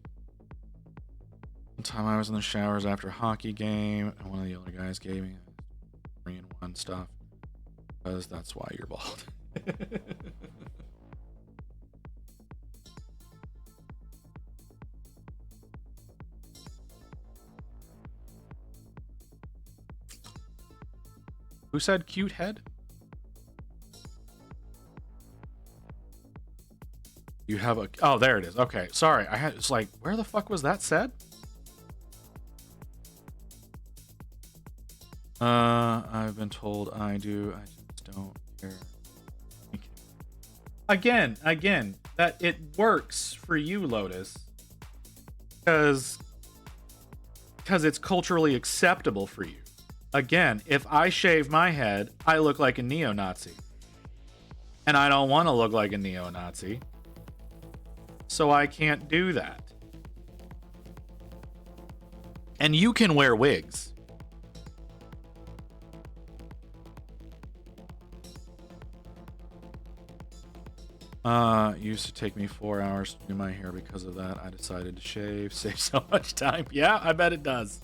One time I was in the showers after a hockey game, and one of the other guys gave me 3-in-1 stuff, because that's why you're bald. Who said cute head? You have a... Oh, there it is. Okay, sorry. It's like, where the fuck was that said? I've been told I do. I just don't care. Again, that it works for you, Lotus. Because it's culturally acceptable for you. Again, if I shave my head, I look like a neo-Nazi. And I don't want to look like a neo-Nazi. So I can't do that. And you can wear wigs. It used to take me 4 hours to do my hair. Because of that, I decided to shave. Save so much time. Yeah, I bet it does.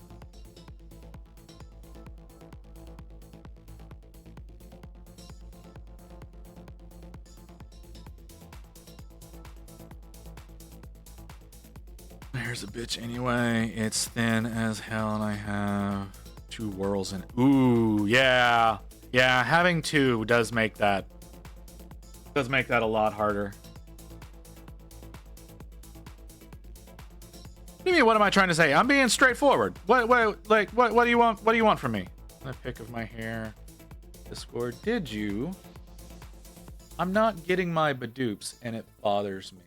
Here's a bitch anyway. It's thin as hell, and I have 2 whorls in. Ooh, yeah. Yeah, having 2 does make that a lot harder. What do you mean, what am I trying to say? I'm being straightforward. What do you want? What do you want from me? A pic of my hair. Discord. Did you? I'm not getting my badoops, and it bothers me.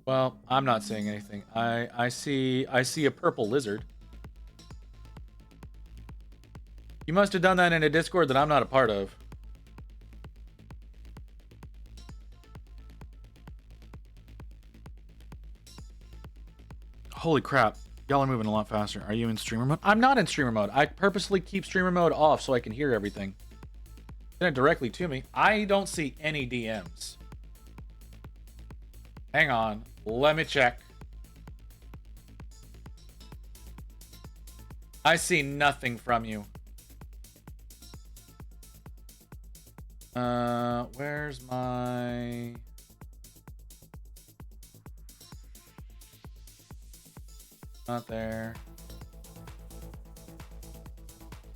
Well, I'm not saying anything. I see a purple lizard. You must have done that in a Discord that I'm not a part of. Holy crap. Y'all are moving a lot faster. Are you in streamer mode? I'm not in streamer mode. I purposely keep streamer mode off so I can hear everything. Send it directly to me. I don't see any DMs. Hang on. Let me check. I see nothing from you. Where's my... Not there.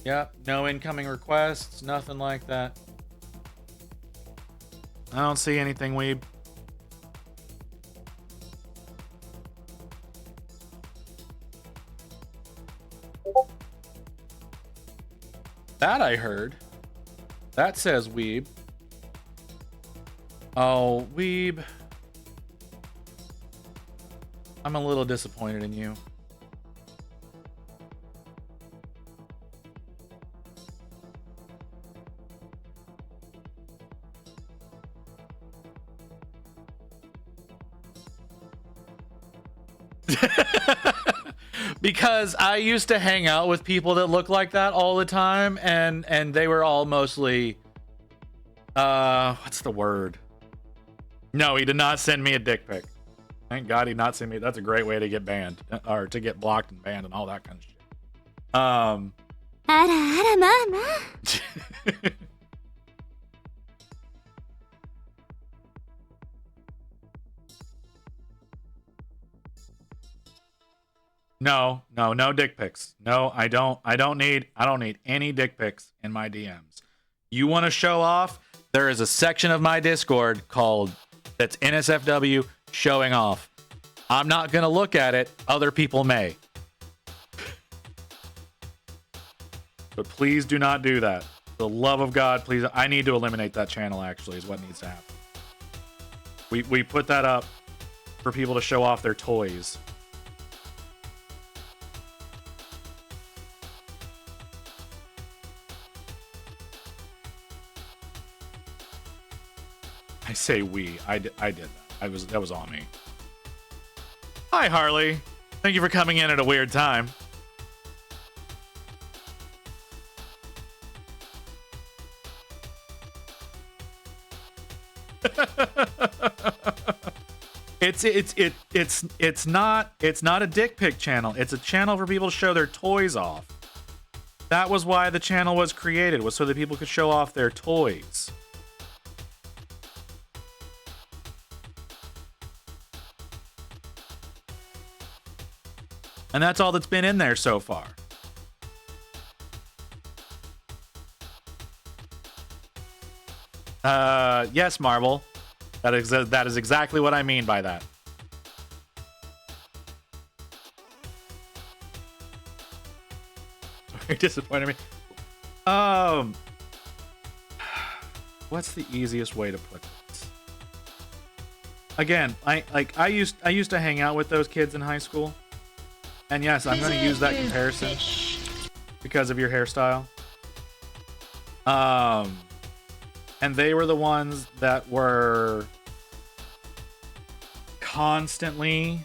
Yep, no incoming requests, nothing like that. I don't see anything, weeb. That I heard. That says weeb. Oh, weeb. I'm a little disappointed in you. Because I used to hang out with people that look like that all the time, and they were all mostly what's the word? No, he did not send me a dick pic. Thank God he did not send me. That's a great way to get banned, or to get blocked and banned and all that kind of shit. No dick pics. No, I don't need any dick pics in my DMs. You want to show off? There is a section of my Discord called that's NSFW. showing off. I'm not going to look at it. Other people may. But please do not do that. For the love of God, please. I need to eliminate that channel, actually, is what needs to happen. We put that up for people to show off their toys. I say we. I did that. That was on me. Hi, Harley. Thank you for coming in at a weird time. It's not a dick pic channel. It's a channel for people to show their toys off. That was why the channel was created, was so that people could show off their toys. And that's all that's been in there so far. Yes, Marble. That is exactly what I mean by that. Sorry, disappointed me. What's the easiest way to put this? Again, I used to hang out with those kids in high school. And yes, I'm going to use that comparison because of your hairstyle. And they were the ones that were constantly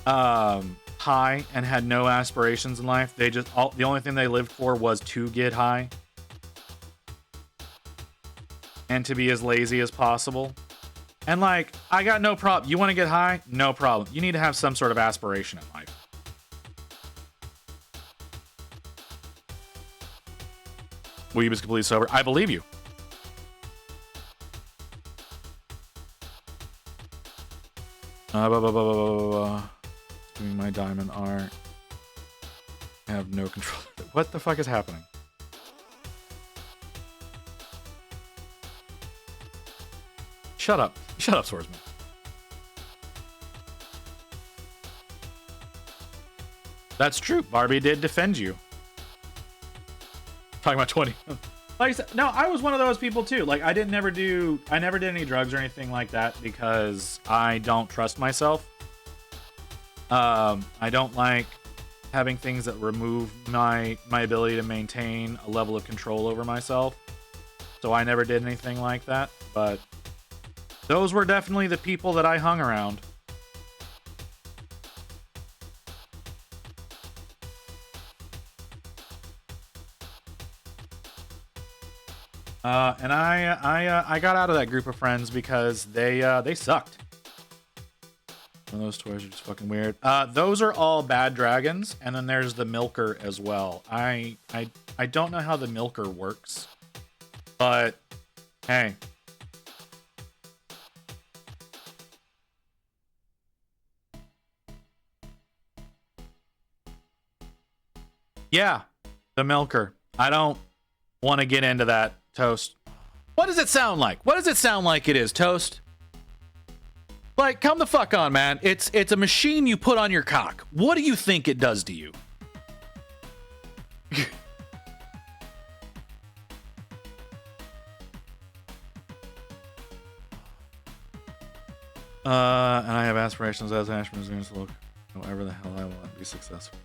high and had no aspirations in life. They just the only thing they lived for was to get high and to be as lazy as possible. And like, I got no problem. You want to get high? No problem. You need to have some sort of aspiration in life. Weeb is completely sober. I believe you. Doing my diamond art. I have no control. What the fuck is happening? Shut up. Shut up, swordsman. That's true. Barbie did defend you. Talking about 20. Like I said, no, I was one of those people too. Like I never did any drugs or anything like that because I don't trust myself. I don't like having things that remove my ability to maintain a level of control over myself. So I never did anything like that, but those were definitely the people that I hung around. And I got out of that group of friends because they sucked. One of those toys are just fucking weird. Those are all bad dragons, and then there's the milker as well. I don't know how the milker works, but hey. Yeah, the milker. I don't want to get into that, Toast. What does it sound like? What does it sound like it is, Toast? Like, come the fuck on, man. It's a machine you put on your cock. What do you think it does to you? And I have aspirations as Ashman's going to look however the hell I want to be successful.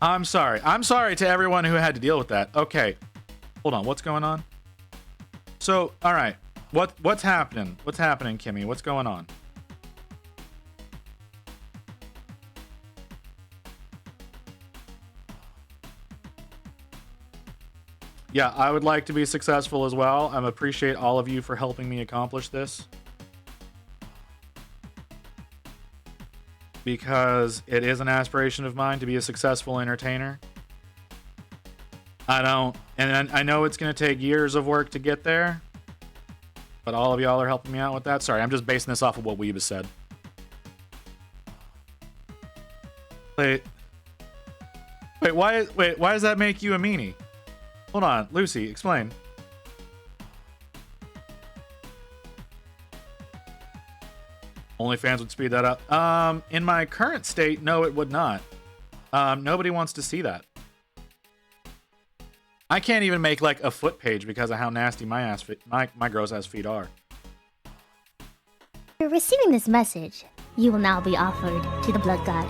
I'm sorry. I'm sorry to everyone who had to deal with that. Okay. Hold on. What's going on? So, all right. What's happening? What's happening, Kimmy? What's going on? Yeah, I would like to be successful as well. I appreciate all of you for helping me accomplish this. Because it is an aspiration of mine to be a successful entertainer. I know it's going to take years of work to get there, but all of y'all are helping me out with that. Sorry, I'm just basing this off of what Weeb has said. Wait, why does that make you a meanie? Hold on, Lucy, explain. OnlyFans would speed that up. In my current state, no, it would not. Nobody wants to see that. I can't even make like a foot page because of how nasty my gross ass feet are.
After receiving this message, you will now be offered to the blood god.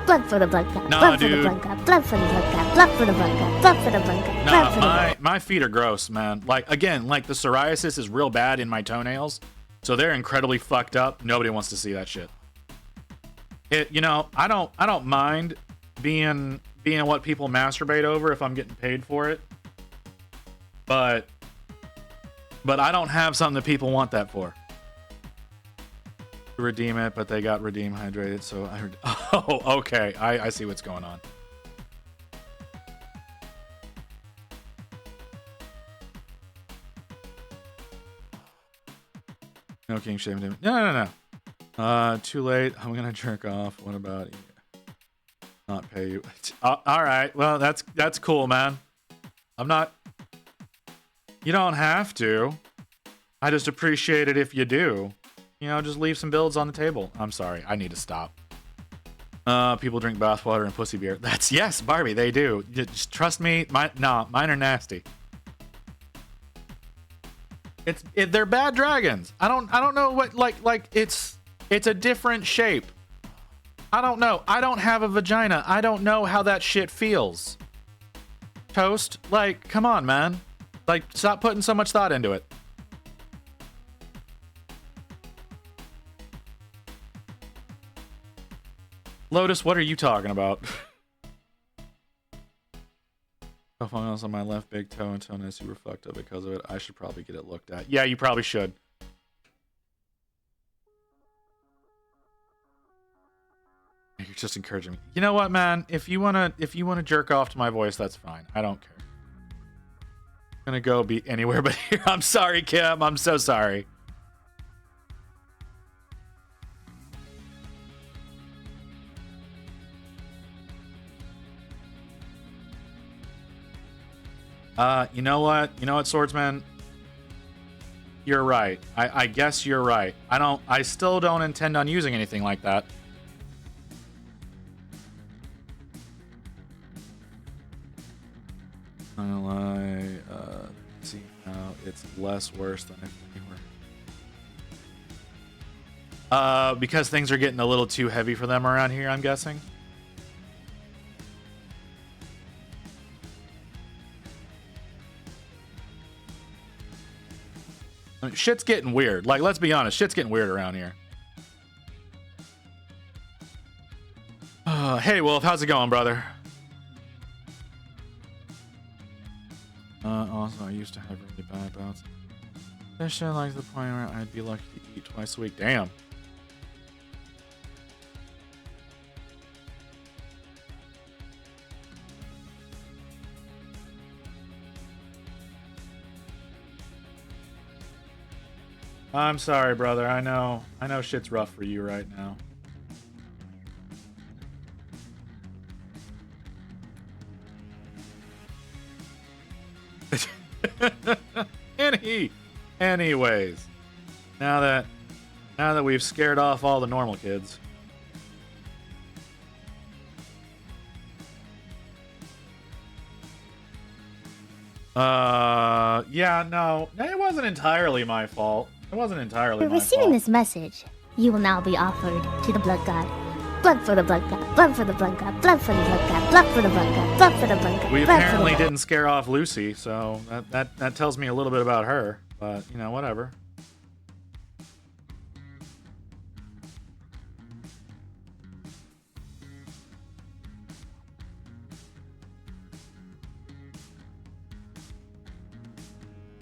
Blood for the blood god.
Nah,
blood
dude.
for the blood god. Blood for the blood god. Blood for the blood god. Blood for the blood god. Blood for the blood god.
My feet are gross, man. Like again, like the psoriasis is real bad in my toenails, so they're incredibly fucked up. Nobody wants to see that shit. You know, I don't mind being what people masturbate over if I'm getting paid for it. But I don't have something that people want that for. To redeem it, but they got redeem hydrated, so I heard. Oh, okay. I see what's going on. No king shame. No. Too late. I'm gonna jerk off. What about you? Not pay you. All right. Well, that's cool, man. I'm not. You don't have to. I just appreciate it if you do. You know, just leave some builds on the table. I'm sorry. I need to stop. People drink bathwater and pussy beer. That's yes, Barbie. They do. Just trust me. Mine are nasty. They're bad dragons. I don't know what like it's a different shape. I don't know. I don't have a vagina. I don't know how that shit feels. Toast. Like, come on, man. Like, stop putting so much thought into it. Lotus, what are you talking about? Something else on my left big toe and toenail super fucked up because of it. I should probably get it looked at. Yeah, you probably should. You're just encouraging me. You know what, man? If you wanna jerk off to my voice, that's fine. I don't care. I'm gonna go be anywhere but here. I'm sorry, Kim. I'm so sorry. You know what? You know what, Swordsman? You're right. I guess you're right. I still don't intend on using anything like that. I'm not gonna lie. See now it's less worse than if they were. Because things are getting a little too heavy for them around here, I'm guessing. I mean, shit's getting weird. Like, let's be honest, shit's getting weird around here. Hey, Wolf, how's it going, brother? Also, I used to have really bad bouts. This shit like the point where I'd be lucky to eat twice a week. Damn. I'm sorry, brother. I know shit's rough for you right now. Anyways, now that we've scared off all the normal kids. Yeah, no, it wasn't entirely my fault. It wasn't entirely my fault.
For receiving this message, you will now be offered to the blood god. Blood for the blood god. Blood for the blood god. Blood for the blood god. Blood for the blood god. Blood for the blood god.
We apparently didn't scare off Lucy, so that tells me a little bit about her. But you know, whatever.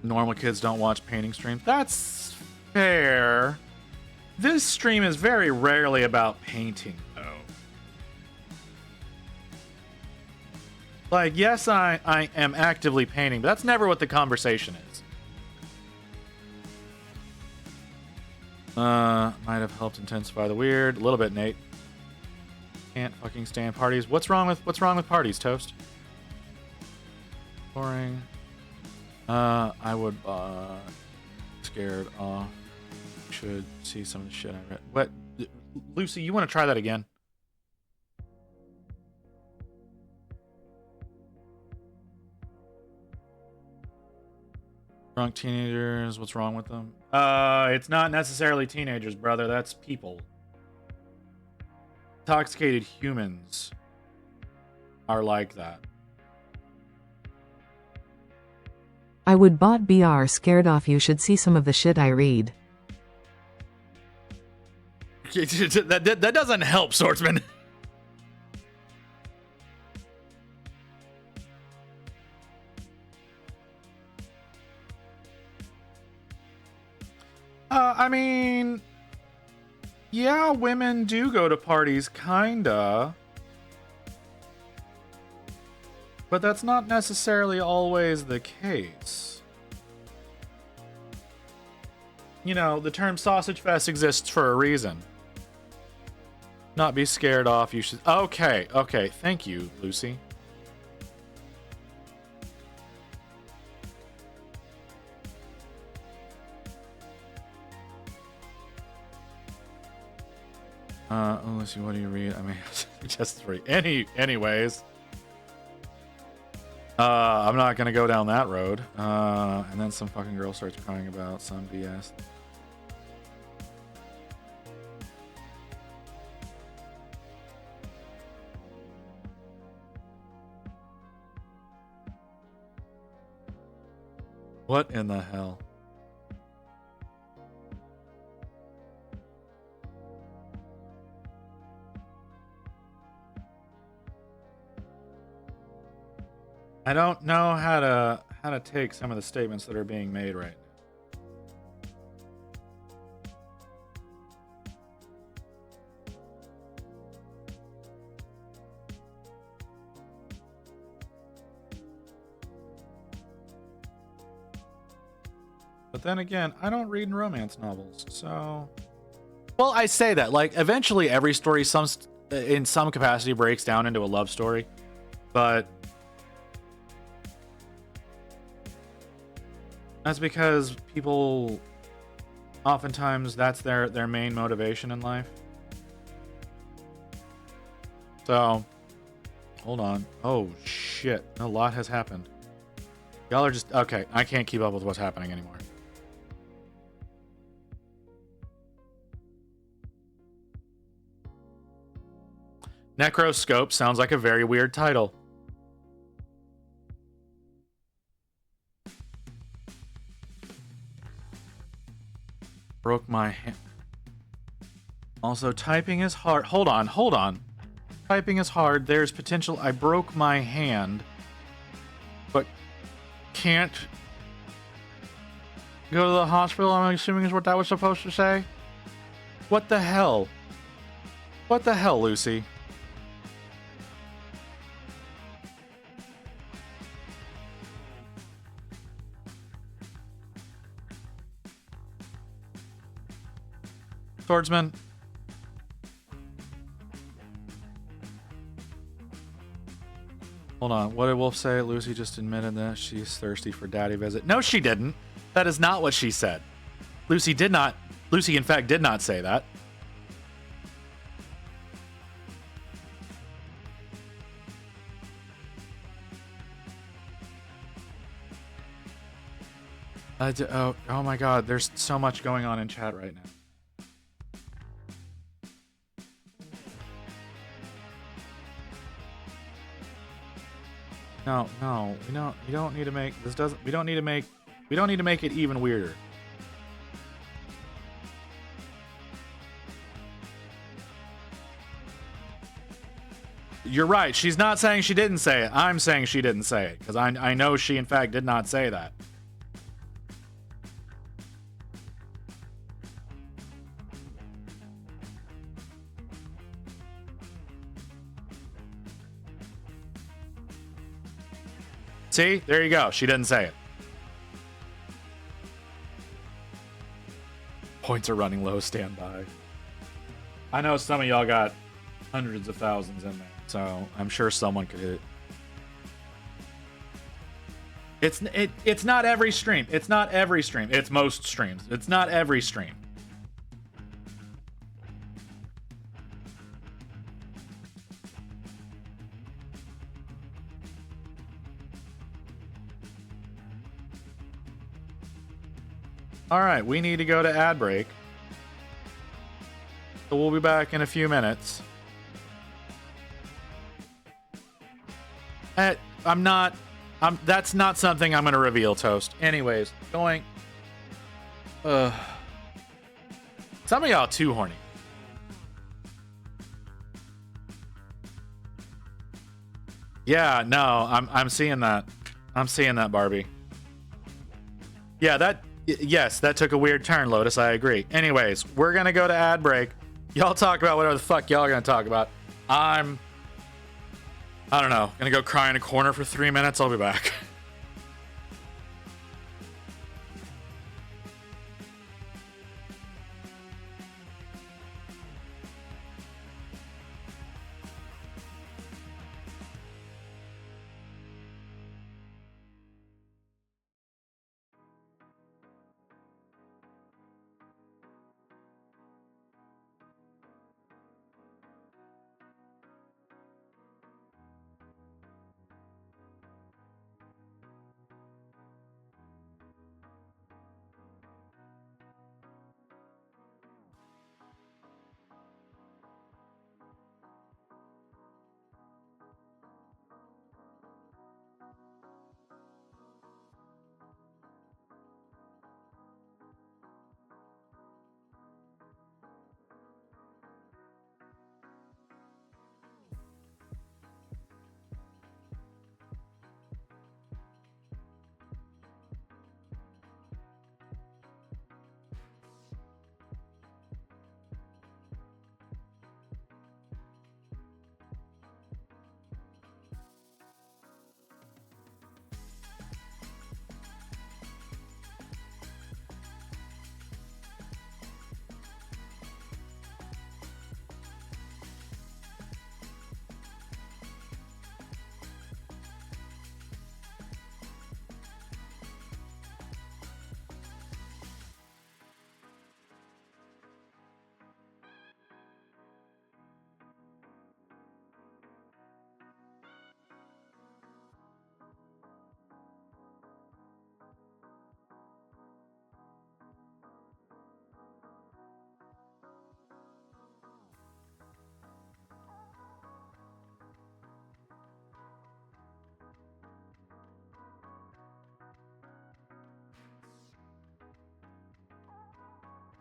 Normal kids don't watch painting streams. That's fair. This stream is very rarely about painting, though. Like, yes, I am actively painting, but that's never what the conversation is. Might have helped intensify the weird. A little bit, Nate. Can't fucking stand parties. What's wrong with parties, Toast? Boring. I would scared off. Should see some of the shit I read. What, Lucy? You want to try that again? Drunk teenagers. What's wrong with them? It's not necessarily teenagers, brother. That's people. Intoxicated humans are like that.
I would bot BR scared off. You should see some of the shit I read.
That doesn't help, Swordsman. I mean, yeah, women do go to parties, kinda. But that's not necessarily always the case. You know, the term sausage fest exists for a reason. Not be scared off, you should... Okay, thank you, Lucy. Lucy, what do you read? I mean, just three. Anyways. I'm not gonna go down that road. And then some fucking girl starts crying about some BS. What in the hell? I don't know how to take some of the statements that are being made right now. But then again, I don't read romance novels, so... Well, I say that, like, eventually every story in some capacity breaks down into a love story, but... That's because people, oftentimes, that's their main motivation in life. So, hold on. Oh, shit. A lot has happened. Y'all are just... Okay, I can't keep up with what's happening anymore. Necroscope sounds like a very weird title. Broke my hand. Also, typing is hard. Hold on. Typing is hard. There's potential. I broke my hand, but can't go to the hospital, I'm assuming is what that was supposed to say. What the hell? What the hell, Lucy? Swordsman. Hold on. What did Wolf say? Lucy just admitted that she's thirsty for daddy visit. No, she didn't. That is not what she said. Lucy, in fact, did not say that. Oh my god, there's so much going on in chat right now. No, we don't need to make this we don't need to make it even weirder. You're right. She's not saying she didn't say it. I'm saying she didn't say it because I know she in fact did not say that. See? There you go. She didn't say it. Points are running low. Stand by. I know some of y'all got hundreds of thousands in there. So I'm sure someone could hit it. It's not every stream. It's not every stream. It's most streams. It's not every stream. All right, we need to go to ad break. So we'll be back in a few minutes. That's not something I'm going to reveal, Toast. Anyways, going. Some of y'all too horny. Yeah, no, I'm seeing that. I'm seeing that, Barbie. Yeah, yes, that took a weird turn, Lotus. I agree. Anyways, we're gonna go to ad break. Y'all talk about whatever the fuck y'all are gonna talk about. I don't know. Gonna go cry in a corner for 3 minutes. I'll be back.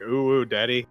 Ooh, daddy.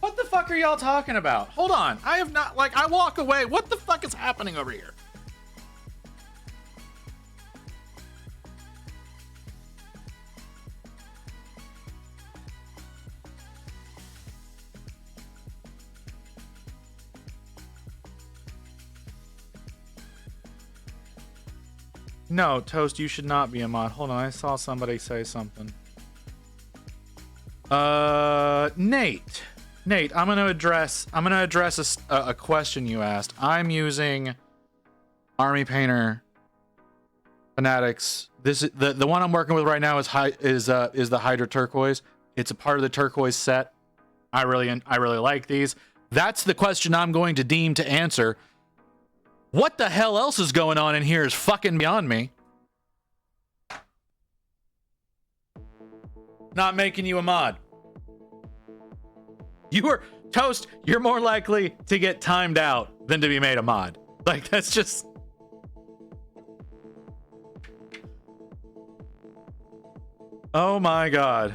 What the fuck are y'all talking about? Hold on. I have not, like, I walk away. What the fuck is happening over here? No, Toast, you should not be a mod. Hold on, I saw somebody say something. Nate. Nate, I'm gonna address a question you asked. I'm using Army Painter Fanatics. This is the one I'm working with right now is the Hydra Turquoise. It's a part of the turquoise set. I really like these. That's the question I'm going to deem to answer. What the hell else is going on in here is fucking beyond me. Not making you a mod. You are Toast. You're more likely to get timed out than to be made a mod. Like, that's just. Oh my god.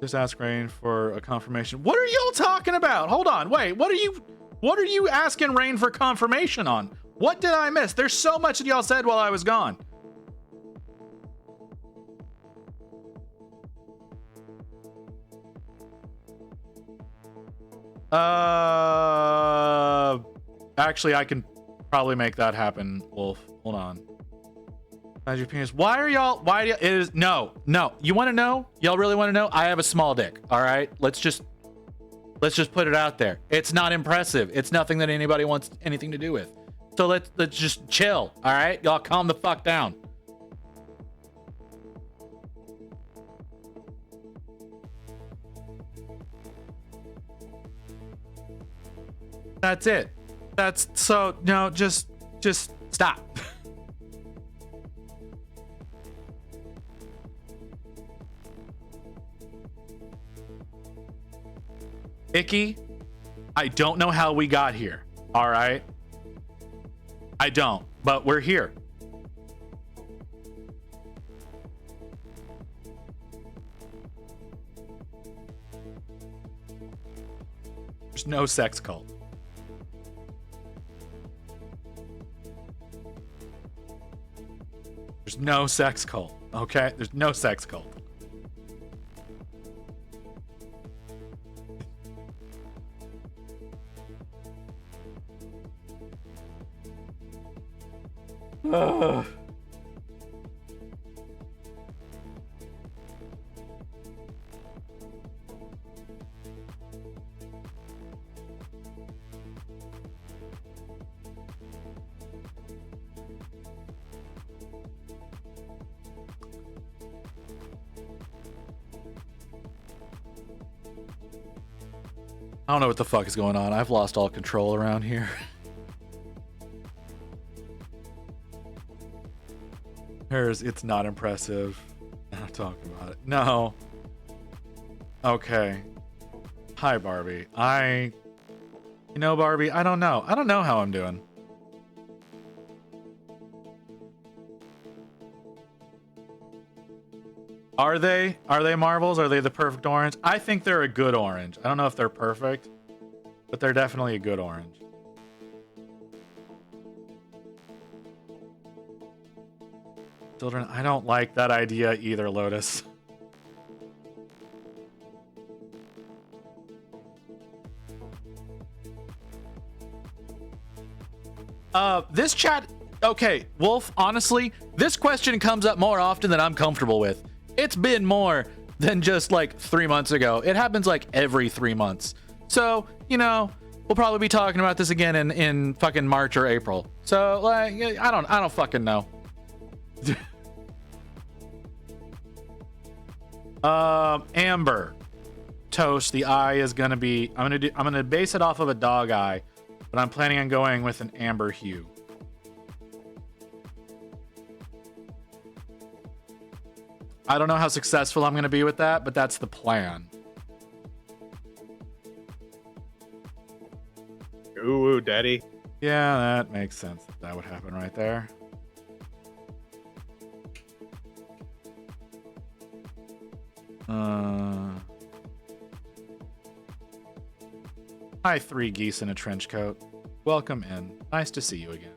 Just ask Rain for a confirmation. What are y'all talking about? Hold on. Wait, what are you asking Rain for confirmation on? What did I miss? There's so much that y'all said while I was gone. Actually, I can probably make that happen, Wolf. Hold on. How's your penis? It is, no. You want to know? Y'all really want to know? I have a small dick, all right? Let's just put it out there. It's not impressive. It's nothing that anybody wants anything to do with. So let's just chill, all right? Y'all calm the fuck down. That's it. That's so, no, just stop. Icky, I don't know how we got here, all right? I don't, but we're here. There's no sex cult. There's no sex cult, okay? There's no sex cult. Ugh. I don't know what the fuck is going on. I've lost all control around here. It's not impressive. I'm not talking about it. No. Okay. Hi, Barbie. You know, Barbie, I don't know. I don't know how I'm doing. Are they marbles? Are they the perfect orange? I think they're a good orange. I don't know if they're perfect, but they're definitely a good orange. Children, I don't like that idea either, Lotus. This chat, okay, Wolf, honestly, this question comes up more often than I'm comfortable with. It's been more than just like 3 months ago. It happens like every 3 months. So, you know, we'll probably be talking about this again in fucking March or April. So, like, I don't fucking know. Amber. Toast, the eye is gonna be, I'm gonna base it off of a dog eye, but I'm planning on going with an amber hue. I don't know how successful I'm gonna be with that, but that's the plan.
Ooh, daddy.
Yeah, that makes sense. That would happen right there. Hi, 3 geese in a trench coat. Welcome in. Nice to see you again.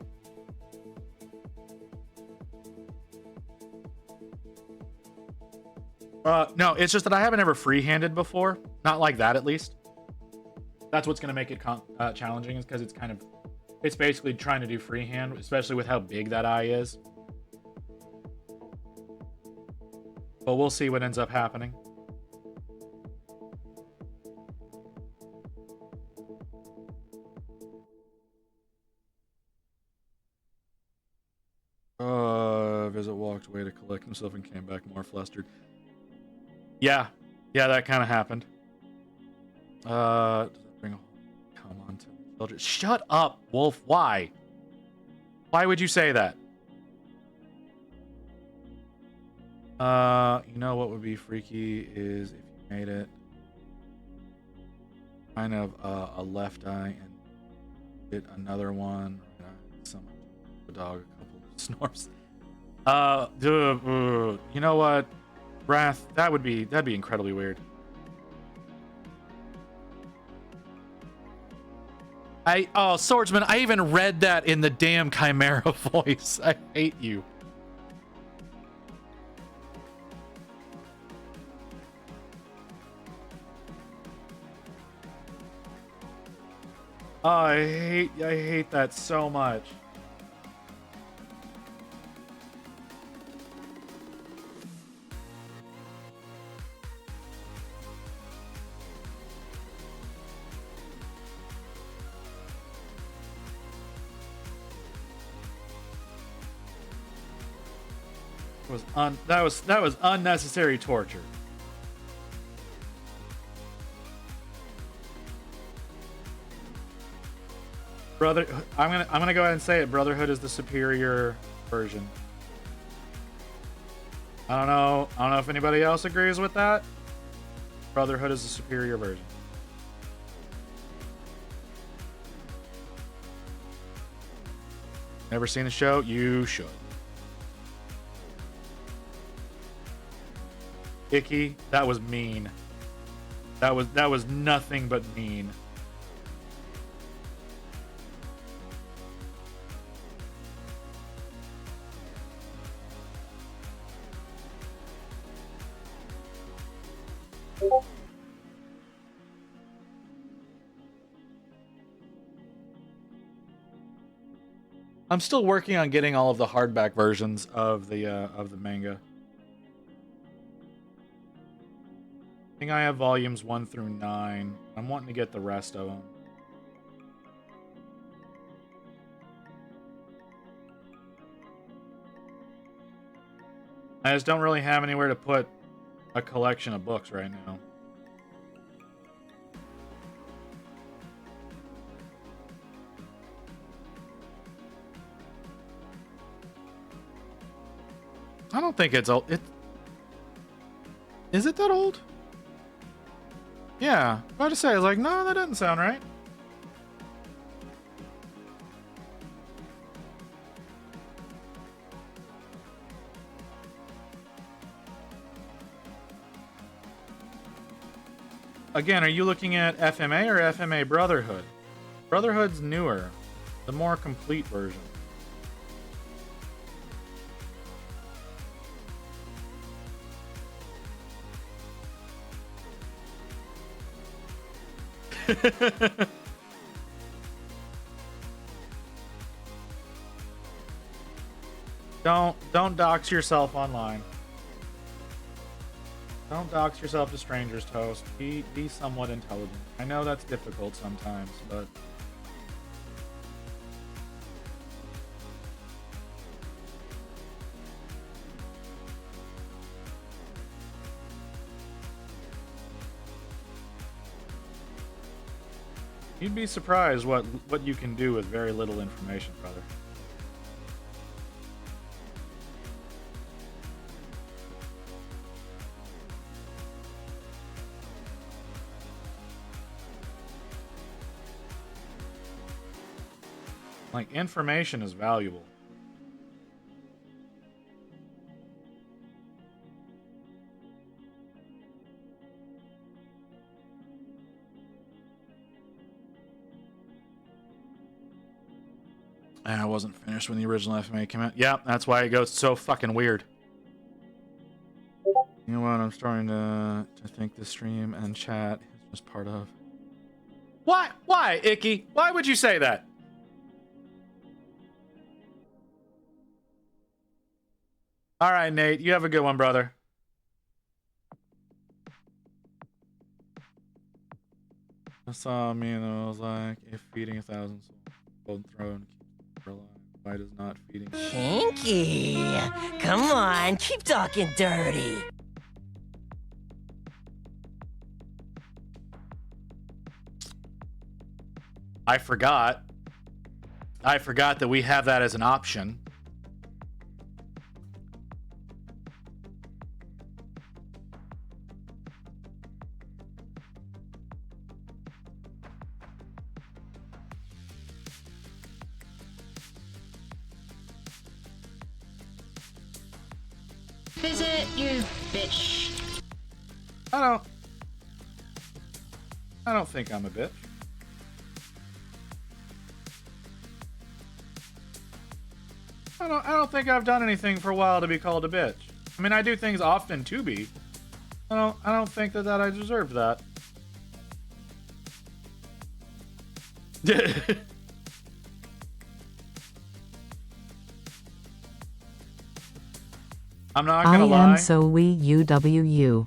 No, it's just that I haven't ever free-handed before. Not like that, at least. That's what's going to make it challenging, is because it's basically trying to do freehand, especially with how big that eye is. But we'll see what ends up happening. Visit walk himself and came back more flustered. Yeah, that kind of happened. Does that bring a come on to the children? Shut up, Wolf. Why? Why would you say that? You know what would be freaky is if you made it kind of a left eye and did another one. Someone, a dog, a couple of snorfs. You know what, Wrath? That'd be incredibly weird. Swordsman, I even read that in the damn Chimera voice. I hate you. Oh, I hate that so much. That was unnecessary torture. Brother, I'm gonna go ahead and say it. Brotherhood is the superior version. I don't know if anybody else agrees with that. Brotherhood is the superior version. Never seen the show? You should. Icky, that was mean. That was nothing but mean. I'm still working on getting all of the hardback versions of the manga. I think I have volumes 1 through 9. I'm wanting to get the rest of them. I just don't really have anywhere to put a collection of books right now. I don't think it's old. Is it that old? Yeah, I was to say, I was like, no, that doesn't sound right. Again, are you looking at FMA or FMA Brotherhood? Brotherhood's newer, the more complete version. Don't dox yourself online. Don't dox yourself to strangers, Toast. Be somewhat intelligent. I know that's difficult sometimes, but you'd be surprised what you can do with very little information, brother. Like, information is valuable. I wasn't finished when the original FMA came out. Yeah, that's why it goes so fucking weird. You know what? I'm starting to think the stream and chat is just part of. Why? Why, Icky? Why would you say that? All right, Nate. You have a good one, brother. I saw me and I was like, if feeding 1,000 souls, golden throne keeps her alive. Why does not feeding?
Kinky. Come on, keep talking dirty.
I forgot. I forgot that we have that as an option.
Visit, you bitch.
I don't think I'm a bitch. I don't think I've done anything for a while to be called a bitch. I mean, I do things often to be. I don't think that I deserved that. I'm not
I
gonna lie.
am so we UWU.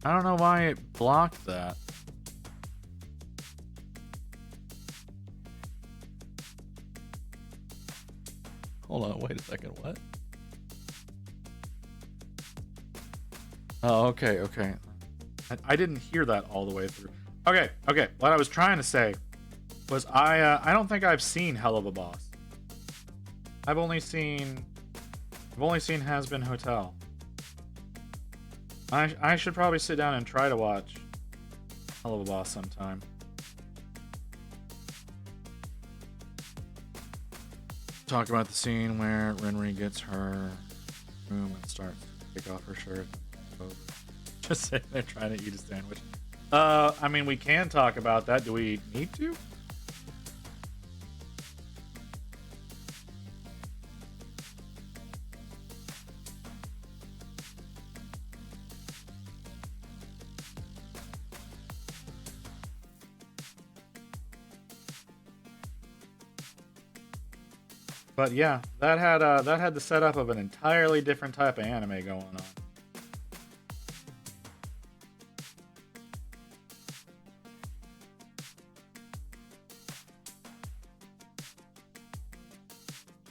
I don't know why it blocked that. Hold on, wait a second, what? Oh, okay. I didn't hear that all the way through. Okay. What I was trying to say was I don't think I've seen Hell of a Boss. I've only seen Has Been Hotel. I should probably sit down and try to watch Hell of a Boss sometime. Talk about the scene where Renri gets her room and starts to take off her shirt. Just sitting there trying to eat a sandwich. I mean, we can talk about that. Do we need to? But yeah, that had the setup of an entirely different type of anime going on.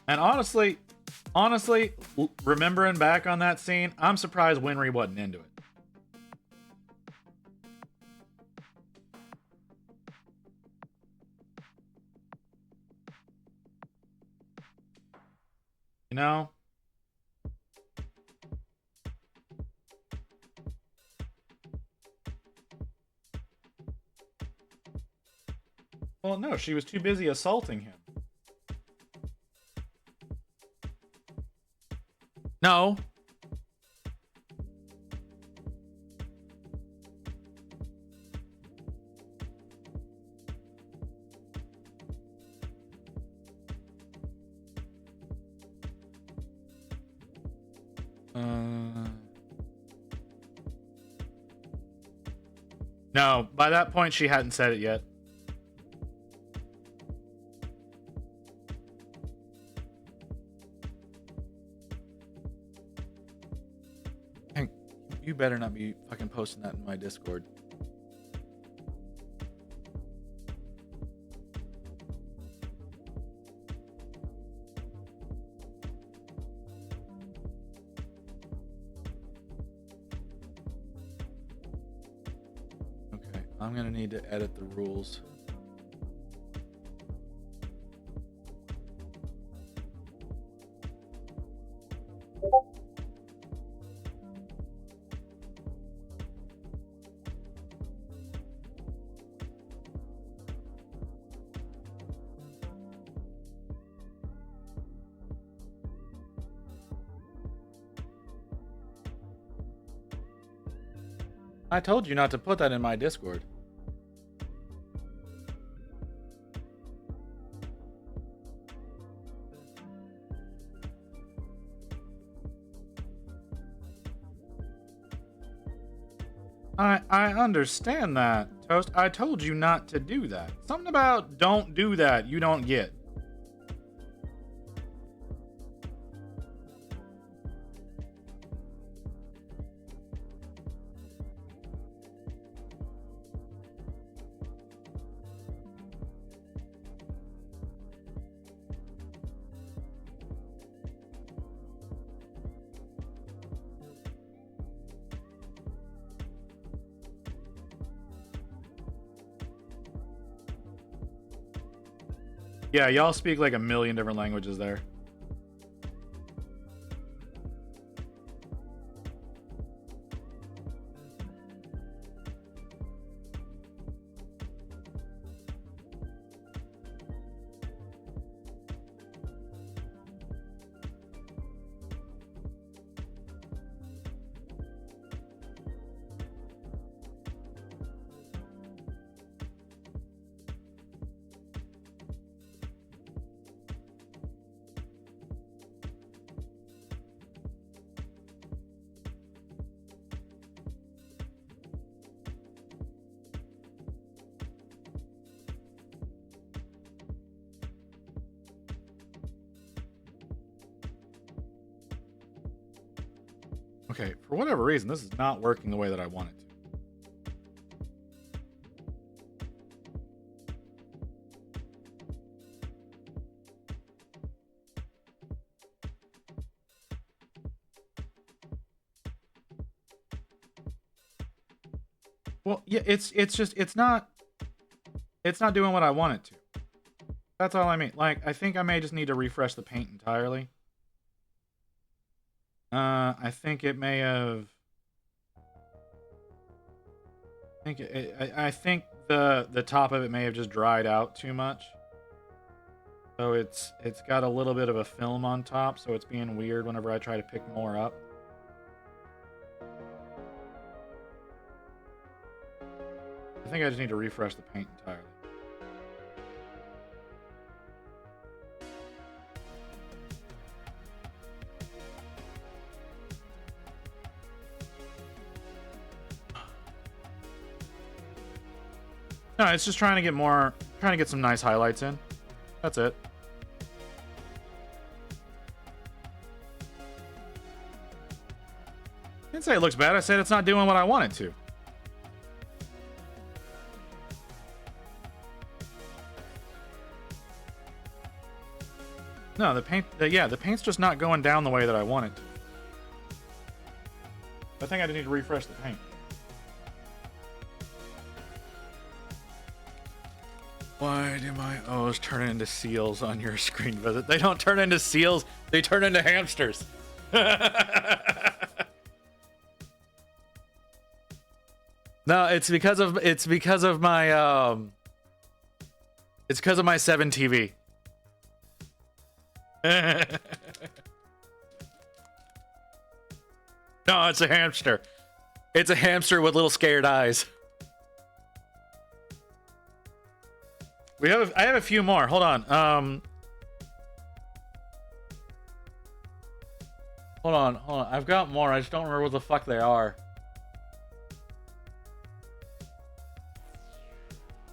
And honestly, remembering back on that scene, I'm surprised Winry wasn't into it. You know? Well, no, she was too busy assaulting him. No. No, by that point she hadn't said it yet. Hank, you better not be fucking posting that in my Discord. I'm gonna need to edit the rules. I told you not to put that in my Discord. I understand that, Toast. I told you not to do that. Something about don't do that you don't get. Yeah, y'all speak like a million different languages there. Okay, for whatever reason, this is not working the way that I want it to. Well, yeah, it's just it's not doing what I want it to. That's all I mean. Like, I think I may just need to refresh the paint entirely. I think it may have. I think the top of it may have just dried out too much. So it's got a little bit of a film on top, so it's being weird whenever I try to pick more up. I think I just need to refresh the paint entirely. No, it's just trying to get some nice highlights in. That's it. I didn't say it looks bad. I said it's not doing what I want it to. No, the paint's just not going down the way that I want it to. I think I just need to refresh the paint. Why do my O's turn into seals on your screen visit? They don't turn into seals, they turn into hamsters. No, it's because of my 7 TV. No, it's a hamster. It's a hamster with little scared eyes. I have a few more. Hold on. Hold on. I've got more. I just don't remember what the fuck they are.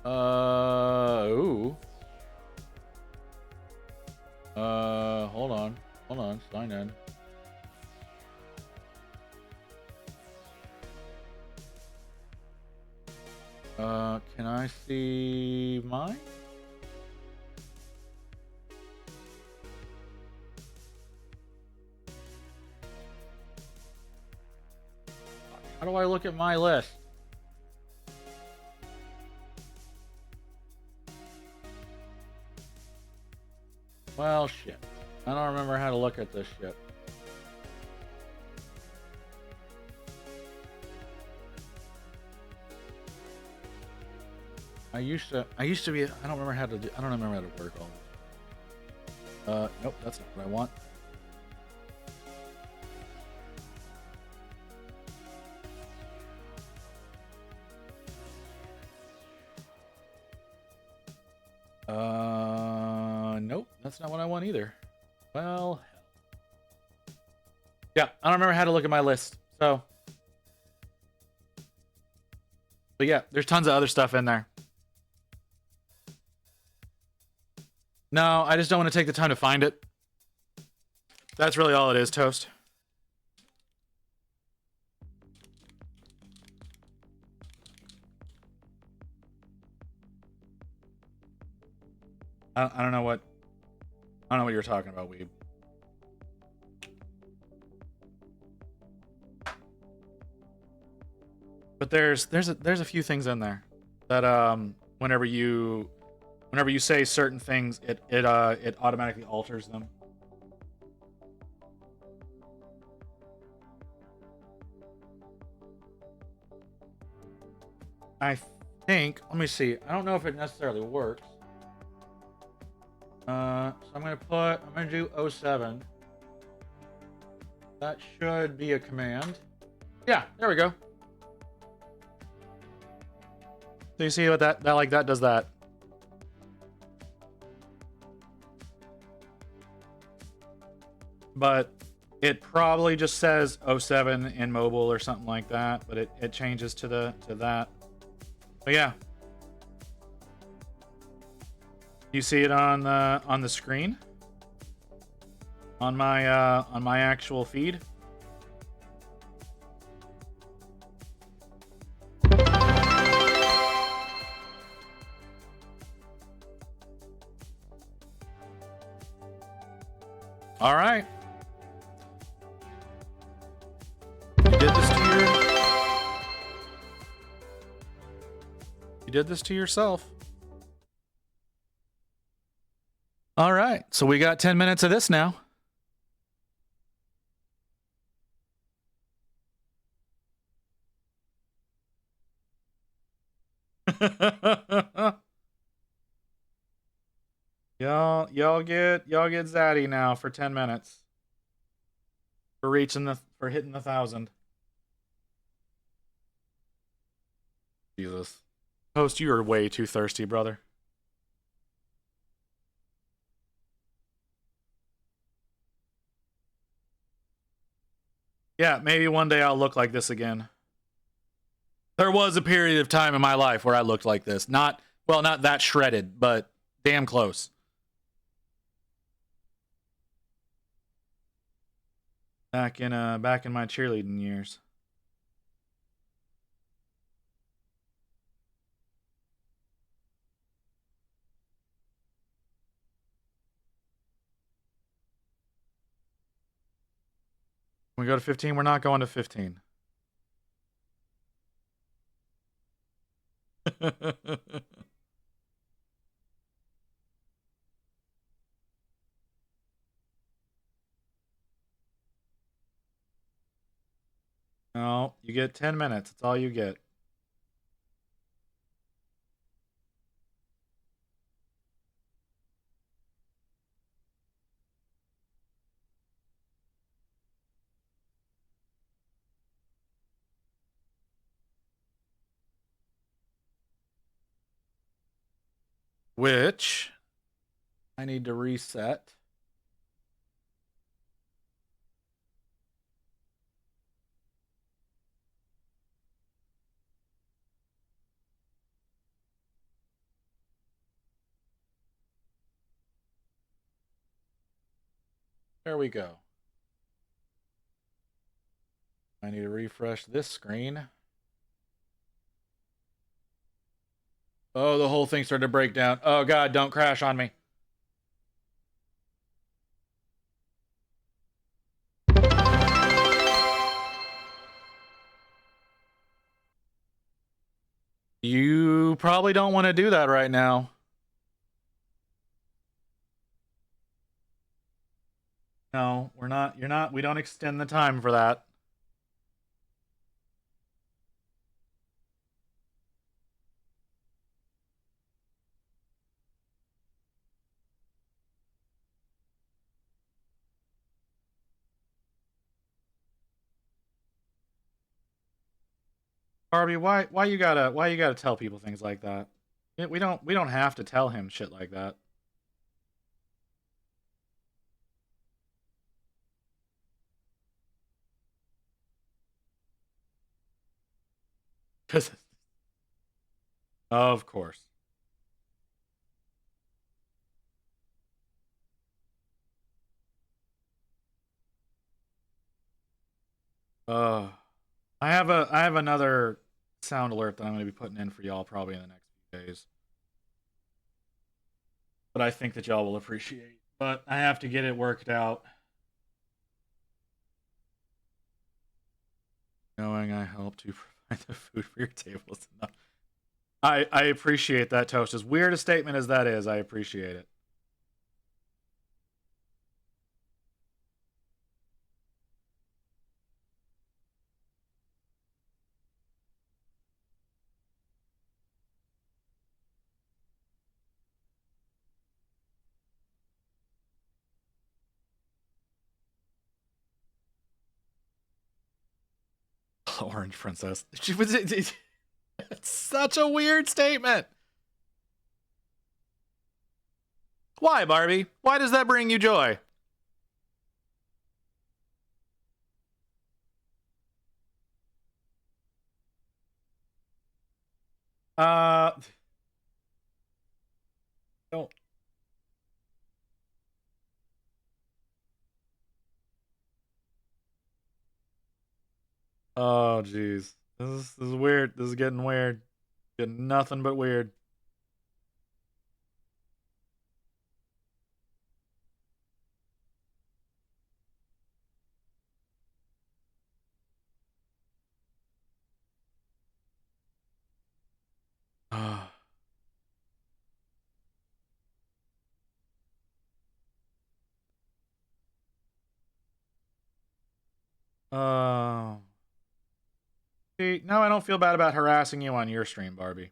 Ooh. Hold on. Sign in. Can I see mine? How do I look at my list? Well, shit. I don't remember how to look at this shit. I used to be, I don't remember how to work all this. Nope, that's not what I want. Nope, that's not what I want either. Well, hell. Yeah, I don't remember how to look at my list, so. But yeah, there's tons of other stuff in there. No, I just don't want to take the time to find it. That's really all it is, Toast. I don't know what you're talking about, Weeb. But there's a few things in there that whenever you Whenever you say certain things, it automatically alters them. I think, let me see. I don't know if it necessarily works. So I'm gonna do 07. That should be a command. Yeah, there we go. So you see what that does that. But it probably just says 07 in mobile or something like that, but it changes to that. But yeah. You see it on the screen? On my actual feed? All right. You did this to yourself. All right. So we got 10 minutes of this now. y'all get Zaddy now for 10 minutes. For hitting the 1,000. Jesus. Host, you are way too thirsty, brother. Yeah, maybe one day I'll look like this again. There was a period of time in my life where I looked like this. Not that shredded, but damn close. Back in my cheerleading years. When we go to 15, we're not going to 15. No, you get 10 minutes. That's all you get. Which I need to reset. There we go. I need to refresh this screen. Oh, the whole thing started to break down. Oh, God, don't crash on me. You probably don't want to do that right now. No, we're not. You're not. We don't extend the time for that. Barbie, why you gotta tell people things like that? We don't have to tell him shit like that. Of course. I have another sound alert that I'm going to be putting in for y'all probably in the next few days. But I think that y'all will appreciate. But I have to get it worked out. Knowing I help to provide the food for your table is enough. I appreciate that, Toast. As weird a statement as that is, I appreciate it. Orange princess. She was. It's such a weird statement. Why, Barbie? Why does that bring you joy? Don't. Oh, jeez. This is weird. This is getting weird. Getting nothing but weird. Oh. See, now I don't feel bad about harassing you on your stream, Barbie.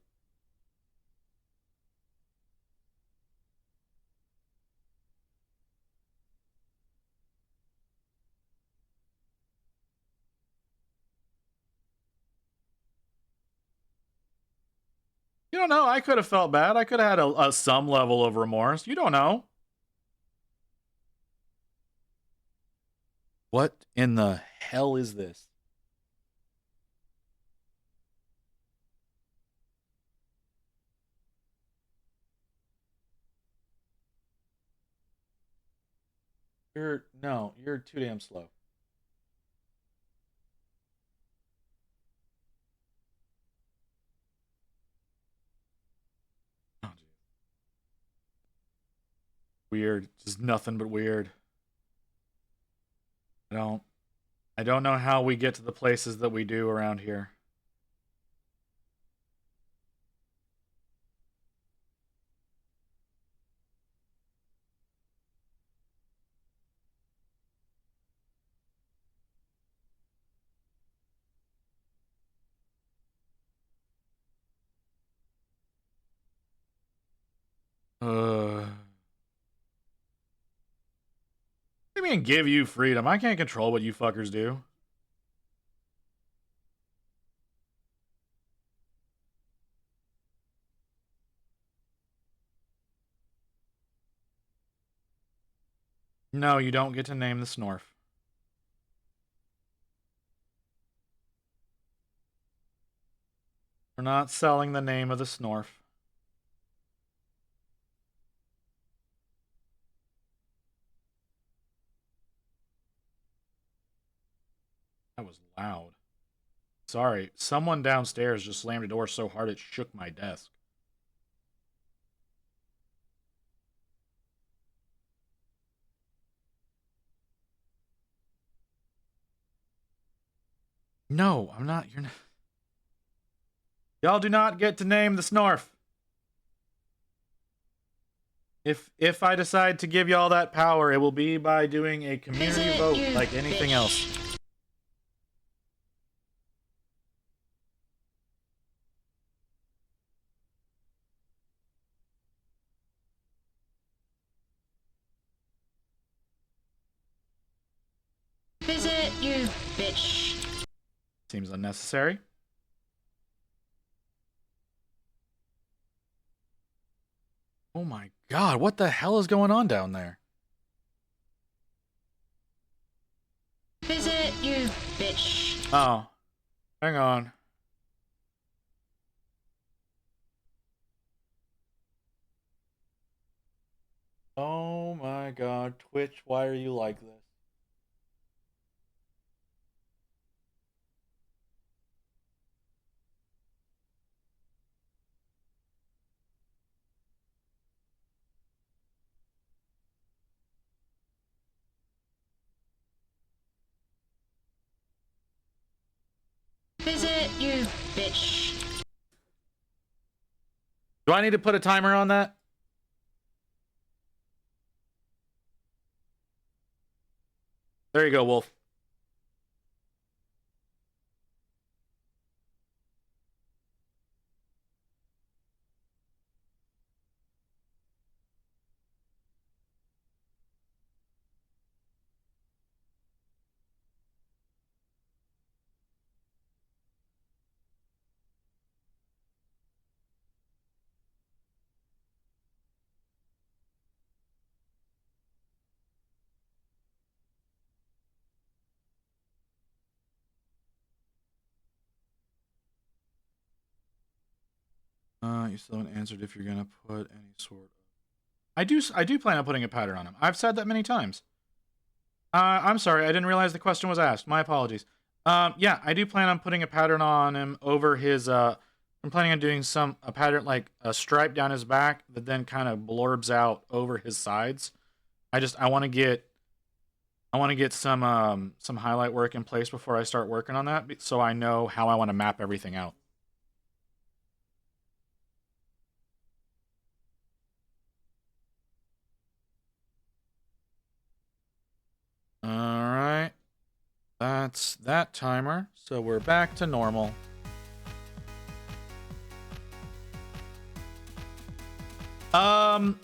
You don't know. I could have felt bad. I could have had a some level of remorse. You don't know. What in the hell is this? You're too damn slow. Oh, geez. Weird. Just nothing but weird. I don't know how we get to the places that we do around here. What do you mean give you freedom? I can't control what you fuckers do. No, you don't get to name the Snorf. We're not selling the name of the Snorf. That was loud. Sorry, someone downstairs just slammed a door so hard it shook my desk. No, I'm not. You're not. Y'all do not get to name the Snorf. If I decide to give y'all that power, it will be by doing a community vote like anything else.
Visit, you bitch.
Seems unnecessary. Oh my god, what the hell is going on down there?
Visit, you bitch.
Oh, hang on. Oh my god, Twitch, why are you like this?
Visit, you bitch.
Do I need to put a timer on that? There you go, Wolf. You still haven't answered if you're gonna put any sort of... I do plan on putting a pattern on him. I've said that many times. I'm sorry, I didn't realize the question was asked. My apologies. Yeah, I do plan on putting a pattern on him over his, I'm planning on doing a pattern like a stripe down his back that then kind of blurbs out over his sides. I want to get some highlight work in place before I start working on that, so I know how I want to map everything out. All right, that's that timer. So we're back to normal. I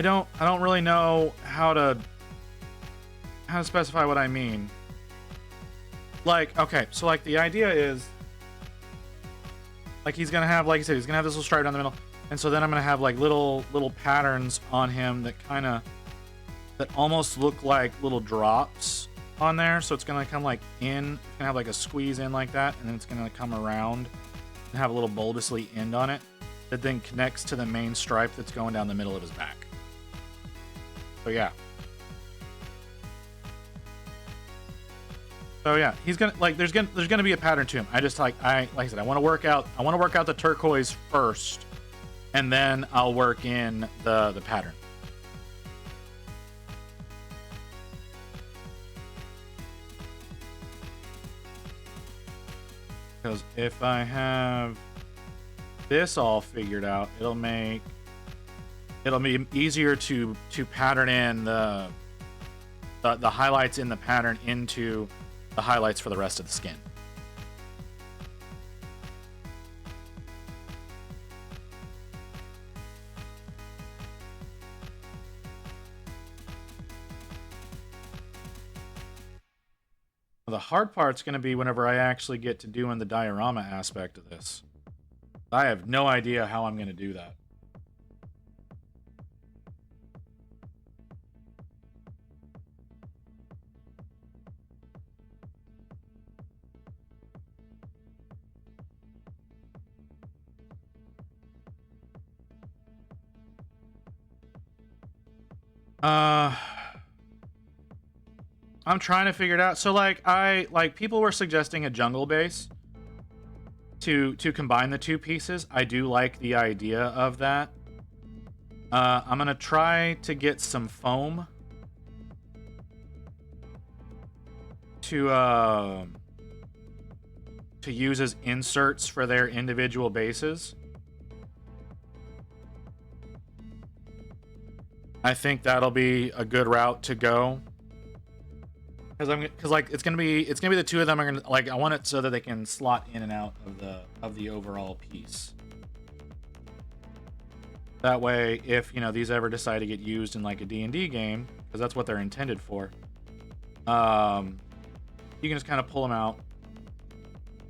don't really know how to specify what I mean. Like, okay, so like the idea is, like he's gonna have, like I said, he's gonna have this little stripe down the middle, and so then I'm gonna have like little patterns on him that almost look like little drops on there. So it's gonna come like in, it's gonna have like a squeeze in like that, and then it's gonna come around and have a little bulbously end on it that then connects to the main stripe that's going down the middle of his back. So yeah. So yeah, he's gonna like there's gonna be a pattern to him. I just like I said, I want to work out the turquoise first, and then I'll work in the pattern. Because if I have this all figured out, it'll be easier to pattern in the highlights in the pattern into the highlights for the rest of the skin. The hard part's going to be whenever I actually get to doing the diorama aspect of this. I have no idea how I'm going to do that. I'm trying to figure it out. So like people were suggesting a jungle base to combine the two pieces. I do like the idea of that. I'm gonna try to get some foam to use as inserts for their individual bases. I think that'll be a good route to go. Because like it's gonna be the two of them are gonna, like, I want it so that they can slot in and out of the overall piece. That way, if these ever decide to get used in like a D&D game, because that's what they're intended for, you can just kind of pull them out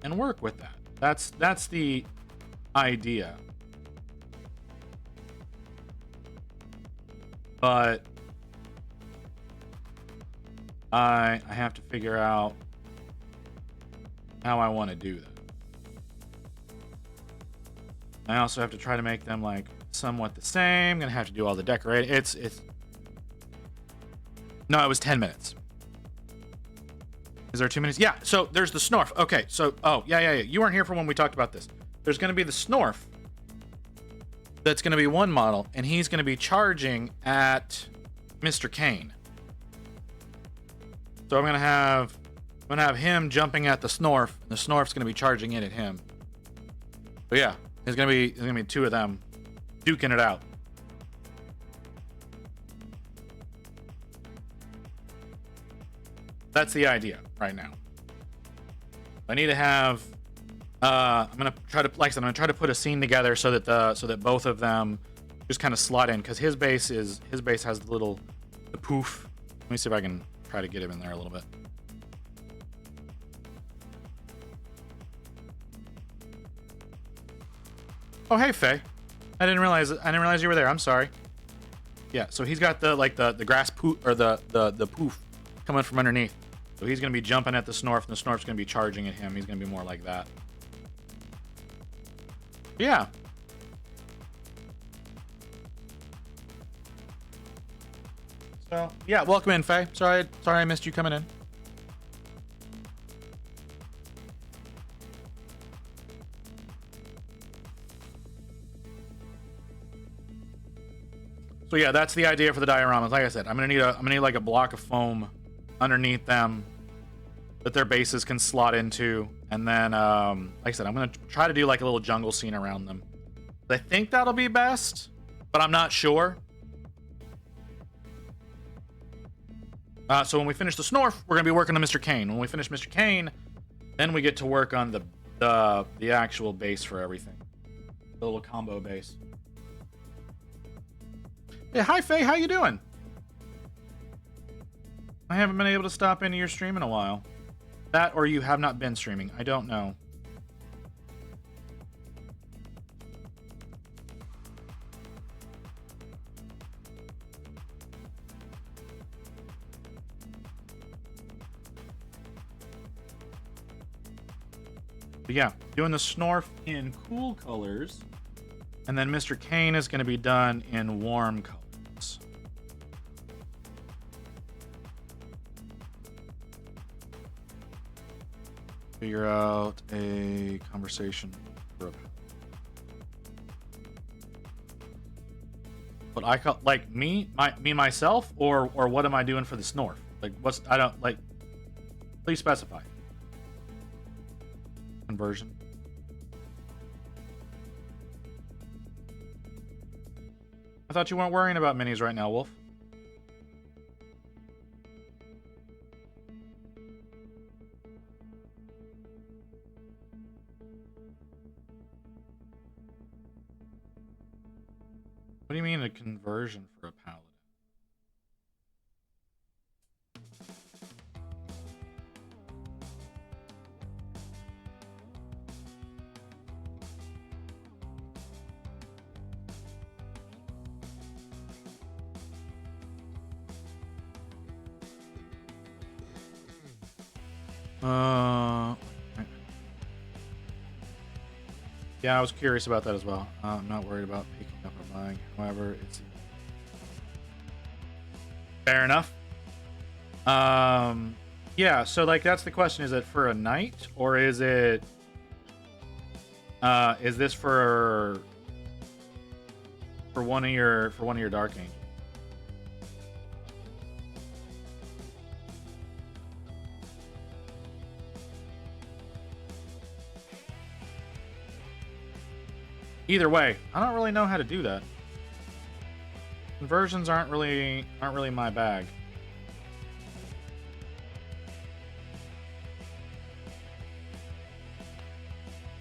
and work with that. That's the idea. But I have to figure out how I want to do that. I also have to try to make them like somewhat the same. I'm gonna have to do all the decorating. No, it was 10 minutes. Is there 2 minutes? Yeah. So there's the Snorf. Okay. So yeah. You weren't here for when we talked about this. There's gonna be the Snorf. That's gonna be one model, and he's gonna be charging at Mr. Kane. So I'm gonna have him jumping at the Snorf, and the Snorf's gonna be charging in at him. But yeah, There's gonna be two of them duking it out. That's the idea right now. I need to have. I'm gonna try to, like I said, I'm gonna try to put a scene together so that both of them just kind of slot in, because his base has the poof. Let me see if I can try to get him in there a little bit. Oh, hey, Faye. I didn't realize you were there. I'm sorry. Yeah, so he's got the grass poof, or the poof coming from underneath. So he's gonna be jumping at the Snorf, and the Snorf's gonna be charging at him. He's gonna be more like that. Yeah. So yeah, welcome in, Faye. Sorry I missed you coming in. So yeah, that's the idea for the dioramas. Like I said, I'm gonna need like a block of foam underneath them that their bases can slot into, and then like I said, I'm gonna try to do like a little jungle scene around them. I think that'll be best, but I'm not sure. So when we finish the Snorf, we're gonna be working on Mr. Kane. When we finish Mr. Kane, then we get to work on the actual base for everything, the little combo base. Hey, hi Faye, how you doing? I haven't been able to stop into your stream in a while. That, or you have not been streaming. I don't know. But yeah, doing the Snorf in cool colors, and then Mr. Kane is going to be done in warm colors. Figure out a conversation for a what I call, like, myself, or what am I doing for the Snorf? Like, I don't like. Please specify. Conversion. I thought you weren't worrying about minis right now, Wolf. What do you mean a conversion for a paladin? Yeah, I was curious about that as well. I'm not worried about picking up or buying. However, it's fair enough. Yeah, so like that's the question: is it for a knight, or is it? Is this for one of your Dark Angels? Either way, I don't really know how to do that. Conversions aren't really my bag.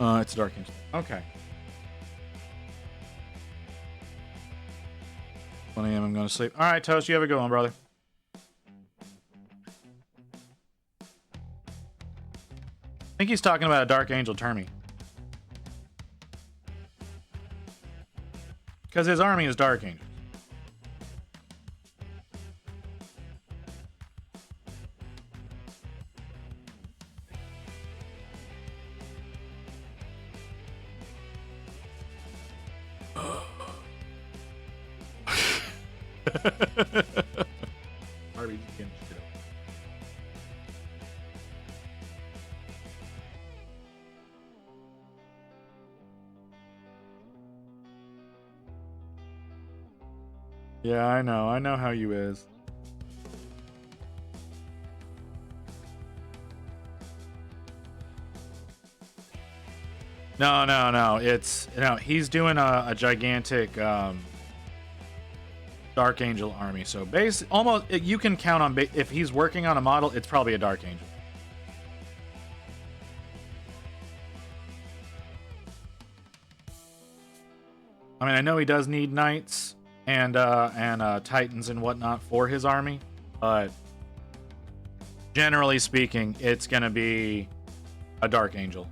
It's Dark Angel. Okay. 1 a.m. I'm going to sleep. All right, Toast, you have a good one, brother. I think he's talking about a Dark Angel Termi. Because his army is Dark Angels. Harvey's getting shit up. Yeah, I know how you is. No. It's he's doing a gigantic Dark Angel army. So almost you can count on if he's working on a model, it's probably a Dark Angel. I mean, I know he does need knights and titans and whatnot for his army, but generally speaking, it's gonna be a Dark Angel.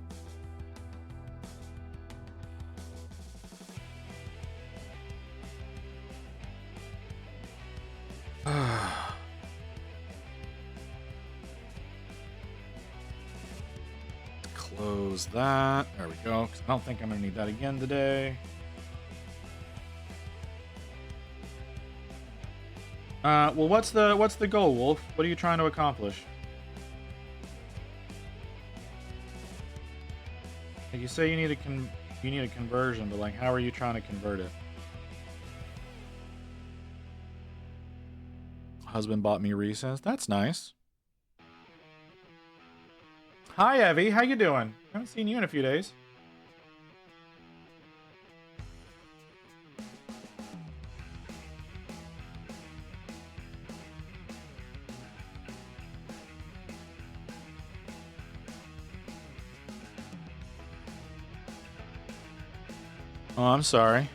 Close that. There we go. 'Cause I don't think I'm gonna need that again today. Well, what's the goal, Wolf? What are you trying to accomplish? Like you say, you need a conversion, but like, how are you trying to convert it? Husband bought me Reese's. That's nice. Hi, Evie. How you doing? Haven't seen you in a few days. Oh, I'm sorry.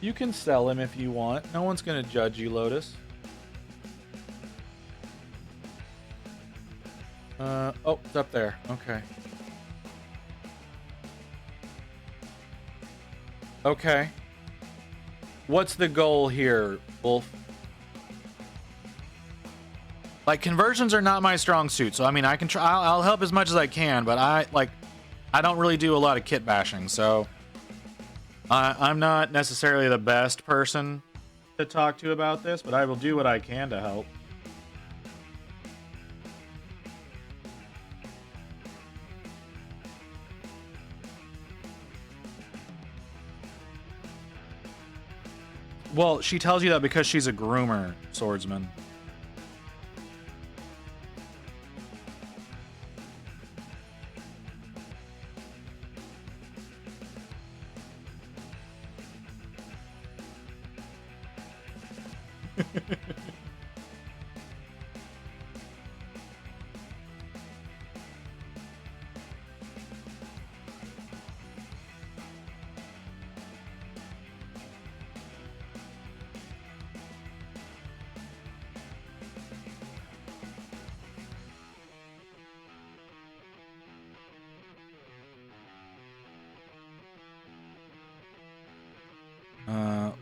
You can sell him if you want. No one's gonna judge you, Lotus. Oh, it's up there. Okay. Okay. What's the goal here, Wolf? Like, conversions are not my strong suit, so I mean, I can try. I'll help as much as I can, but I don't really do a lot of kit bashing, so I'm not necessarily the best person to talk to about this, but I will do what I can to help. Well, she tells you that because she's a groomer, swordsman.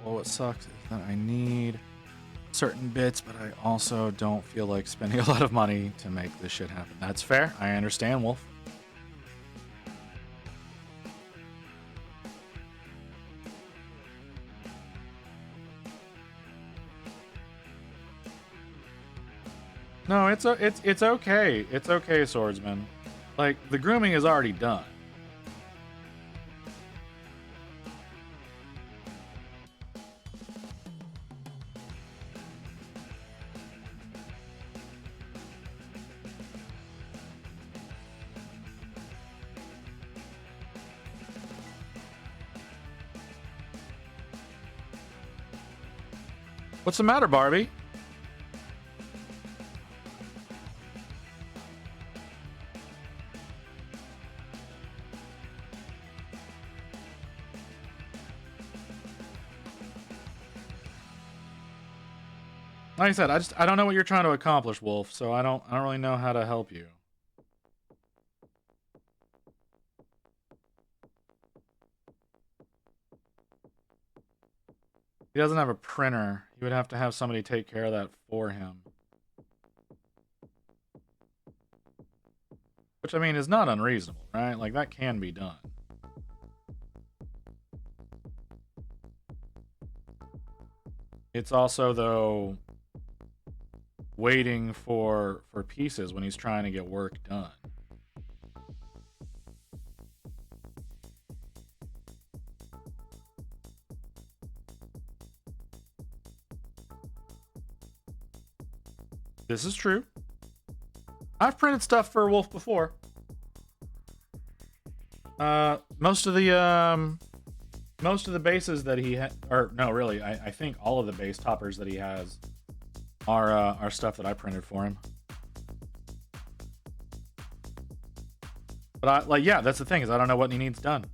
Well, what sucks is that I need certain bits, but I also don't feel like spending a lot of money to make this shit happen. That's fair. I understand, Wolf. No, it's okay. It's okay, swordsman. Like, the grooming is already done. What's the matter, Barbie? Like I said, I don't know what you're trying to accomplish, Wolf, so I don't really know how to help you. He doesn't have a printer. He would have to have somebody take care of that for him. Which, I mean, is not unreasonable, right? Like, that can be done. It's also, though, waiting for pieces when he's trying to get work done. This is true. I've printed stuff for Wolf before. Most of the bases that he or no, really, I think all of the base toppers that he has are stuff that I printed for him. But yeah, that's the thing, is I don't know what he needs done.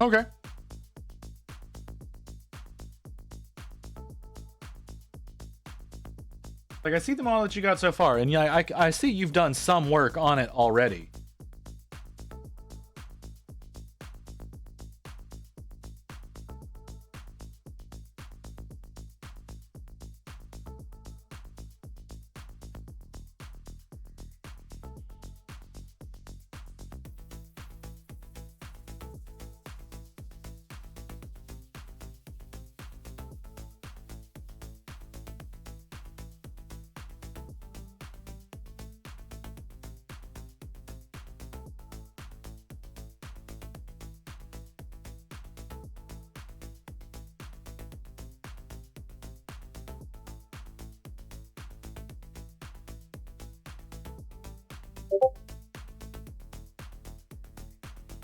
Okay. Like, I see the model that you got so far, and yeah, I see you've done some work on it already.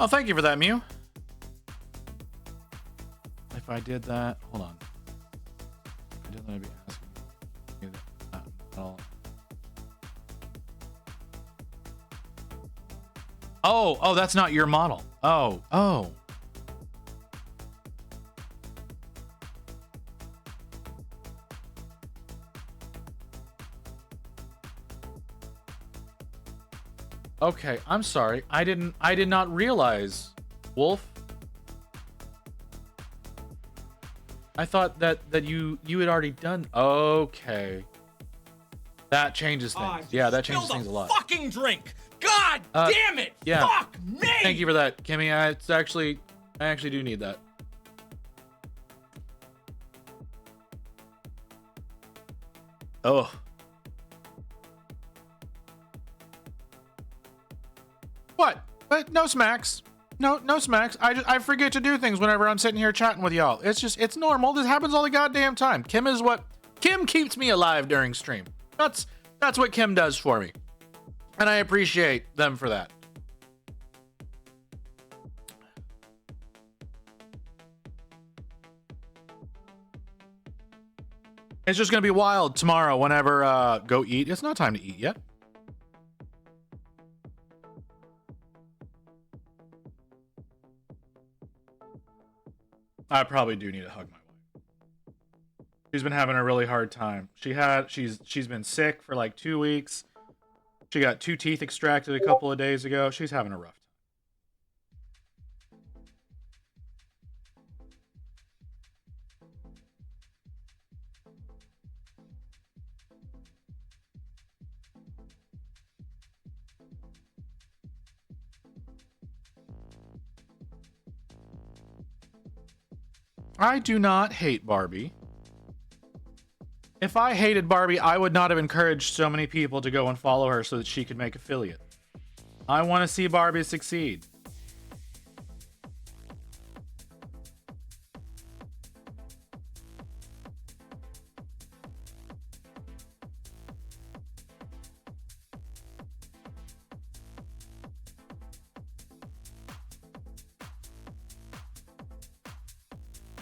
Oh, thank you for that, Mew. If I did that, hold on. If I did that, I'd be asking you that at all. Oh, that's not your model. Oh. Okay, I'm sorry. I did not realize, Wolf. I thought that you had already done. Okay. That changes things. Yeah, that changes things a lot.
Fucking drink. God damn it.
Yeah.
Fuck me.
Thank you for that, Kimmy. I actually do need that. Oh. What? But no smacks. No smacks. I forget to do things whenever I'm sitting here chatting with y'all. It's normal. This happens all the goddamn time. Kim keeps me alive during stream. That's what Kim does for me. And I appreciate them for that. It's just gonna be wild tomorrow whenever go eat. It's not time to eat yet. I probably do need to hug my wife. She's been having a really hard time. She's been sick for like 2 weeks. She got 2 teeth extracted a couple of days ago. She's having a rough time. I do not hate Barbie. If I hated Barbie, I would not have encouraged so many people to go and follow her so that she could make affiliate. I want to see Barbie succeed.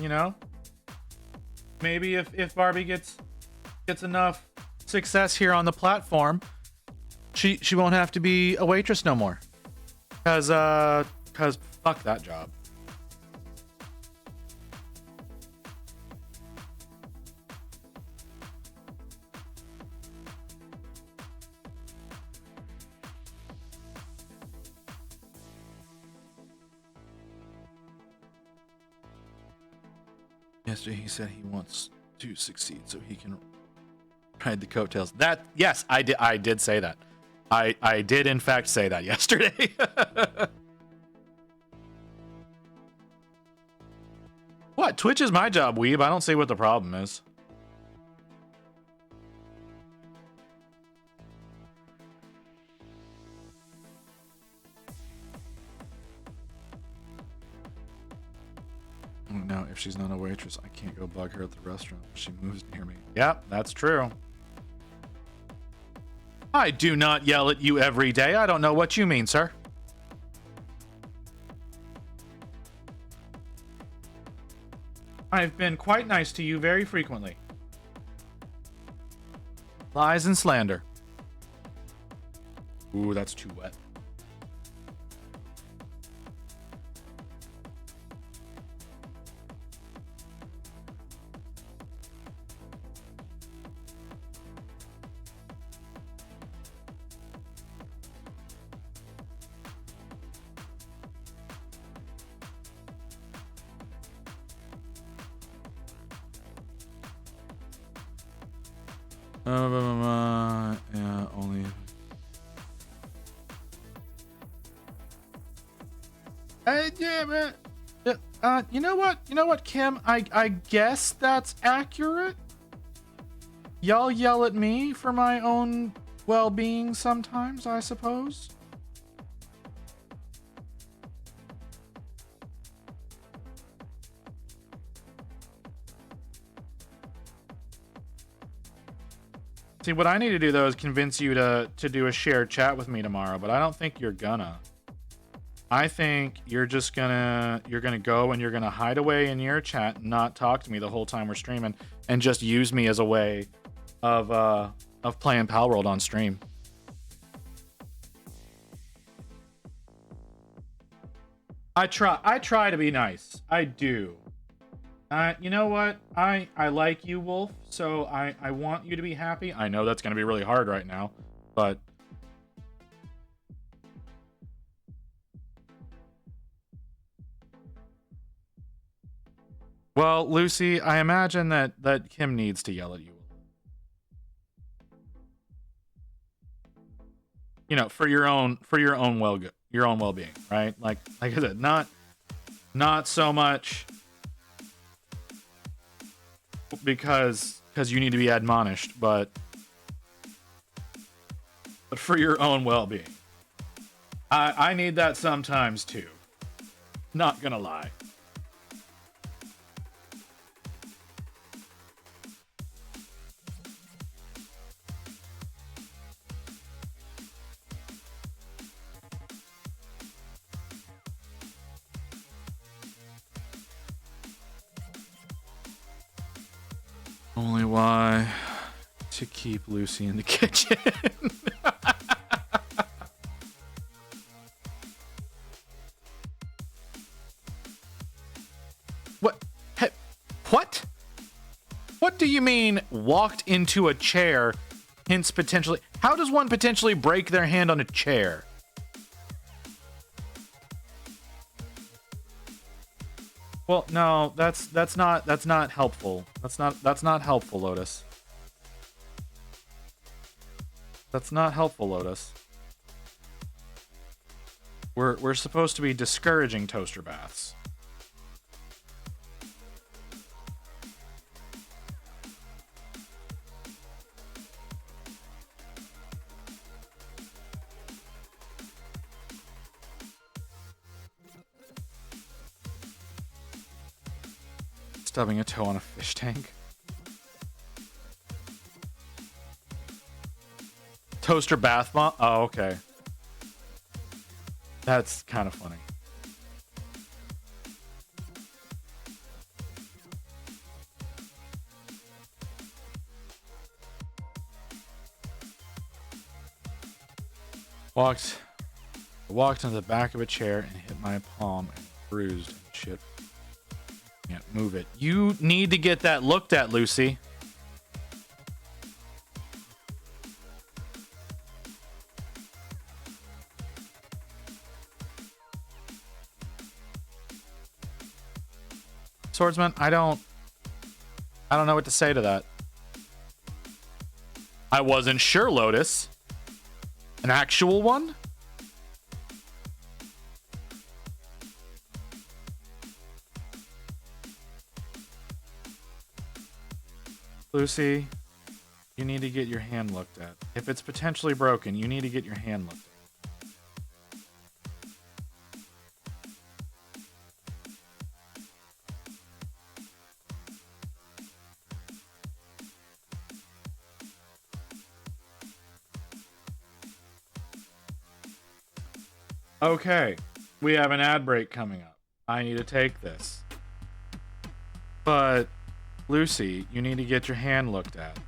You know? Maybe if Barbie gets enough success here on the platform, she won't have to be a waitress no more. Cause fuck that job. Yesterday he said he wants to succeed so he can ride the coattails. Yes, I did say that. I did in fact say that yesterday. What? Twitch is my job, weeb. I don't see what the problem is. No, if she's not a waitress, I can't go bug her at the restaurant if she moves near me. Yep, that's true. I do not yell at you every day. I don't know what you mean, sir. I've been quite nice to you very frequently. Lies and slander. Ooh, that's too wet. Yeah, only. Yeah, man. You know what? You know what, Kim? I guess that's accurate. Y'all yell at me for my own well-being sometimes, I suppose. See, what I need to do though is convince you to do a shared chat with me tomorrow, but I don't think you're gonna. I think you're just gonna go and you're gonna hide away in your chat and not talk to me the whole time we're streaming and just use me as a way of playing Pal World on stream. I try to be nice. I do. You know what? I like you, Wolf, so I want you to be happy. I know that's going to be really hard right now, but... Well, Lucy, I imagine that Kim needs to yell at you. You know, for your own well-being, right? Like I said, not so much because you need to be admonished, but for your own well-being. I need that sometimes too. Not gonna lie. Only why to keep Lucy in the kitchen. What? What? What do you mean walked into a chair, hence potentially? How does one potentially break their hand on a chair? Well, no, that's not helpful. That's not helpful, Lotus. That's not helpful, Lotus. We're supposed to be discouraging toaster baths. Stubbing a toe on a fish tank. Toaster bath bomb? Oh, okay. That's kind of funny. Walked into the back of a chair and hit my palm and bruised and shit. Can't move it. You need to get that looked at, Lucy. Swordsman, I don't know what to say to that. I wasn't sure, Lotus. An actual one? Lucy, you need to get your hand looked at. If it's potentially broken, you need to get your hand looked at. Okay, we have an ad break coming up. I need to take this. But, Lucy, you need to get your hand looked at.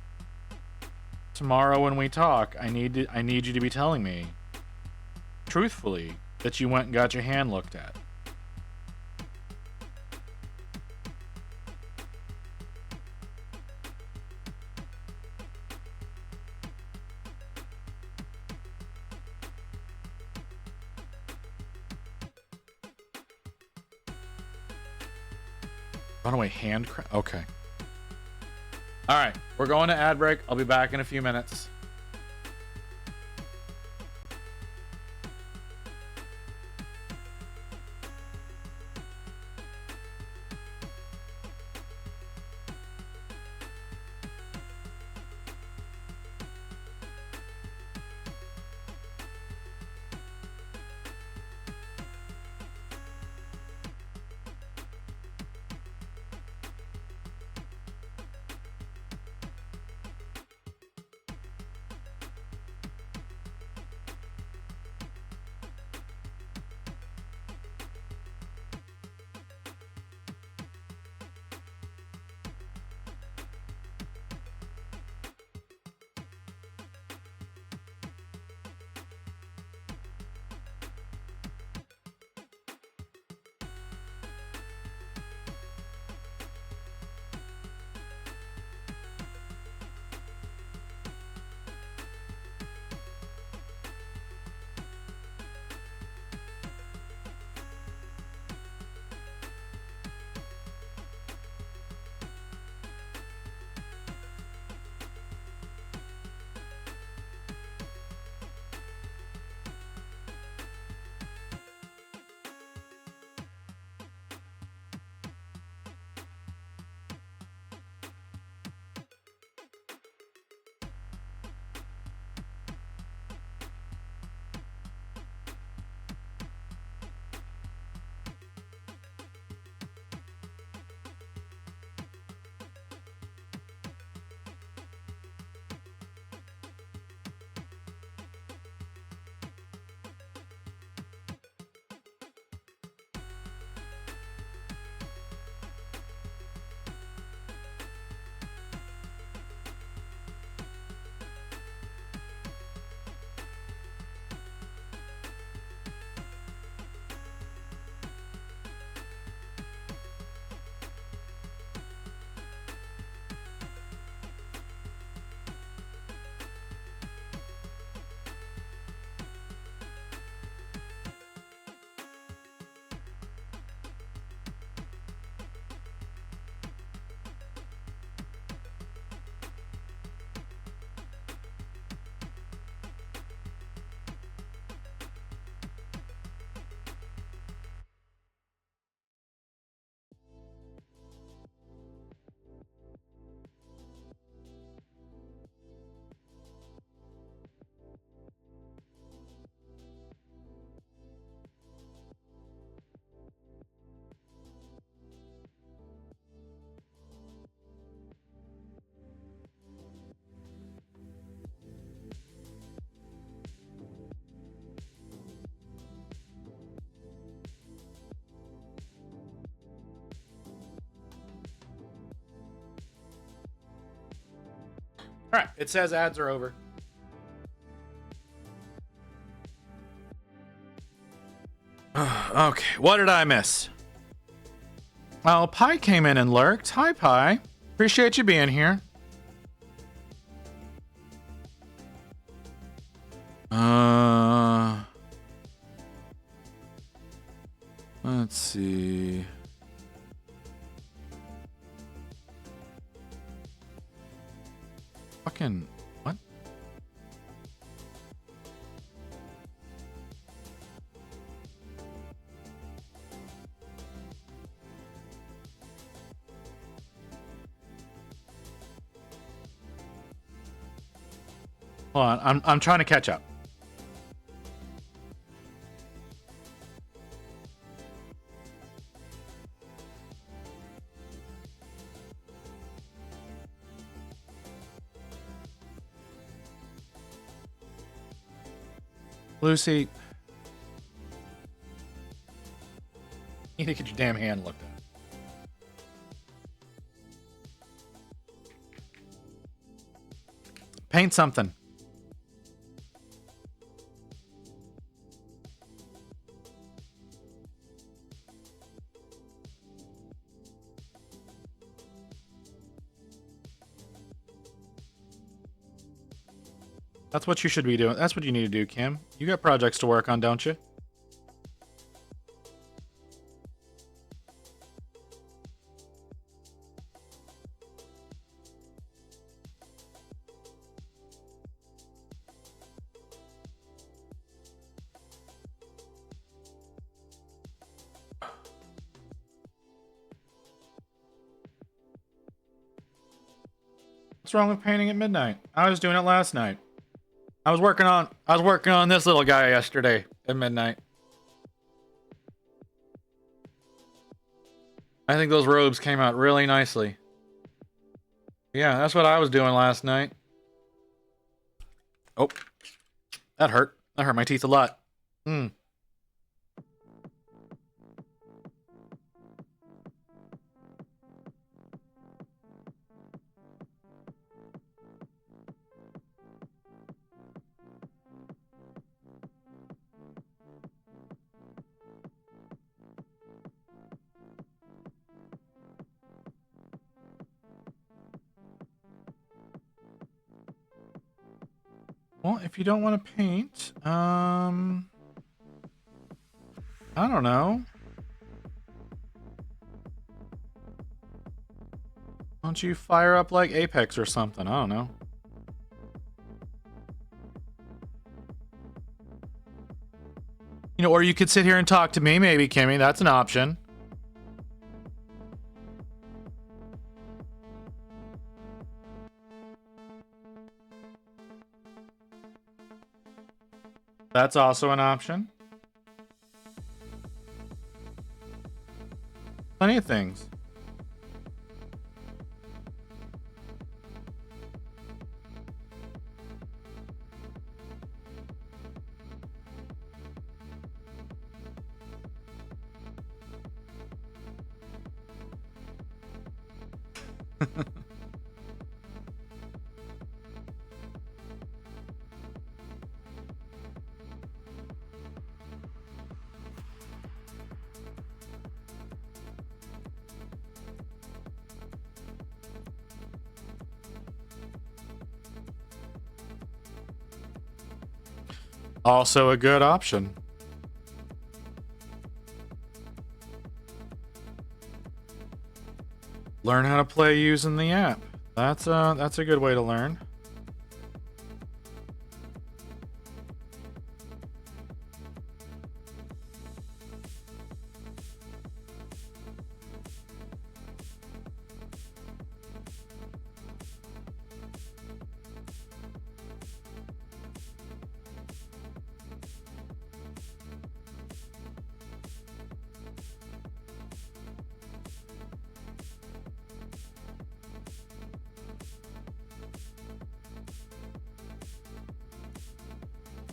Tomorrow when we talk, I need you to be telling me, truthfully, that you went and got your hand looked at. Runaway hand crack? Okay. Alright, we're going to ad break. I'll be back in a few minutes. All right, it says ads are over. Okay, what did I miss? Oh, Pi came in and lurked. Hi, Pi. Appreciate you being here. Let's see. Fucking what? Hold on, I'm trying to catch up. Lucy, you need to get your damn hand looked at. Paint something. That's what you should be doing. That's what you need to do, Kim. You got projects to work on, don't you? What's wrong with painting at midnight? I was doing it last night. I was working on this little guy yesterday at midnight. I think those robes came out really nicely. Yeah, that's what I was doing last night. Oh, that hurt. That hurt my teeth a lot. Well, if you don't want to paint, I don't know. Why don't you fire up like Apex or something? I don't know. You know, or you could sit here and talk to me, maybe, Kimmy. That's an option. That's also an option. Plenty of things. Also a good option. Learn how to play using the app. That's a good way to learn.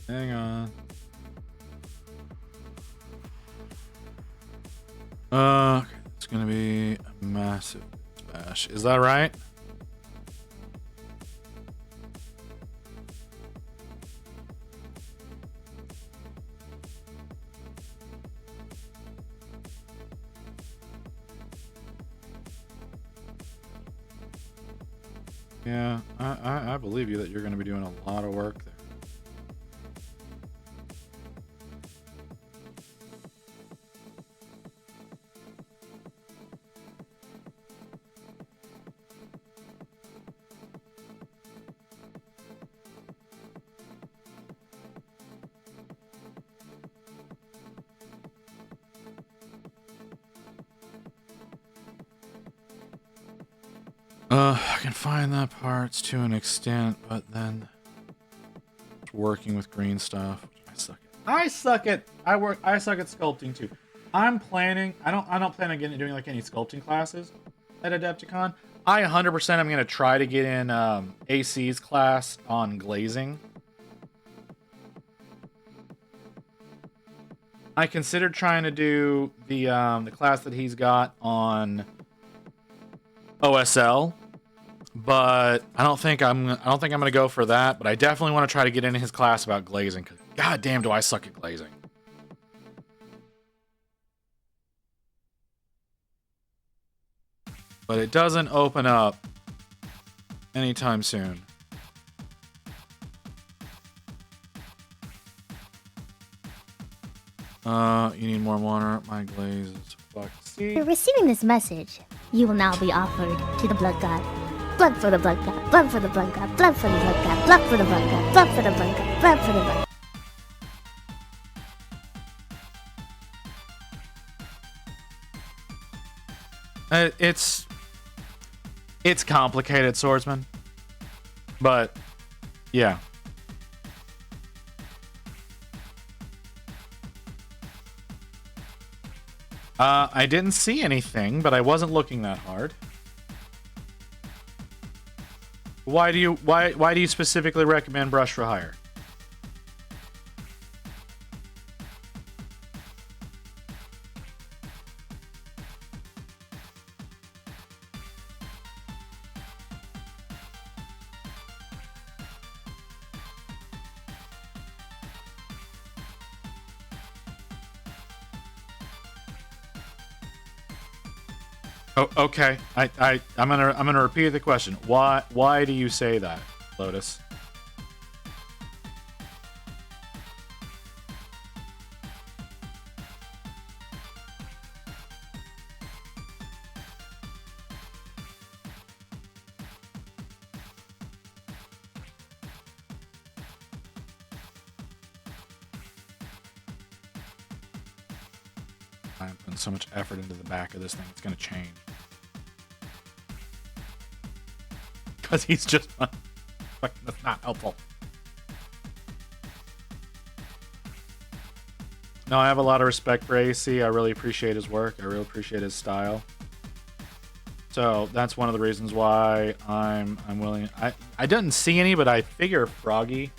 Hang on. It's gonna be a massive smash. Is that right? Yeah, I believe you that you're gonna be doing a lot of work there. I can find that parts to an extent, but then working with green stuff. I suck at I suck at sculpting too. I'm planning. I don't plan on doing like any sculpting classes at Adepticon. I 100% am gonna try to get in AC's class on glazing. I considered trying to do the class that he's got on OSL, but I don't think I'm gonna go for that. But I definitely want to try to get into his class about glazing. Cause god damn, do I suck at glazing. But it doesn't open up anytime soon. You need more water. My glaze is fucked.
After receiving this message, you will now be offered to the blood god. Blood for the blood god. Blood for the blood god. Blood for the blood god. Blood for the blood god. Blood for the blood god. Blood for the blood.
It's complicated, swordsman. But yeah. I didn't see anything, but I wasn't looking that hard. Why do you specifically recommend brush for hire? Oh, okay. I'm gonna repeat the question. Why do you say that, Lotus? I'm putting so much effort into the back of this thing, it's gonna change. Because he's just fucking, that's not helpful. No, I have a lot of respect for AC. I really appreciate his work. I really appreciate his style. So that's one of the reasons why I'm willing. I didn't see any, but I figure Froggy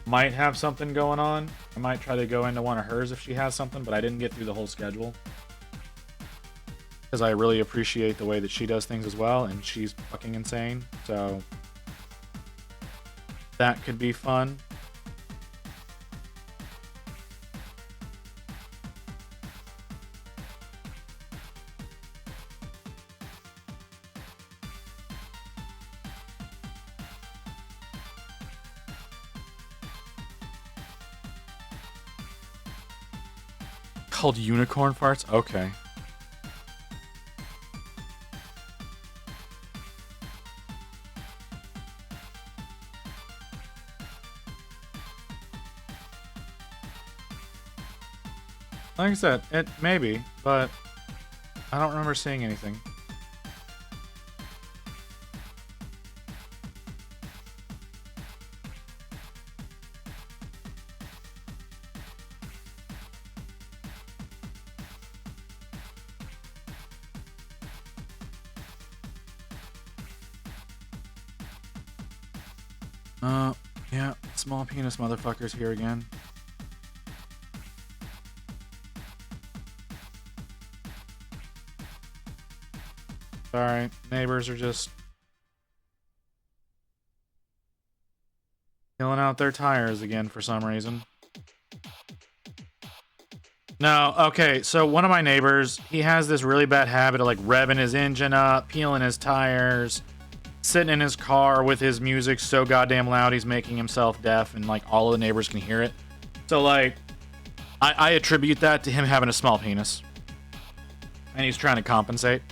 might have something going on. I might try to go into one of hers if she has something, but I didn't get through the whole schedule. Because I really appreciate the way that she does things as well, and she's fucking insane. So that could be fun. Called unicorn farts? Okay. Like I said, it maybe, but I don't remember seeing anything. Yeah, small penis motherfuckers here again. Sorry, neighbors are just killing out their tires again for some reason. No, okay, so one of my neighbors, he has this really bad habit of like revving his engine up, peeling his tires, sitting in his car with his music so goddamn loud he's making himself deaf and like all of the neighbors can hear it. So like, I attribute that to him having a small penis. And he's trying to compensate.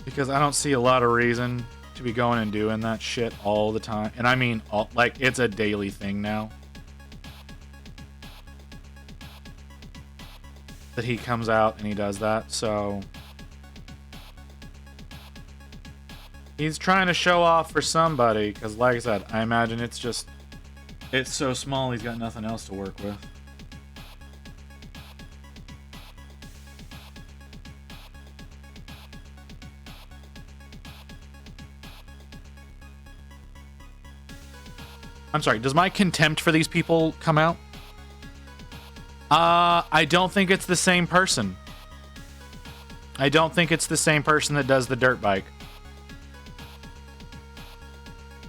Because I don't see a lot of reason to be going and doing that shit all the time. And I mean, like, it's a daily thing now. that he comes out and he does that. So he's trying to show off for somebody, because like I said, I imagine it's so small he's got nothing else to work with. I'm sorry, does my contempt for these people come out? I don't think it's the same person. I don't think it's the same person that does the dirt bike.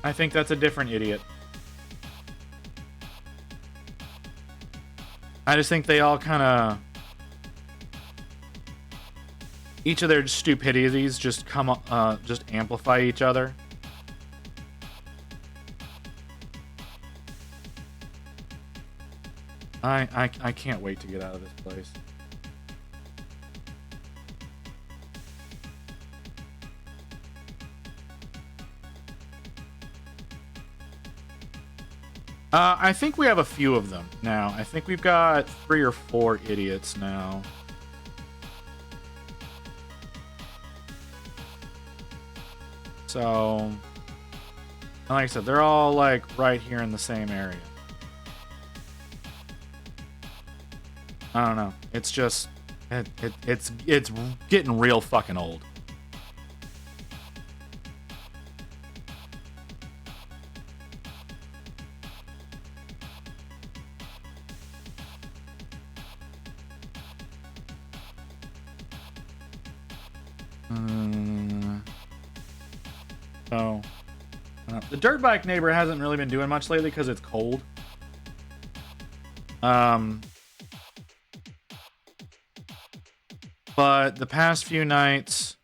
I think that's a different idiot. I just think they all kind of... Each of their stupidities just just amplify each other. I can't wait to get out of this place. I think we have a few of them now. I think we've got 3 or 4 idiots now. So, like I said, they're all like right here in the same area. I don't know. It's just, it's getting real fucking old. The dirt bike neighbor hasn't really been doing much lately because it's cold. But the past few nights,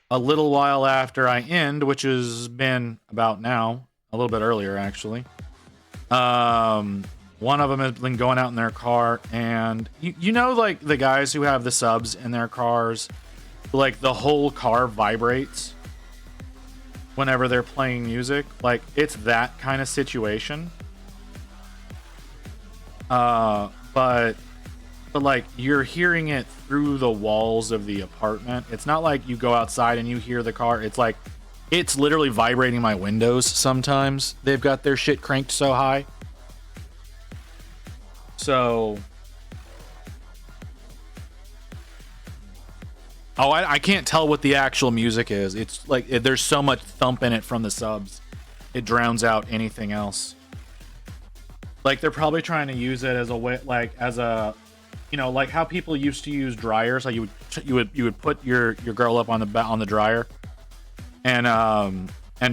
a little while after I end, which has been about now, a little bit earlier actually, one of them has been going out in their car, and you know, like the guys who have the subs in their cars, like the whole car vibrates whenever they're playing music. Like, it's that kind of situation. But like, you're hearing it through the walls of the apartment. It's not like you go outside and you hear the car. It's like, it's literally vibrating my windows sometimes. They've got their shit cranked so high. So... Oh, I can't tell what the actual music is. It's like, there's so much thump in it from the subs. It drowns out anything else. Like, they're probably trying to use it as a way, like, as a, you know, like how people used to use dryers. Like, you would put your girl up on the dryer and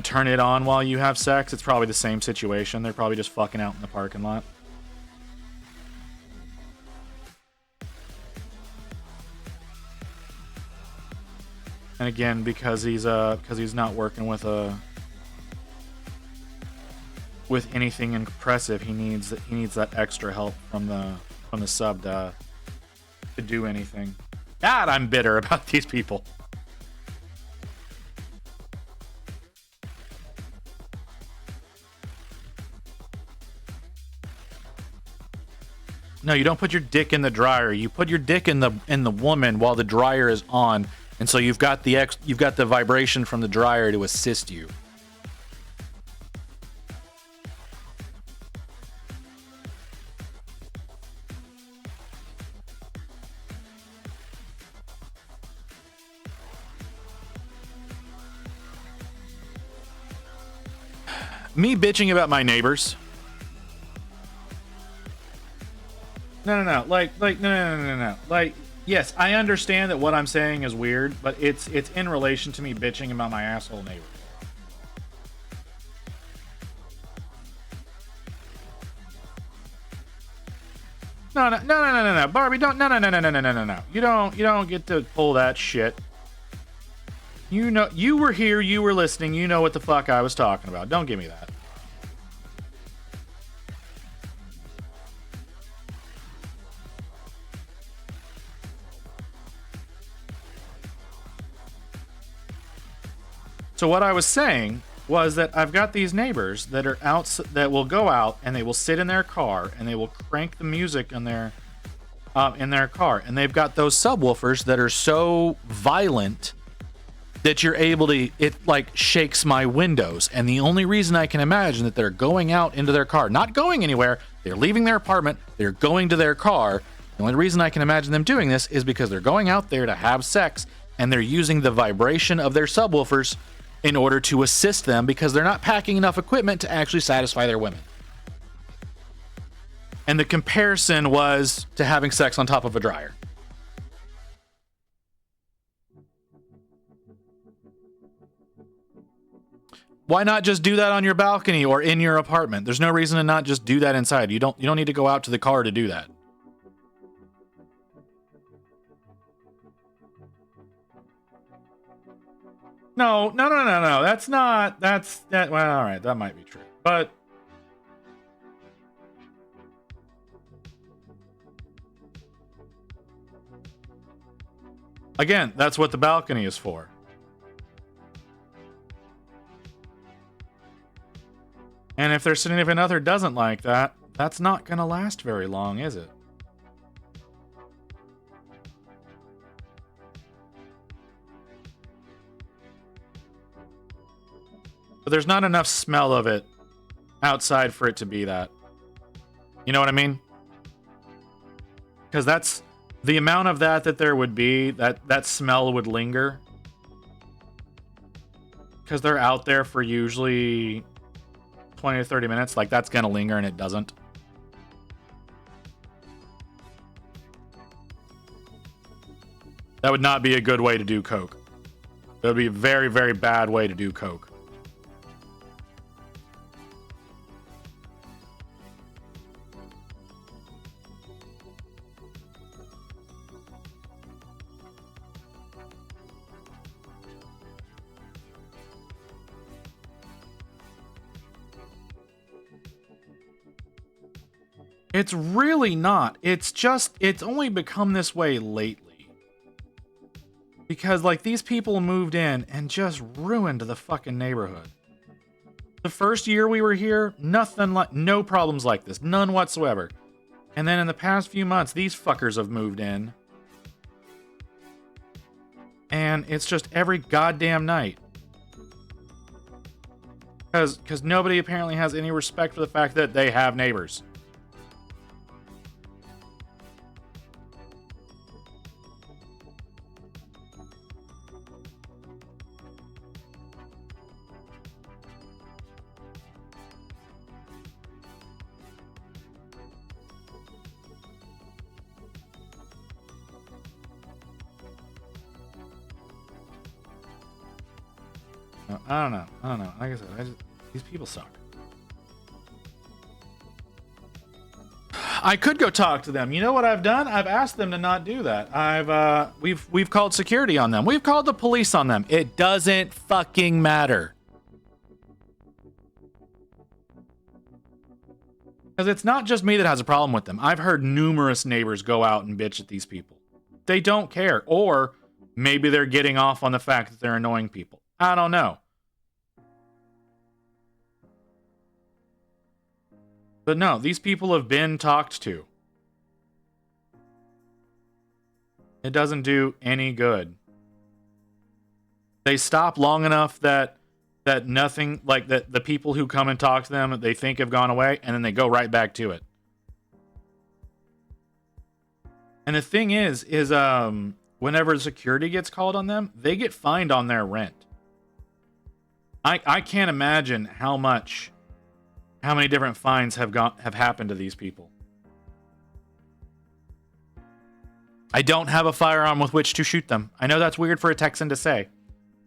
turn it on while you have sex. It's probably the same situation. They're probably just fucking out in the parking lot. And again, because he's not working with anything impressive, he needs that extra help from the sub to do anything. God, I'm bitter about these people. No, you don't put your dick in the dryer. You put your dick in the woman while the dryer is on. And so you've got the vibration from the dryer to assist you. Me bitching about my neighbors. No. No. Like, yes, I understand that what I'm saying is weird, but it's in relation to me bitching about my asshole neighbor. No, Barbie, don't, no. You don't get to pull that shit. You know, you were here, you were listening, you know what the fuck I was talking about. Don't give me that. So what I was saying was that I've got these neighbors that are out, that will go out and they will sit in their car and they will crank the music on their in their car, and they've got those subwoofers that are so violent that you're able to, it like shakes my windows. And the only reason I can imagine that they're going out into their car, not going anywhere, they're leaving their apartment, they're going to their car. The only reason I can imagine them doing this is because they're going out there to have sex, and they're using the vibration of their subwoofers in order to assist them because they're not packing enough equipment to actually satisfy their women. And the comparison was to having sex on top of a dryer. Why not just do that on your balcony or in your apartment? There's no reason to not just do that inside. You don't need to go out to the car to do that. No. That's not, well, all right, that might be true. But again, that's what the balcony is for. And if their significant other doesn't like that, that's not going to last very long, is it? But there's not enough smell of it outside for it to be that. You know what I mean? Because that's the amount of that there would be, that smell would linger. Because they're out there for usually 20 or 30 minutes, like that's gonna linger, and it doesn't. That would not be a good way to do coke. That would be a very, very bad way to do coke. It's really not. It's just, it's only become this way lately. Because, like, these people moved in and just ruined the fucking neighborhood. The first year we were here, nothing like, no problems like this. None whatsoever. And then in the past few months, these fuckers have moved in. And it's just every goddamn night. Because nobody apparently has any respect for the fact that they have neighbors. I don't know. Like I said, these people suck. I could go talk to them. You know what I've done? I've asked them to not do that. We've called security on them. We've called the police on them. It doesn't fucking matter. Because it's not just me that has a problem with them. I've heard numerous neighbors go out and bitch at these people. They don't care. Or maybe they're getting off on the fact that they're annoying people. I don't know. But no, these people have been talked to. It doesn't do any good. They stop long enough that nothing, like that the people who come and talk to them, they think have gone away, and then they go right back to it. And the thing is whenever security gets called on them, they get fined on their rent. I can't imagine how many different fines have happened to these people. I don't have a firearm with which to shoot them. I know that's weird for a Texan to say,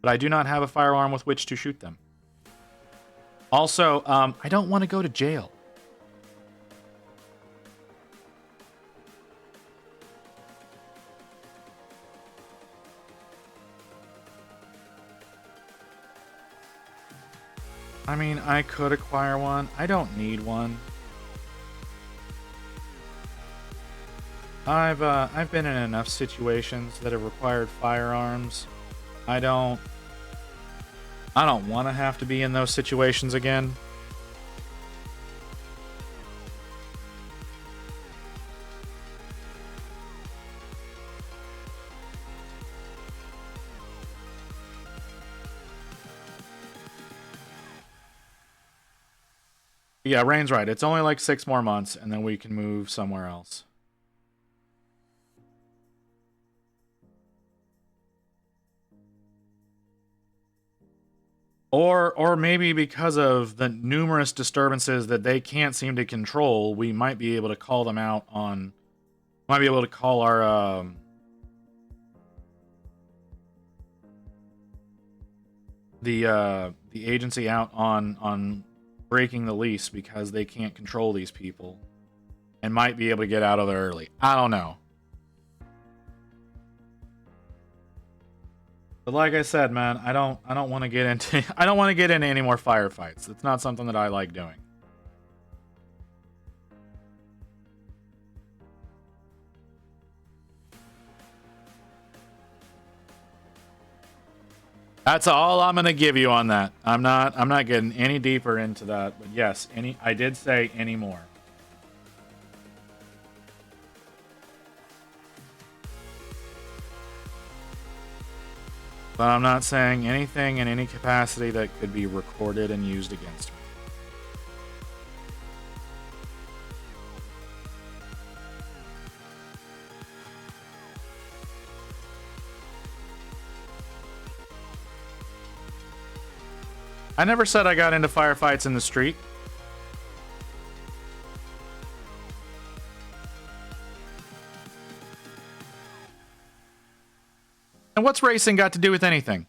but I do not have a firearm with which to shoot them. Also, I don't want to go to jail. I mean, I could acquire one. I don't need one. I've been in enough situations that have required firearms. I don't want to have to be in those situations again. Yeah, Rain's right. It's only like 6 more months, and then we can move somewhere else. Or maybe because of the numerous disturbances that they can't seem to control, we might be able to call them out on... Might be able to call our... the agency out on breaking the lease because they can't control these people. And might be able to get out of there early. I don't know. But like I said, man, I don't want to get into I don't want to get into any more firefights. It's not something that I like doing. That's all I'm going to give you on that. I'm not getting any deeper into that, but yes, I did say any more. But I'm not saying anything in any capacity that could be recorded and used against me. I never said I got into firefights in the street. And what's racing got to do with anything?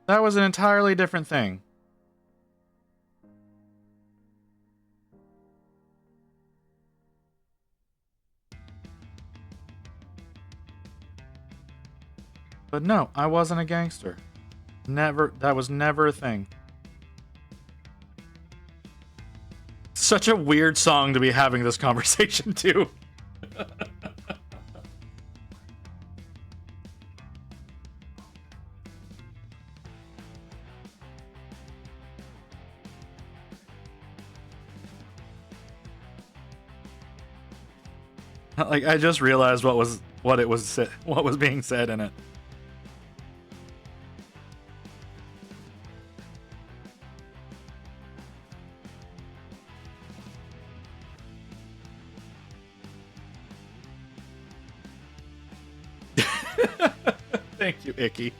That was an entirely different thing. But no, I wasn't a gangster. Never. That was never a thing. Such a weird song to be having this conversation to. Like, I just realized what was being said in it. Thank you, Icky.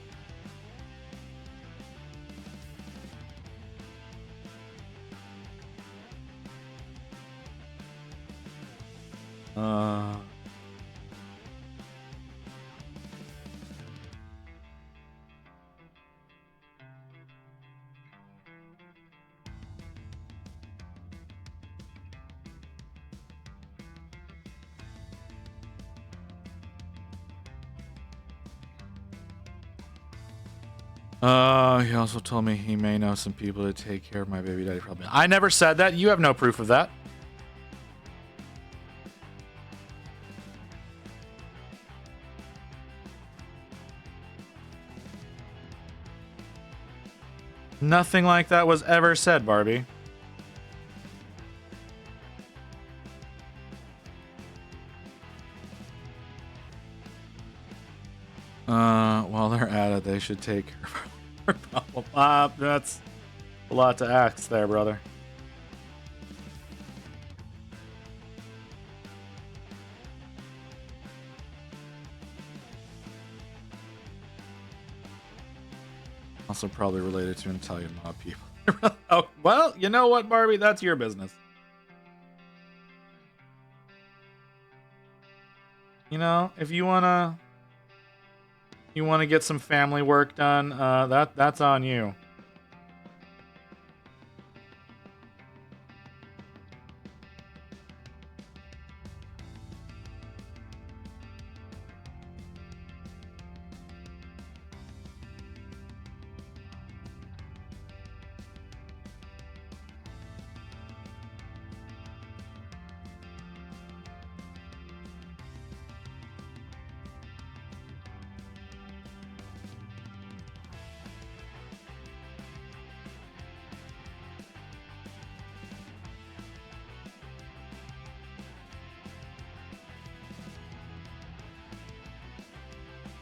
He also told me he may know some people to take care of my baby daddy problem. I never said that. You have no proof of that. Nothing like that was ever said, Barbie. While they're at it, they should take care of her problem. That's a lot to ask there, brother. Also probably related to Italian mob people. Oh, well, you know what, Barbie? That's your business. You know, if you wanna get some family work done, that's on you.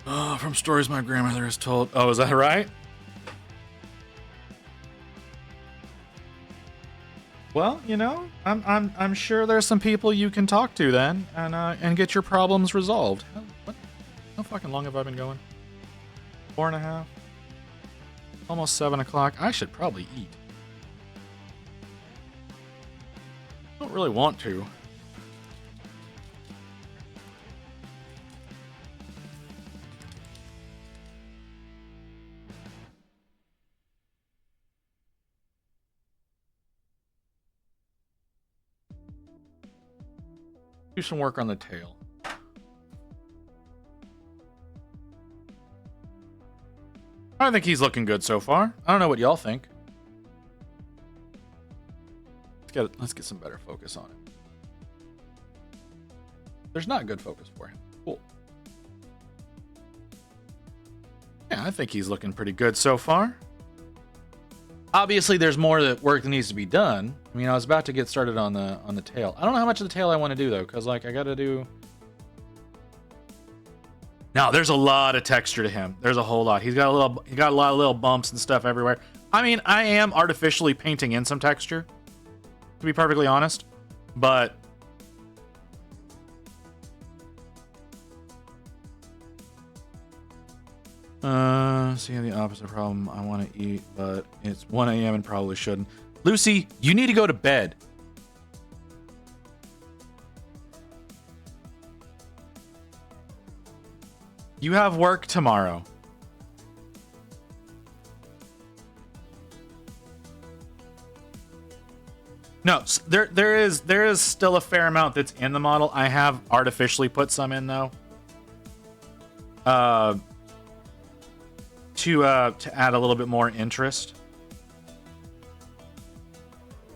Oh, from stories my grandmother has told. Oh, is that right? Well, you know, I'm sure there's some people you can talk to then, and get your problems resolved. What? How fucking long have I been going? 4.5. Almost 7 o'clock. I should probably eat. Don't really want to. Do some work on the tail. I think he's looking good so far. I don't know what y'all think. Let's get some better focus on it. There's not good focus for him. Cool. Yeah, I think he's looking pretty good so far. Obviously, there's more work that needs to be done. I mean, I was about to get started on the tail. I don't know how much of the tail I want to do though, because like I got to do. No, there's a lot of texture to him. There's a whole lot. He got a lot of little bumps and stuff everywhere. I mean, I am artificially painting in some texture, to be perfectly honest, but see the opposite problem. I want to eat, but it's 1 a.m. and probably shouldn't. Lucy, you need to go to bed. You have work tomorrow. No, there is still a fair amount that's in the model. I have artificially put some in though. To add a little bit more interest.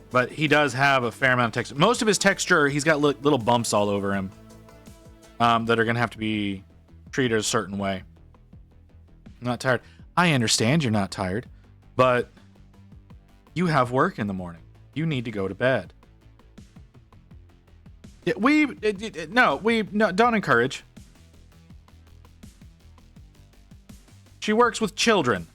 But he does have a fair amount of texture. Most of his texture, he's got little bumps all over him that are going to have to be treated a certain way. I'm not tired. I understand you're not tired, but you have work in the morning. You need to go to bed. No, don't encourage. She works with children.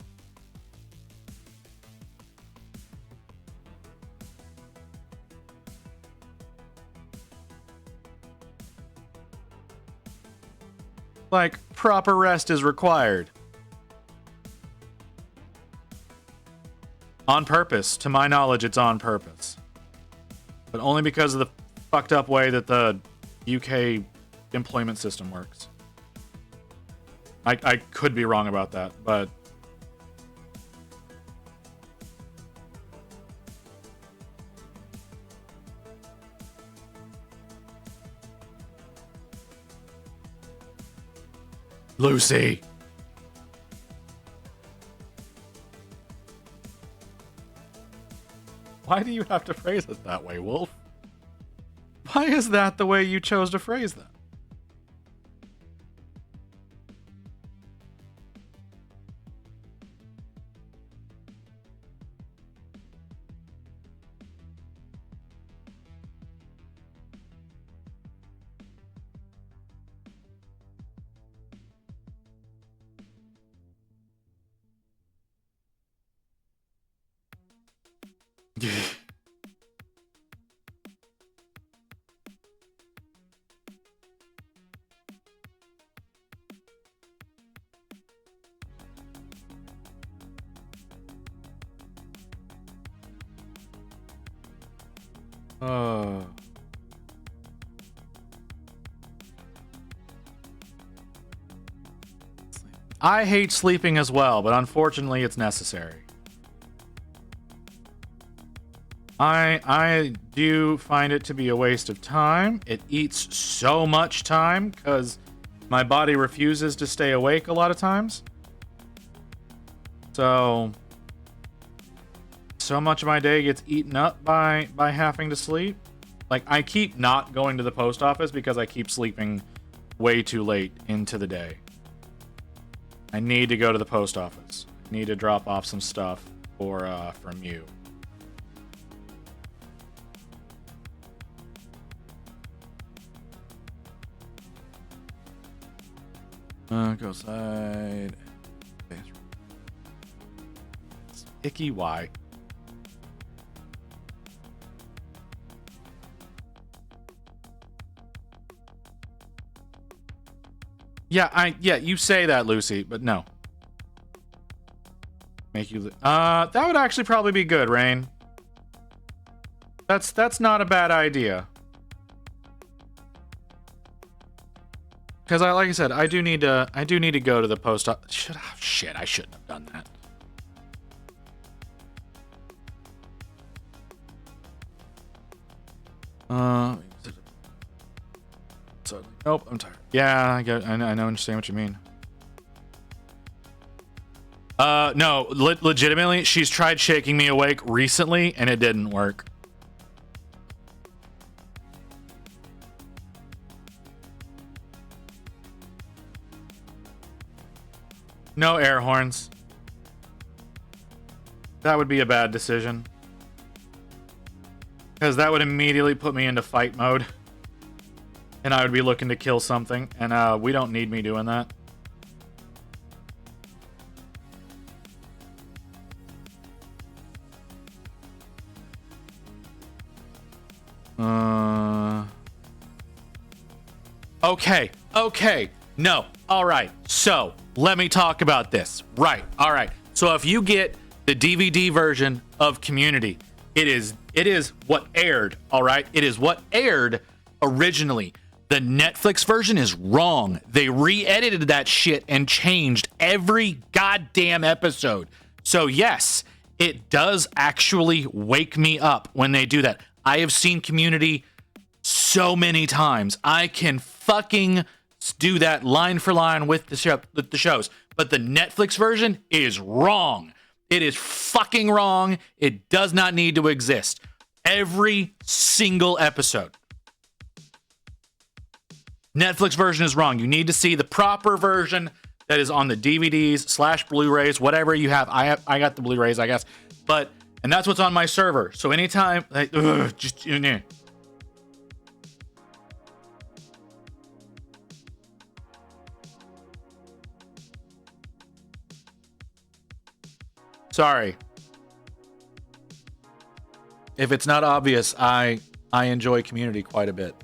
Like, proper rest is required. On purpose. To my knowledge, it's on purpose. But only because of the fucked up way that the UK employment system works. I could be wrong about that, but... Lucy! Why do you have to phrase it that way, Wolf? Why is that the way you chose to phrase that? I hate sleeping as well, but unfortunately it's necessary. I do find it to be a waste of time. It eats so much time because my body refuses to stay awake a lot of times. So much of my day gets eaten up by having to sleep. Like, I keep not going to the post office because I keep sleeping way too late into the day. I need to go to the post office. I need to drop off some stuff from you. Go side. Icky Y. Yeah, you say that, Lucy, but no. Make you that would actually probably be good, Rain. That's not a bad idea. Because like I said, I do need to go to the post office. Shit, I shouldn't have done that. So nope, I'm tired. Yeah, I understand what you mean. No, legitimately, she's tried shaking me awake recently, and it didn't work. No air horns. That would be a bad decision. Because that would immediately put me into fight mode. And I would be looking to kill something. And we don't need me doing that. Okay. No. All right. So, let me talk about this. Right. All right. So, if you get the DVD version of Community, it is what aired, all right? It is what aired originally. The Netflix version is wrong. They re-edited that shit and changed every goddamn episode. So, yes, it does actually wake me up when they do that. I have seen Community so many times. I can fucking do that line for line with the shows. But the Netflix version is wrong. It is fucking wrong. It does not need to exist. Every single episode. Netflix version is wrong. You need to see the proper version that is on the DVDs / Blu-rays, whatever you have. I got the Blu-rays, I guess. And that's what's on my server. So anytime, sorry. If it's not obvious, I enjoy Community quite a bit.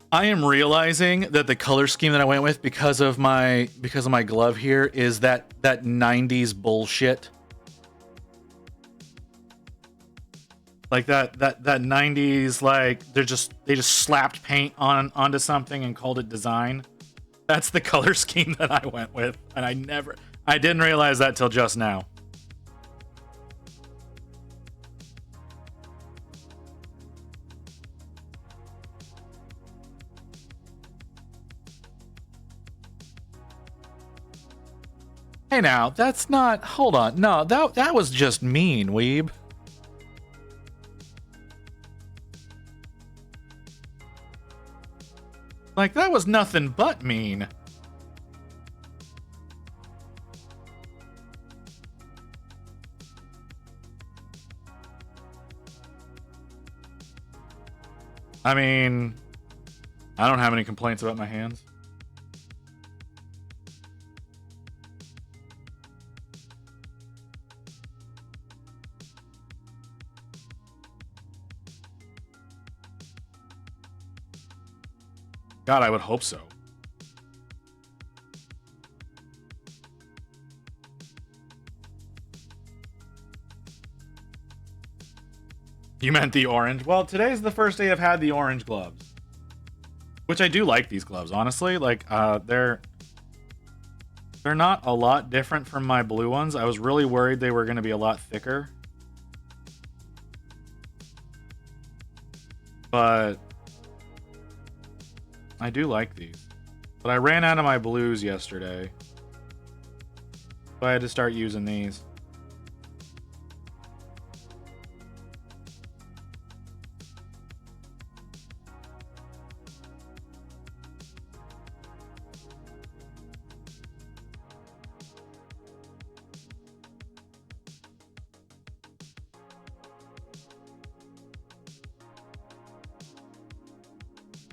I am realizing that the color scheme that I went with because of my glove here is that 90s bullshit. Like that 90s, like they just slapped paint onto something and called it design. That's the color scheme that I went with, and I didn't realize that till just now. Hey now, that's not, hold on. No, that was just mean, weeb. Like, that was nothing but mean. I mean, I don't have any complaints about my hands. God, I would hope so. You meant the orange? Well, today's the first day I've had the orange gloves. Which I do like these gloves, honestly. Like, they're not a lot different from my blue ones. I was really worried they were going to be a lot thicker. But I do like these. But I ran out of my blues yesterday. So I had to start using these.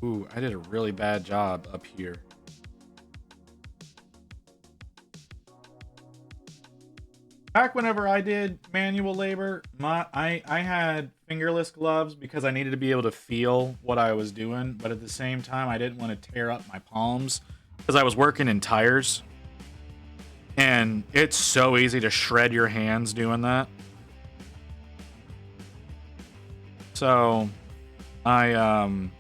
Ooh, I did a really bad job up here. Back whenever I did manual labor, I had fingerless gloves because I needed to be able to feel what I was doing, but at the same time, I didn't want to tear up my palms because I was working in tires. And it's so easy to shred your hands doing that. So, I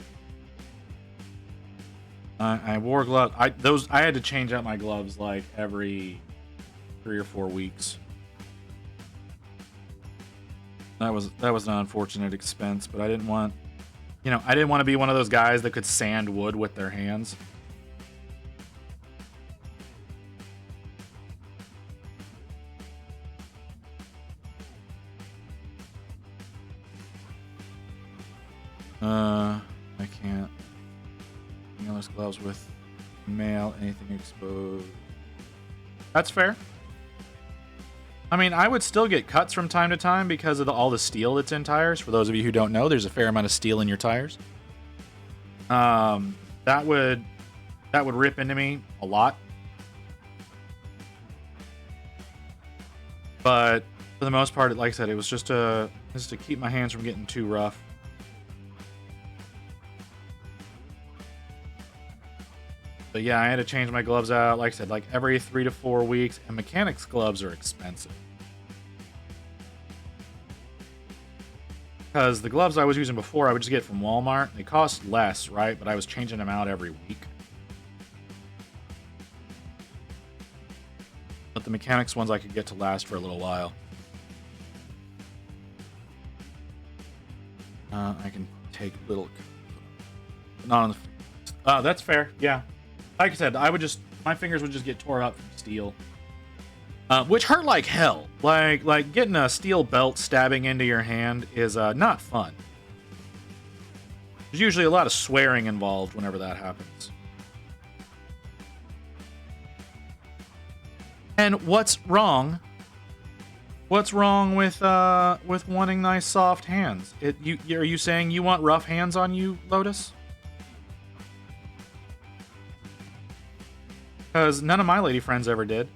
wore gloves. I had to change out my gloves like every 3 or 4 weeks. That was an unfortunate expense, but I didn't want, I didn't want to be one of those guys that could sand wood with their hands. I can't. Fingerless gloves with mail, anything exposed. That's fair. I mean, I would still get cuts from time to time because of all the steel that's in tires. For those of you who don't know, there's a fair amount of steel in your tires. That would rip into me a lot. But for the most part, like I said, it was just to keep my hands from getting too rough. But yeah, I had to change my gloves out, like I said, like every 3 to 4 weeks, and mechanics gloves are expensive. Because the gloves I was using before, I would just get from Walmart. They cost less, right? But I was changing them out every week. But the mechanics ones I could get to last for a little while. I can take little... Not on the... that's fair, yeah. Like I said, my fingers would just get tore up from steel. Which hurt like hell. Like getting a steel belt stabbing into your hand is not fun. There's usually a lot of swearing involved whenever that happens. And what's wrong? What's wrong with wanting nice soft hands? Are you saying you want rough hands on you, Lotus? Because none of my lady friends ever did.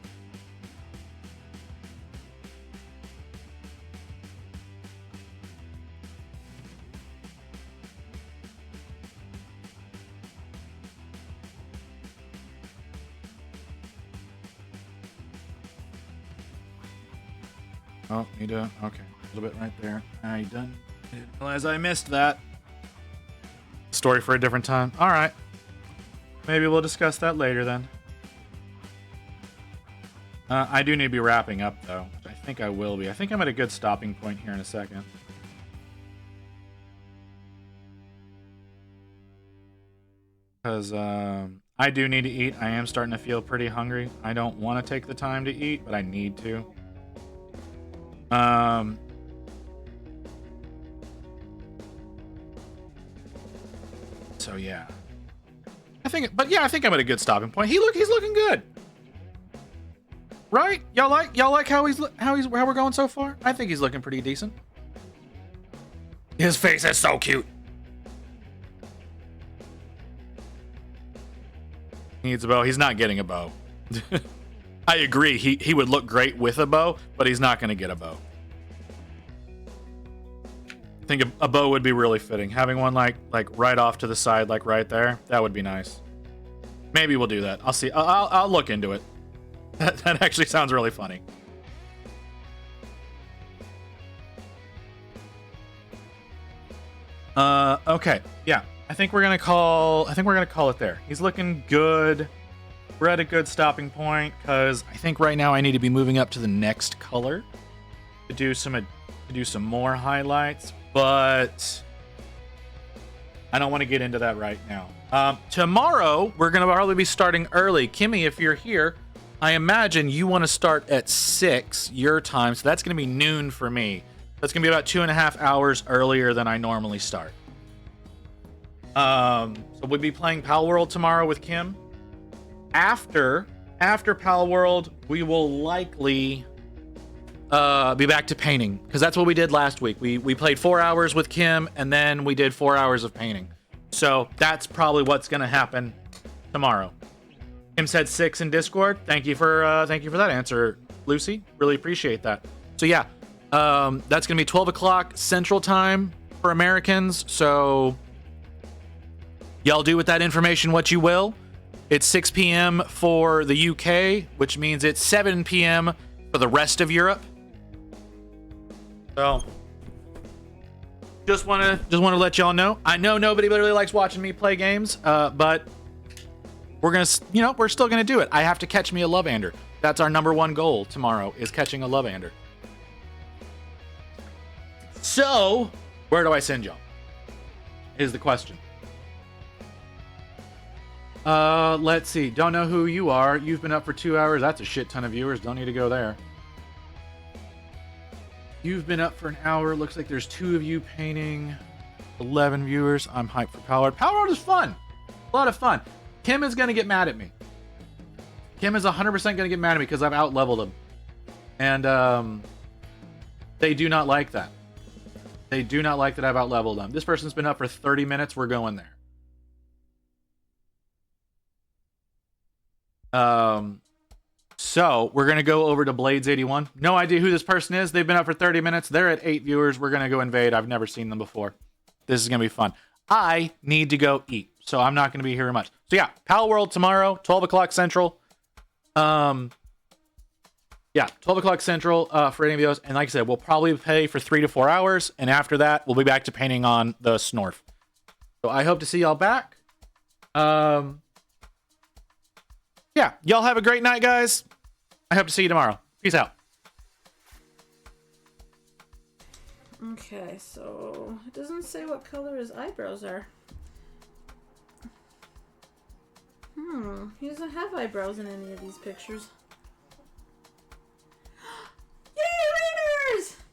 Oh, need to... Okay, a little bit right there. I done. I didn't realize I missed that. Story for a different time. All right. Maybe we'll discuss that later then. I do need to be wrapping up, though, which I think I will be. I think I'm at a good stopping point here in a second. Because I do need to eat. I am starting to feel pretty hungry. I don't want to take the time to eat, but I need to. So, yeah. I think I'm at a good stopping point. He's looking good. Right? Y'all like how we're going so far? I think he's looking pretty decent. His face is so cute. He needs a bow. He's not getting a bow. I agree. He would look great with a bow, but he's not going to get a bow. I think a bow would be really fitting. Having one like right off to the side, like right there, that would be nice. Maybe we'll do that. I'll see. I'll look into it. That actually sounds really funny. Okay. Yeah. I think we're gonna call it there. He's looking good. We're at a good stopping point because I think right now I need to be moving up to the next color to do some more highlights, but I don't want to get into that right now. Tomorrow we're gonna probably be starting early. Kimmy, if you're here, I imagine you want to start at 6 your time, so that's going to be noon for me. That's going to be about 2.5 hours earlier than I normally start. So we'll be playing Pal World tomorrow with Kim. After Pal World, we will likely be back to painting, because that's what we did last week. We played 4 hours with Kim, and then we did 4 hours of painting. So that's probably what's going to happen tomorrow. Kim said 6 in Discord. Thank you for that answer, Lucy. Really appreciate that. So yeah, that's gonna be 12 o'clock Central Time for Americans. So y'all do with that information what you will. It's 6 p.m. for the UK, which means it's 7 p.m. for the rest of Europe. So just want to let y'all know. I know nobody really likes watching me play games, but we're still gonna do it. I have to catch me a Lovander. That's our number one goal tomorrow, is catching a Lovander. So where do I send y'all? Is the question. Let's see. Don't know who you are. You've been up for 2 hours. That's a shit ton of viewers. Don't need to go there. You've been up for an hour. Looks like there's 2 of you painting. 11 viewers. I'm hyped for Palworld. Palworld is fun. A lot of fun. Kim is going to get mad at me. Kim is 100% going to get mad at me because I've out-leveled him. And, they do not like that. They do not like that I've out-leveled them. This person's been up for 30 minutes. We're going there. So we're gonna go over to Blades81. No idea who this person is. They've been up for 30 minutes. They're at 8 viewers. We're gonna go invade. I've never seen them before. This is gonna be fun. I need to go eat, so I'm not gonna be here much. So yeah, Palworld tomorrow, 12 o'clock Central. Yeah, 12 o'clock Central for any of those. And like I said, we'll probably play for 3 to 4 hours, and after that, we'll be back to painting on the Snorf. So I hope to see y'all back. Yeah, y'all have a great night, guys. I hope to see you tomorrow. Peace out.
Okay, so it doesn't say what color his eyebrows are. He doesn't have eyebrows in any of these pictures.